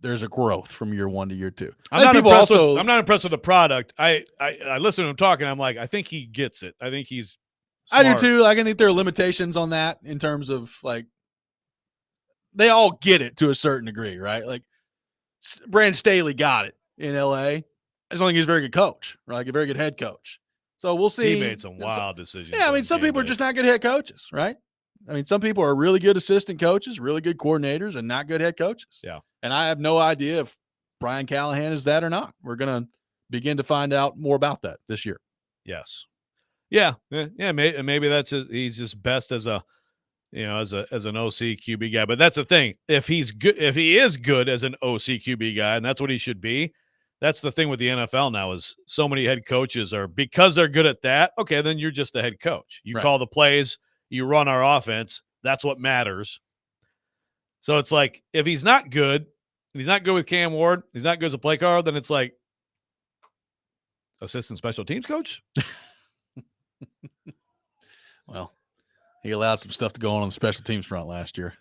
A: there's a growth from year 1 to year 2.
B: I'm not impressed with the product. I listen to him talking. I'm like, I think he gets it. I think he's smart.
A: I do too. I think there are limitations on that in terms of like, they all get it to a certain degree, right? Like Brandon Staley got it in LA. I just don't think he's a very good coach, right? Like a very good head coach. So we'll see.
B: He made some wild decisions.
A: Yeah, I mean, some people are just not good head coaches, right? I mean, some people are really good assistant coaches, really good coordinators, and not good head coaches.
B: Yeah. And
A: I have no idea if Brian Callahan is that or not. We're going to begin to find out more about that this year.
B: Yes. Yeah. Yeah. Maybe he's just best as a, as an OC QB guy. But that's the thing. If he is good as an OC QB guy, and that's what he should be, that's the thing with the NFL now is so many head coaches are, because they're good at that, okay, then you're just the head coach. You call the plays, you run our offense. That's what matters. So it's like, if he's not good, he's not good with Cam Ward, he's not good as a play caller, then it's like, assistant special teams coach?
A: Well, he allowed some stuff to go on the special teams front last year.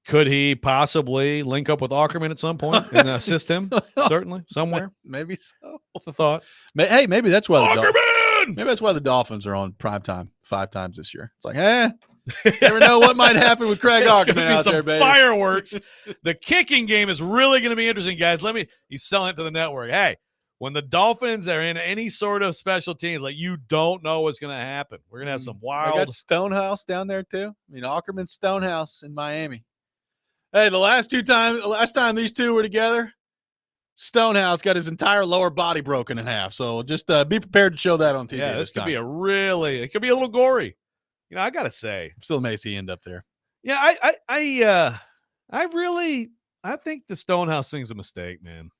B: Could he possibly link up with Ackerman at some point and assist him? Certainly, somewhere.
A: Maybe so.
B: What's the thought?
A: Hey, maybe that's why
B: Ackerman!
A: Maybe that's why the Dolphins are on primetime 5 times this year. It's like, you never know what might happen with Craig Ackerman out there, baby.
B: Fireworks. The kicking game is really going to be interesting, guys. He's selling it to the network. Hey, when the Dolphins are in any sort of special teams, like you don't know what's going to happen. We're going to have some wild.
A: I got Stonehouse down there too. I mean, Ackerman Stonehouse in Miami. Hey, the last time these two were together, Stonehouse got his entire lower body broken in half. So just be prepared to show that on TV.
B: Yeah, this could be it could be a little gory. I got to say.
A: I'm still amazed he ended up there.
B: Yeah, I think the Stonehouse thing's a mistake, man.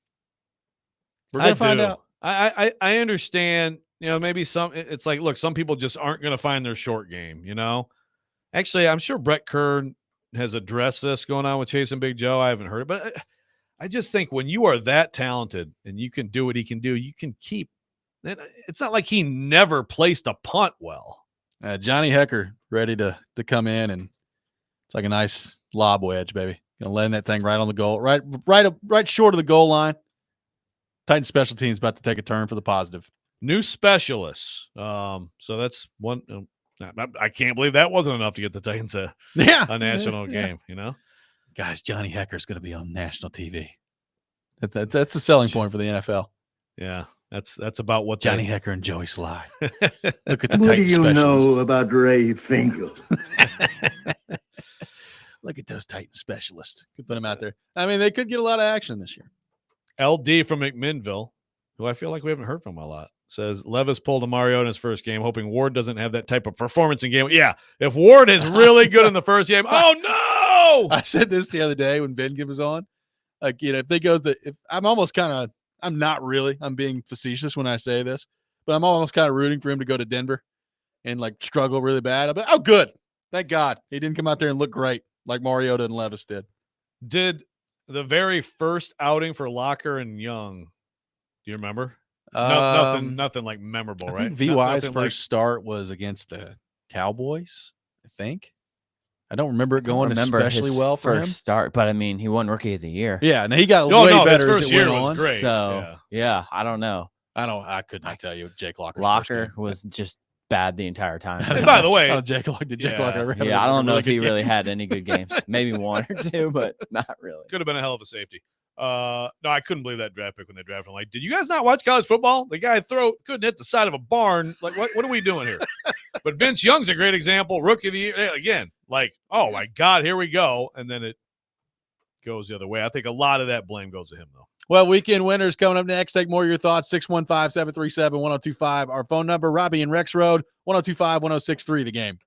A: We're going to find out.
B: I understand, maybe it's like, look, some people just aren't going to find their short game, Actually, I'm sure Brett Kern has addressed this going on with Chase and Big Joe. I haven't heard it, but I just think when you are that talented and you can do what he can do, you can keep. It's not like he never placed a punt well.
A: Johnny Hecker ready to come in, and it's like a nice lob wedge, baby. Gonna land that thing right on the goal, right short of the goal line. Titan special teams about to take a turn for the positive.
B: New specialists. So that's one. I can't believe that wasn't enough to get the Titans a national game. You know,
A: guys, Johnny Hecker's going to be on national TV. That's the selling point for the NFL.
B: Yeah, that's about what
A: Johnny Hecker and Joey Sly. Look at the
P: What
A: Titan
P: do you
A: specialists.
P: know about Ray Finkel?
A: Look at those Titan specialists. Could put them out there. I mean, they could get a lot of action this year.
B: LD from McMinnville, who I feel like we haven't heard from a lot, says Levis pulled a Mariota in his first game, hoping Ward doesn't have that type of performance in game. Yeah, if Ward is really good in the first game, oh no!
A: I said this the other day when Ben was on. Like, if they goes to, I'm not really, I'm being facetious when I say this, but I'm almost kind of rooting for him to go to Denver and like struggle really bad. I'm like, oh, good. Thank God he didn't come out there and look great like Mariota and Levis did.
B: Did the very first outing for Locker and Young, do you remember? Nothing like memorable,
A: I
B: right?
A: think VY's first start was against the Cowboys, I think. I don't remember it going especially well for him.
C: First start, but I mean, he won Rookie of the Year.
A: Yeah, and he got way better
B: his
A: as
B: first
A: it
B: year
A: went
B: was
A: on.
B: great.
C: So yeah, I don't know.
A: I could not tell you Jake Locker's
C: Locker was just bad the entire time.
B: And by the way,
A: Jake Locker ever have
C: I don't know if he
A: game?
C: really had any good games. Maybe one or two, but not really.
B: Could have been a hell of a safety. No, I couldn't believe that draft pick when they drafted him. Like, did you guys not watch college football? The guy couldn't hit the side of a barn. Like, what are we doing here? But Vince Young's a great example. Rookie of the Year again. Like, oh my God, here we go, and then it goes the other way. I think a lot of that blame goes to him, though.
A: Well, weekend winners coming up next. Take more of your thoughts. 615-737-1025. Our phone number, Robby and Rexrode, 1025-1063, the game.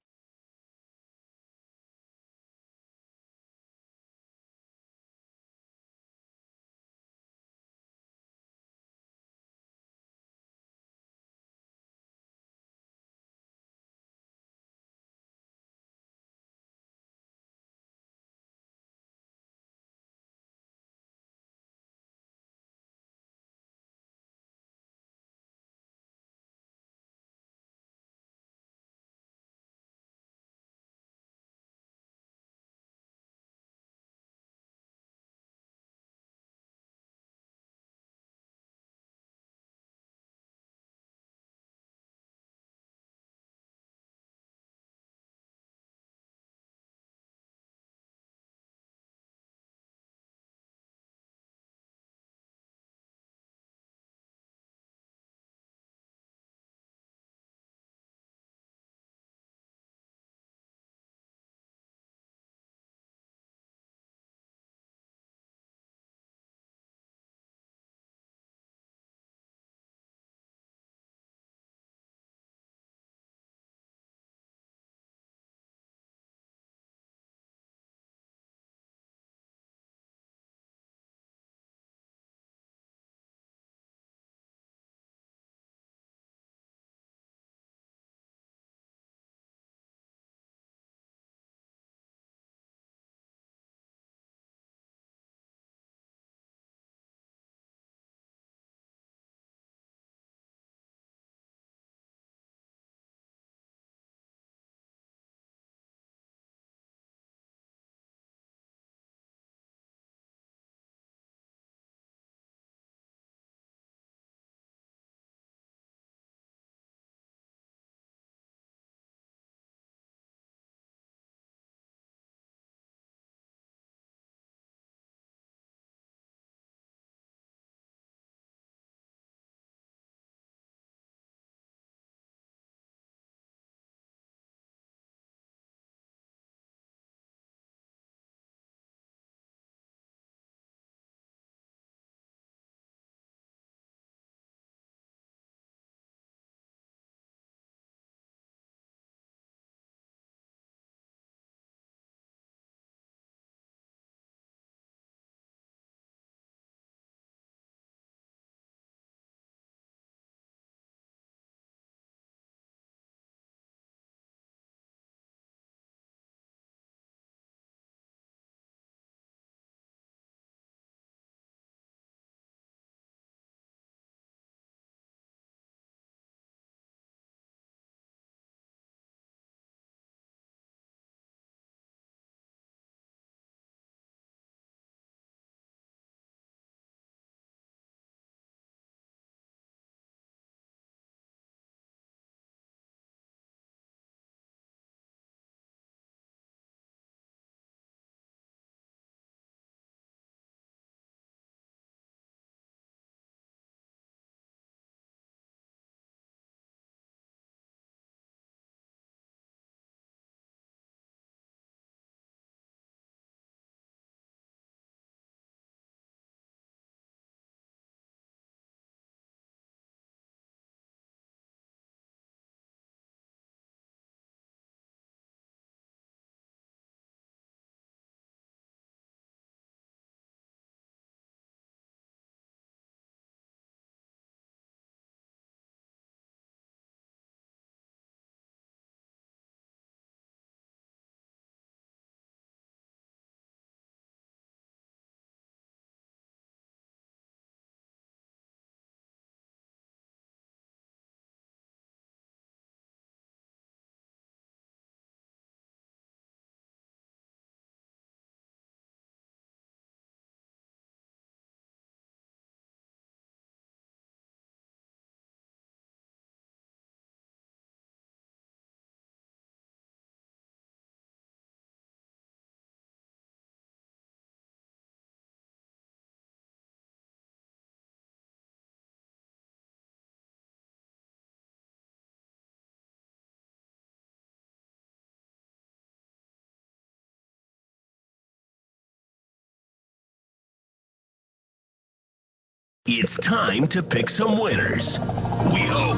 H: It's time to pick some winners. We hope.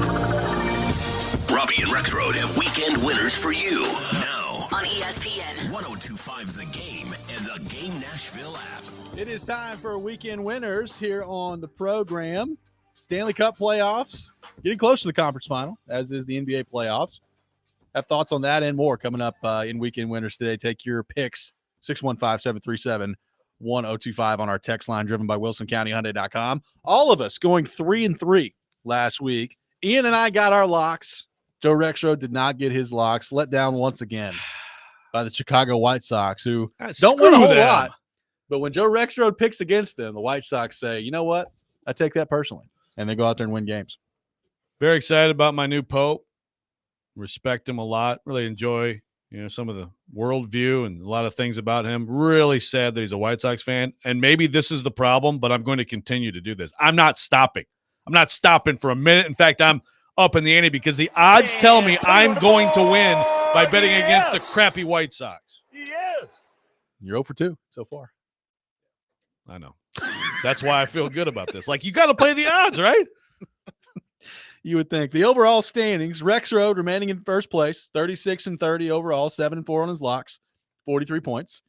H: Robby and Rexrode have weekend winners for you. Now
Q: on ESPN
H: 1025 The Game and the Game Nashville app.
A: It is time for weekend winners here on the program. Stanley Cup playoffs, getting close to the conference final, as is the NBA playoffs. Have thoughts on that and more coming up in weekend winners today. Take your picks, 615-737-1025 on our text line, driven by WilsonCountyHyundai.com. All of us going 3-3 last week. Ian and I got our locks. Joe Rexrode did not get his locks. Let down once again by the Chicago White Sox, who don't win a whole lot. But when Joe Rexrode picks against them, the White Sox say, you know what? I take that personally. And they go out there and win games.
B: Very excited about my new Pope. Respect him a lot. Really enjoy, some of the worldview and a lot of things about him. Really sad that he's a White Sox fan. And maybe this is the problem, but I'm going to continue to do this. I'm not stopping. I'm not stopping for a minute. In fact, I'm up in the ante because the odds tell me I'm going to win by betting against the crappy White Sox.
A: Yes. You're 0 for 2 so far.
B: I know. That's why I feel good about this. Like, you got to play the odds, right?
A: You would think. The overall standings, Rexrode remaining in first place, 36-30 overall, 7-4 on his locks, 43 points.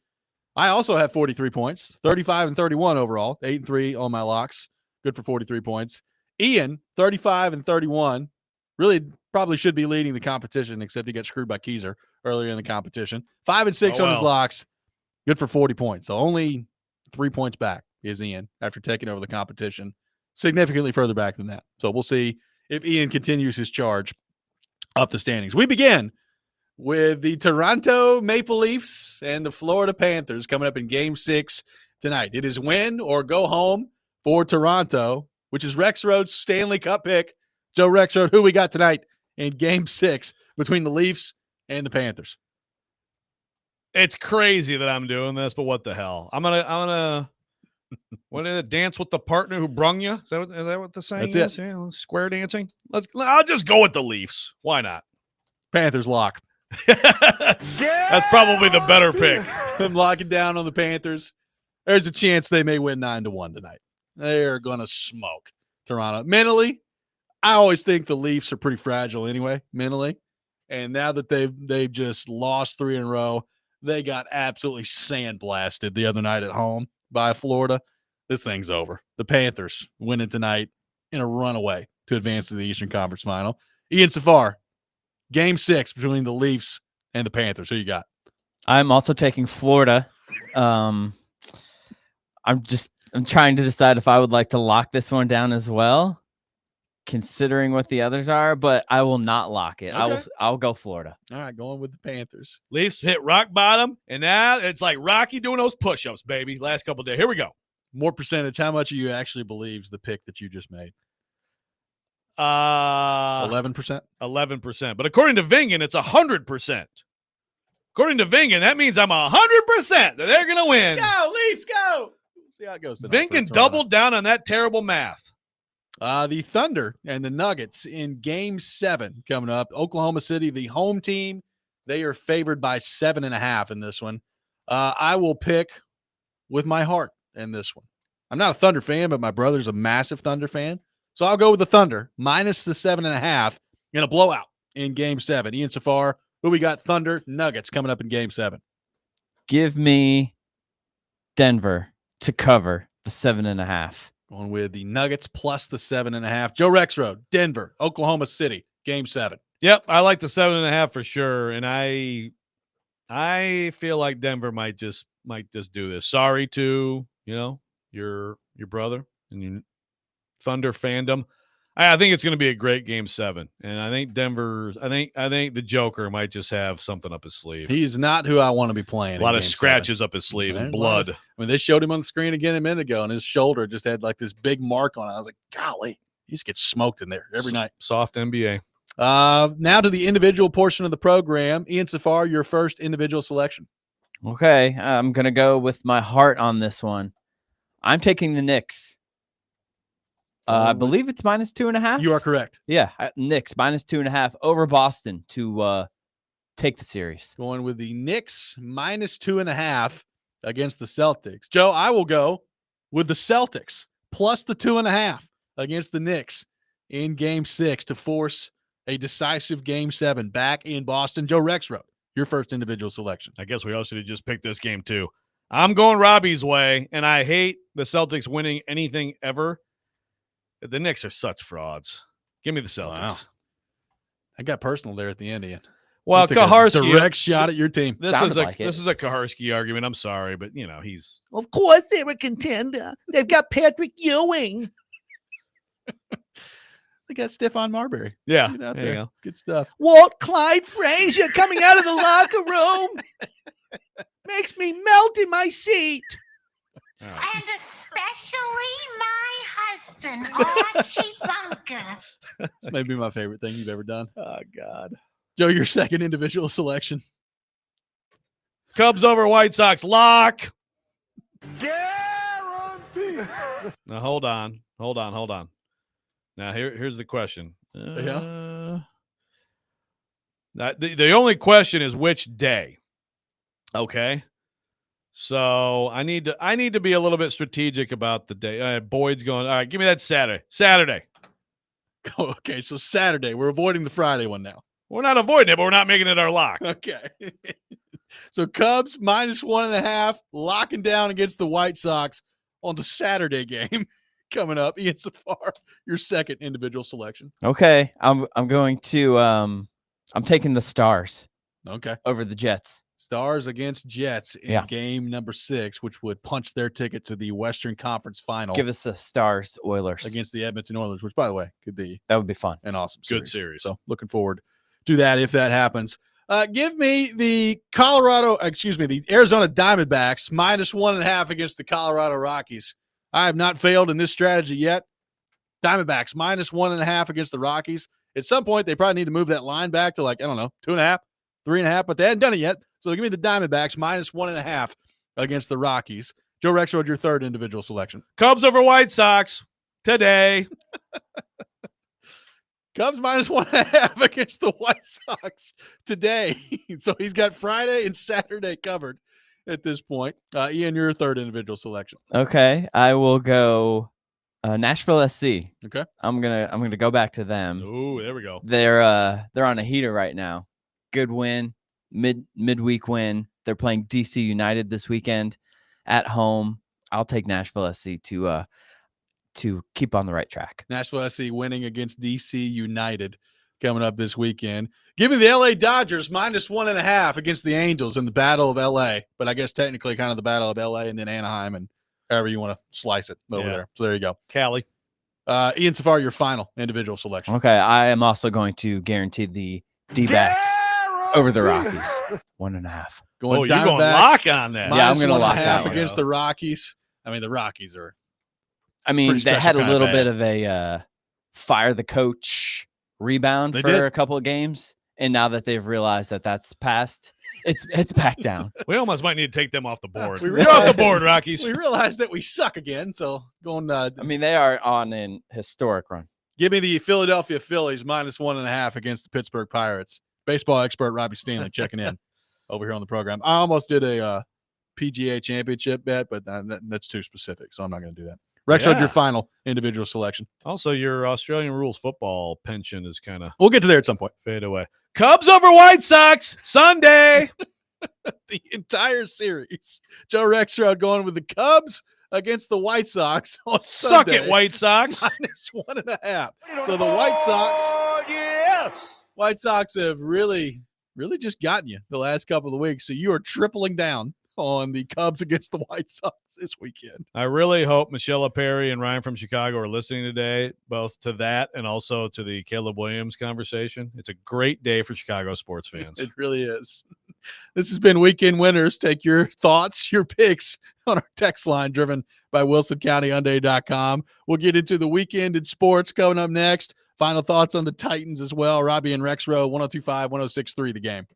A: I also have 43 points, 35-31 overall, 8-3 on my locks, good for 43 points. Ian, 35-31, really probably should be leading the competition, except he got screwed by Keyser earlier in the competition. 5-6 on his locks, good for 40 points. So only 3 points back is Ian after taking over the competition, significantly further back than that. So we'll see if Ian continues his charge up the standings. We begin with the Toronto Maple Leafs and the Florida Panthers coming up in Game 6 tonight. It is win or go home for Toronto, which is Rexrode's Stanley Cup pick. Joe Rexrode, who we got tonight in Game 6 between the Leafs and the Panthers?
B: It's crazy that I'm doing this, but what the hell? I'm gonna what is it? Dance with the partner who brung you? Is that what the saying
A: That's
B: is? Yeah, square dancing. I'll just go with the Leafs. Why not?
A: Panthers lock.
B: That's probably the better pick.
A: I'm locking down on the Panthers. There's a chance they may win 9-1 tonight. They're gonna smoke Toronto. Mentally, I always think the Leafs are pretty fragile anyway, mentally. And now that they've just lost 3 in a row, they got absolutely sandblasted the other night at home by Florida. This thing's over. The Panthers winning tonight in a runaway to advance to the Eastern Conference Final. Ian Safar, Game 6 between the Leafs and the Panthers. Who you got?
C: I'm also taking Florida. I'm trying to decide if I would like to lock this one down as well, considering what the others are, but I will not lock it.
A: Okay.
C: I'll go Florida.
A: All right, going with the Panthers.
B: Leafs hit rock bottom, and now it's like Rocky doing those push-ups, baby. Last couple of days. Here we go.
A: More percentage. How much of you actually believes the pick that you just made?
B: 11%. 11%. But according to Vingen, it's 100%. According to Vingen, that means I'm 100% that they're going to win.
A: Go, Leafs, go. See how it goes.
B: Vingen doubled down on that terrible math.
A: The Thunder and the Nuggets in Game 7 coming up. Oklahoma City, the home team, they are favored by 7.5 in this one. I will pick with my heart in this one. I'm not a Thunder fan, but my brother's a massive Thunder fan. So I'll go with the Thunder minus the 7.5 in a blowout in Game 7. Ian Safar, who we got? Thunder, Nuggets coming up in Game 7.
C: Give me Denver to cover the 7.5.
A: Going with the Nuggets plus the 7.5. Joe Rexrode, Denver, Oklahoma City, Game 7.
B: Yep, I like the 7.5 for sure, and I feel like Denver might just do this. Sorry to your brother and your Thunder fandom. I think it's going to be a great Game 7, and I think I think the Joker might just have something up his sleeve.
A: He's not who I want to be playing.
B: A lot of scratches up his sleeve and blood.
A: They showed him on the screen again a minute ago, and his shoulder just had like this big mark on it. I was like, golly, he just gets smoked in there every night.
B: Soft NBA.
A: Now to the individual portion of the program. Ian Safar, your first individual selection.
C: Okay, I'm going to go with my heart on this one. I'm taking the Knicks. I believe it's minus 2.5.
A: You are correct.
C: Yeah, Knicks minus 2.5 over Boston to take the series.
A: Going with the Knicks minus 2.5 against the Celtics. Joe, I will go with the Celtics plus the 2.5 against the Knicks in Game 6 to force a decisive Game 7 back in Boston. Joe Rexrode, your first individual selection.
B: I guess we all should have just picked this game too. I'm going Robbie's way, and I hate the Celtics winning anything ever. The Knicks are such frauds. Give me the Celtics.
A: Wow. I got personal there at the end, Ian.
B: Well, Kaharski,
A: direct shot at your team.
B: This is a Kaharski argument. I'm sorry, but he's.
M: Of course they're a contender. They've got Patrick Ewing.
A: They got Stephon Marbury.
B: Yeah,
A: out
B: there
A: there.
B: you go.
A: Good stuff.
M: Walt Clyde Frazier coming out of the locker room makes me melt in my seat.
Q: And especially my husband, Archie Bunker.
A: This may be my favorite thing you've ever done.
B: Oh, God.
A: Joe, your second individual selection.
B: Cubs over White Sox. Lock.
L: Guarantee.
B: Now, hold on. Now, here's the question.
A: Yeah.
B: The only question is which day. Okay. So I need to be a little bit strategic about the day. Boyd's going, all right, give me that Saturday.
A: Okay, so Saturday. We're avoiding the Friday one now.
B: We're not avoiding it, but we're not making it our lock.
A: Okay. So Cubs -1.5, locking down against the White Sox on the Saturday game coming up. Ian Safar, your second individual selection.
C: Okay, I'm going to I'm taking the Stars.
A: Okay.
C: Over the Jets.
A: Stars against Jets in game number 6, which would punch their ticket to the Western Conference Final.
C: Give us a Stars Oilers
A: against the Edmonton Oilers, which, by the way, could be
C: that would be fun.
A: An awesome
B: Good series.
A: So looking forward to that if that happens. Give me the Arizona Diamondbacks -1.5 against the Colorado Rockies. I have not failed in this strategy yet. Diamondbacks -1.5 against the Rockies. At some point, they probably need to move that line back to 2.5, 3.5, but they hadn't done it yet. So give me the Diamondbacks -1.5 against the Rockies. Joe Rexrode, your third individual selection.
B: Cubs over White Sox today.
A: Cubs -1.5 against the White Sox today. So he's got Friday and Saturday covered at this point. Ian, your third individual selection.
C: Okay, I will go Nashville SC.
A: Okay,
C: I'm gonna go back to them.
B: Ooh, there we go.
C: They're on a heater right now. Good win, midweek win. They're playing DC United this weekend at home. I'll take Nashville SC to keep on the right track.
A: Nashville SC winning against DC United coming up this weekend. Give me the LA Dodgers -1.5 against the Angels in the Battle of LA. But I guess technically kind of the Battle of LA and then Anaheim and however you want to slice it over there. So there you go.
B: Cali.
A: Ian Safar, your final individual selection.
C: Okay, I am also going to guarantee the D-backs over the Rockies. 1.5.
B: You're going lock on that.
C: Yeah, I'm going to lock that one
A: against the Rockies. I mean, the Rockies are.
C: I mean, they had a little bit of a fire the coach rebound for a couple of games, and now that they've realized that that's passed, it's back down.
B: We almost might need to take them off the board.
A: You're
B: off the board, Rockies.
A: We realized that we suck again, so going.
C: I mean, they are on an historic run.
A: Give me the Philadelphia Phillies -1.5 against the Pittsburgh Pirates. Baseball expert Robby Stanley checking in over here on the program. I almost did a PGA championship bet, but that's too specific, so I'm not going to do that. Rexrode, your final individual selection.
B: Also, your Australian rules football pension is kind of.
A: We'll get to there at some point.
B: Fade away. Cubs over White Sox Sunday.
A: The entire series. Joe Rexrode going with the Cubs against the White Sox on
B: Suck
A: Sunday.
B: it, White Sox.
A: -1.5. So the White Sox. White Sox have really just gotten you the last couple of weeks. So you are tripling down on the Cubs against the White Sox this weekend.
B: I really hope Michelle Perry and Ryan from Chicago are listening today, both to that and also to the Caleb Williams conversation. It's a great day for Chicago sports fans.
A: It really is. This has been Weekend Winners. Take your thoughts, your picks on our text line driven by WilsonCountyHyundai.com. We'll get into the weekend in sports coming up next. Final thoughts on the Titans as well. Robby and Rexrode, 102.5, 106.3 The Game.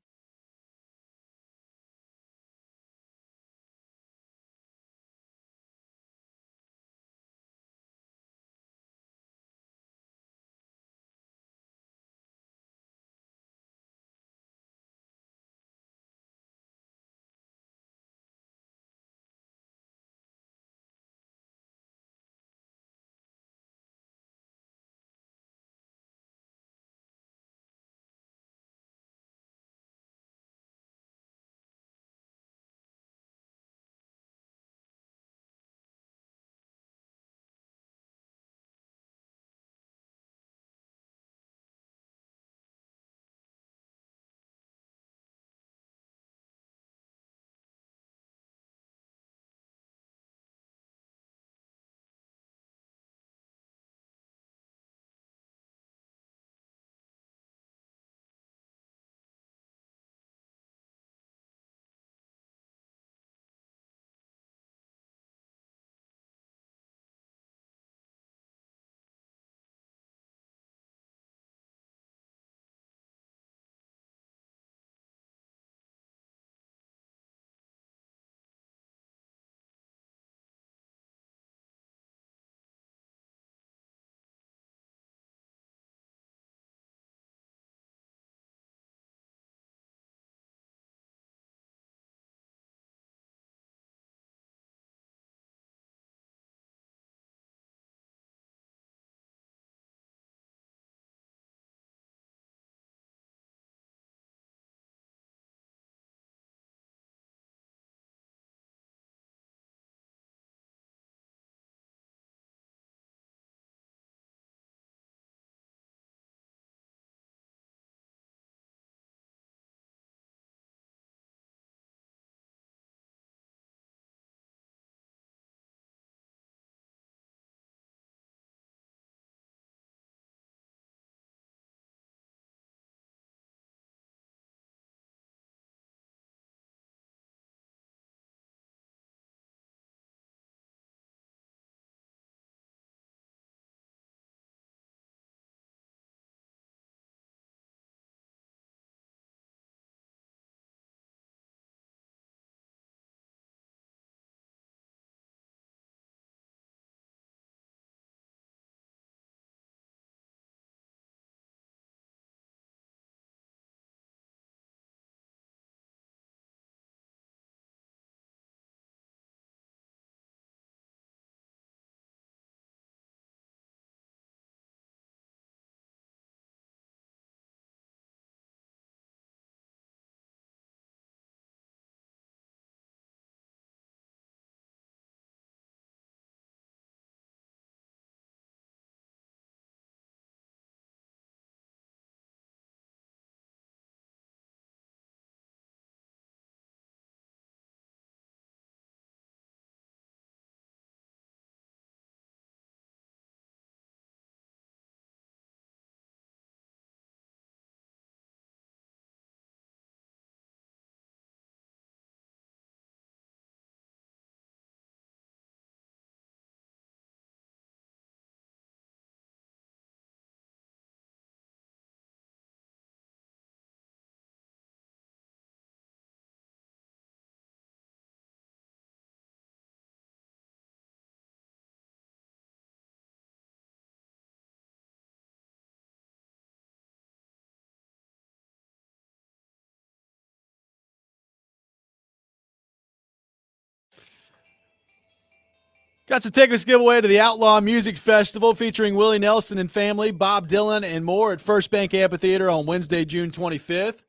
A: Got some tickets giveaway to the Outlaw Music Festival featuring Willie Nelson and family, Bob Dylan, and more at First Bank Amphitheater on Wednesday, June 25th.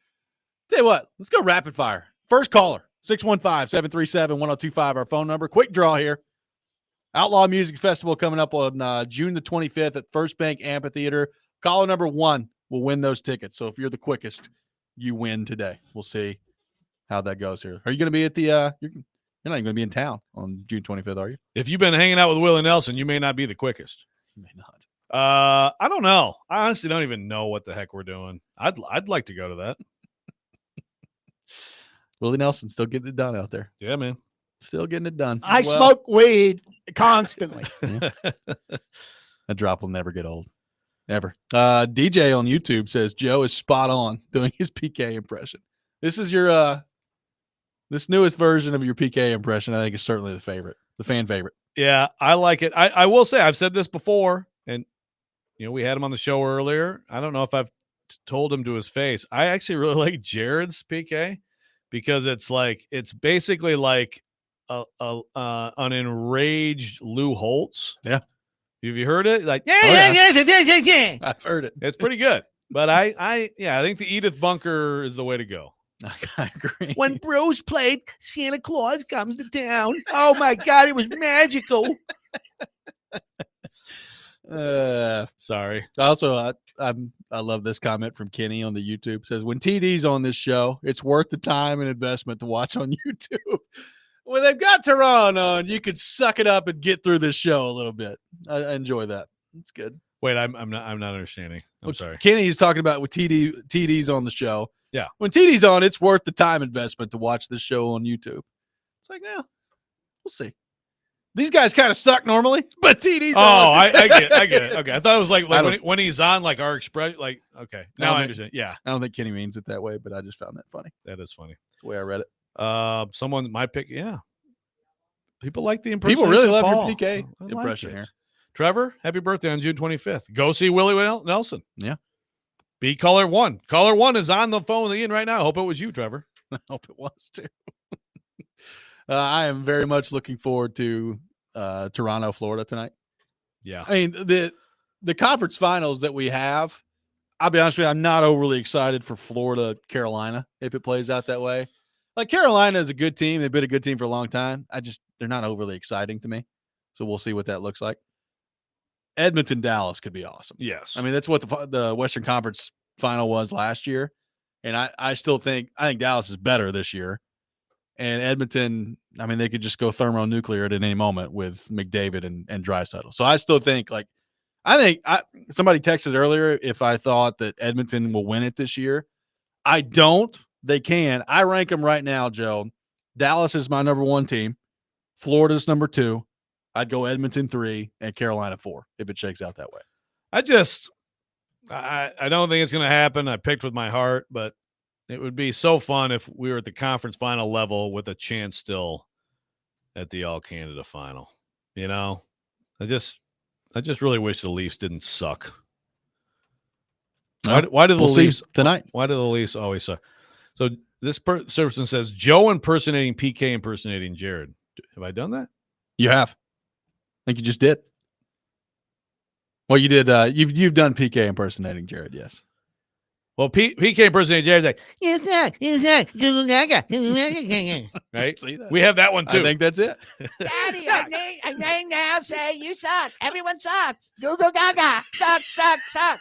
A: Tell you what, let's go rapid fire. First caller, 615-737-1025, our phone number. Quick draw here. Outlaw Music Festival coming up on June the 25th at First Bank Amphitheater. Caller number 1 will win those tickets. So if you're the quickest, you win today. We'll see how that goes here. Are you going to be at the you're not even going to be in town on June 25th, are you?
B: If you've been hanging out with Willie Nelson, you may not be the quickest.
A: You may not.
B: I don't know. I honestly don't even know what the heck we're doing. I'd like to go to that.
A: Willie Nelson still getting it done out there.
B: Yeah, man.
A: Still getting it done.
M: I smoke weed constantly.
A: That drop will never get old. Ever. DJ on YouTube says Joe is spot on doing his PK impression. This is your this newest version of your PK impression, I think, is certainly the fan favorite.
B: Yeah, I like it. I will say, I've said this before, and we had him on the show earlier. I don't know if I've told him to his face. I actually really like Jared's PK because it's basically like an enraged Lou Holtz.
A: Yeah.
B: Have you heard it? Like,
M: yeah.
A: I've heard it.
B: It's pretty good. But I think the Edith Bunker is the way to go.
A: I agree.
M: When Bruce played Santa Claus Comes to Town, oh my God, it was magical.
B: Sorry.
A: Also, I love this comment from Kenny on the YouTube. It says, when TD's on this show, it's worth the time and investment to watch on YouTube. When they've got Tehran on, you could suck it up and get through this show a little bit. I enjoy that. It's good.
B: Wait, I'm not understanding. I'm sorry.
A: Kenny's talking about with TD's on the show.
B: Yeah.
A: When TD's on, it's worth the time investment to watch this show on YouTube. It's like, yeah, we'll see. These guys kind of suck normally, but TD's on.
B: Oh, I get it. Okay. I thought it was like when he's on, like our express, like, okay. Now I understand. Yeah.
A: I don't think Kenny means it that way, but I just found that funny.
B: That is funny.
A: That's the way I read it.
B: Someone might pick. Yeah. People like the impression.
A: People really love your PK impression here.
B: Trevor, happy birthday on June 25th. Go see Willie Nelson.
A: Yeah.
B: Be caller 1. Caller 1 is on the phone with Ian right now. Hope it was you, Trevor.
A: I hope it was too. I am very much looking forward to Toronto, Florida tonight.
B: Yeah.
A: I mean, the conference finals that we have, I'll be honest with you, I'm not overly excited for Florida, Carolina, if it plays out that way. Like, Carolina is a good team. They've been a good team for a long time. They're not overly exciting to me. So we'll see what that looks like. Edmonton, Dallas could be awesome.
B: Yes.
A: I mean, that's what the Western Conference final was last year. And I think Dallas is better this year. And Edmonton, I mean, they could just go thermonuclear at any moment with McDavid and Draisaitl. So I still think, somebody texted earlier if I thought that Edmonton will win it this year. I don't. They can. I rank them right now, Joe. Dallas is my number 1 team. Florida's number 2. I'd go Edmonton 3 and Carolina 4 if it shakes out that way.
B: I don't think it's going to happen. I picked with my heart, but it would be so fun if we were at the conference final level with a chance still at the All-Canada final. I just really wish the Leafs didn't suck. Why do the Leafs
A: tonight?
B: Why do the Leafs always suck? So this person says Joe impersonating PK impersonating Jared. Have I done that?
A: You have. I think you just did. Well, you did. You've done PK impersonating Jared, yes.
B: Well, PK impersonating Jared's like, right? We have that one too.
A: I think that's it.
M: Daddy, I now say you suck. Everyone sucks. Google Gaga. Suck.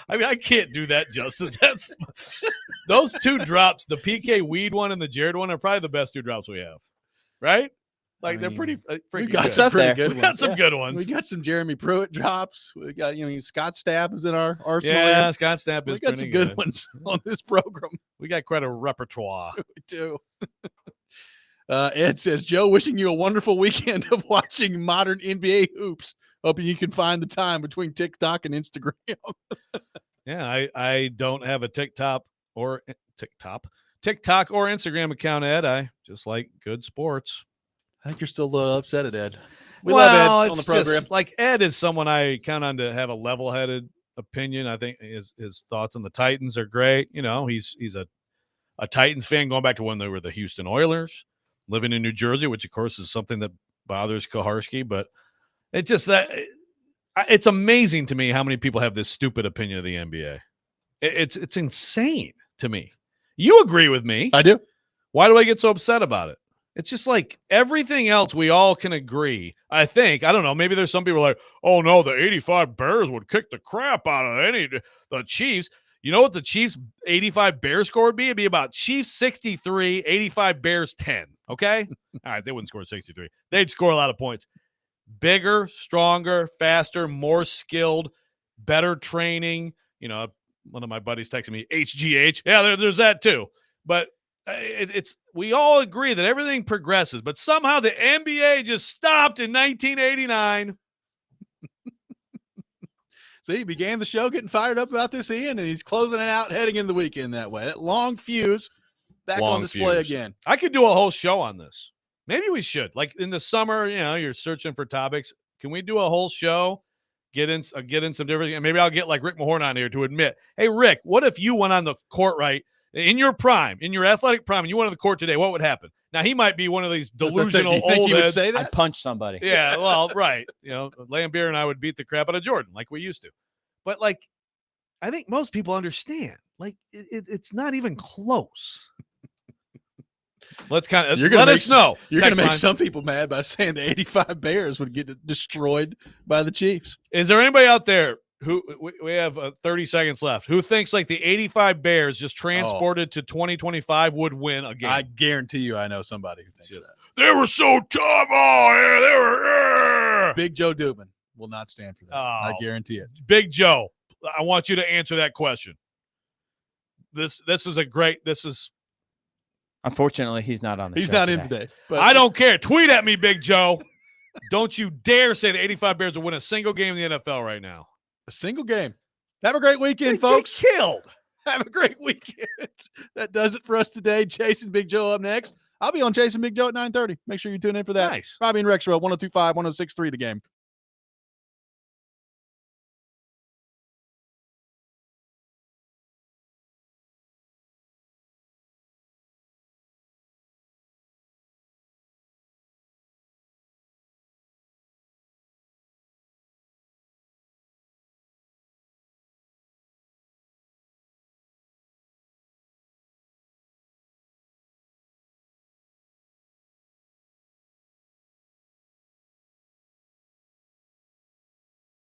B: I mean, I can't do that justice. That's those 2 drops, the PK weed one and the Jared one, are probably the best 2 drops we have, right? Like, they're pretty
A: we
B: freaking
A: got
B: good.
A: some pretty good
B: We
A: ones.
B: got some good ones.
A: We got some Jeremy Pruitt drops. We got, Scott Stapp is in our arsenal.
B: Yeah, Scott Stapp is
A: We got some good ones on this program.
B: We got quite a repertoire.
A: We do. Ed says, Joe, wishing you a wonderful weekend of watching modern NBA hoops. Hoping you can find the time between TikTok and Instagram.
B: Yeah, I don't have a TikTok or Instagram account, Ed. I just like good sports.
A: I think you're still a little upset at Ed. We
B: love
A: Ed on the program.
B: Just, like, Ed is someone I count on to have a level-headed opinion. I think his thoughts on the Titans are great. He's a Titans fan going back to when they were the Houston Oilers, living in New Jersey, which of course is something that bothers Koharski. But It's just that it's amazing to me how many people have this stupid opinion of the NBA. It's insane to me. You agree with me.
A: I do.
B: Why do I get so upset about it? It's just like everything else we all can agree. I think. I don't know. Maybe there's some people like, oh, no, the 85 Bears would kick the crap out of the Chiefs. You know what the Chiefs 85 Bears score would be? It'd be about Chiefs 63, 85 Bears 10. Okay? All right, they wouldn't score 63. They'd score a lot of points. Bigger, stronger, faster, more skilled, better training. You know, one of my buddies texted me, HGH. Yeah, there's that too. But it's we all agree that everything progresses, but somehow the NBA just stopped in 1989.
A: See, he began the show getting fired up about this, Ian, and he's closing it out heading into the weekend that way. That long fuse back on display again.
B: I could do a whole show on this. Maybe we should. Like in the summer, you know, you're searching for topics. Can we do a whole show? Get in some different, and maybe I'll get like Rick Mahorn on here to admit, hey, Rick, what if you went on the court right in your prime, in your athletic prime, and you went on the court today? What would happen? Now, he might be one of these delusional old heads.
A: Say that?
C: I'd punch somebody.
B: Yeah, well, right. You know, Lambeer and I would beat the crap out of Jordan like we used to. But, like, I think most people understand. Like, it's not even close. Let's kind of let us know.
A: You're going to make some people mad by saying the 85 Bears would get destroyed by the Chiefs.
B: Is there anybody out there who we have 30 seconds left who thinks like the 85 Bears just transported to 2025 would win a game?
A: I guarantee you I know somebody who thinks that.
B: They were so tough. Oh, yeah, they were.
A: Big Joe Dubin will not stand for that. I guarantee it.
B: Big Joe, I want you to answer that question. This is
C: Unfortunately, he's not on the show.
A: He's not in today.
B: But I don't care. Tweet at me, Big Joe. Don't you dare say the 85 Bears will win a single game in the NFL right now.
A: A single game. Have a great weekend, folks.
B: Get killed.
A: Have a great weekend. That does it for us today. Chasing Big Joe up next. I'll be on Chasing Big Joe at 9:30. Make sure you tune in for that.
B: Nice.
A: Robby and Rexrode, 102.5, 106.3 The Game.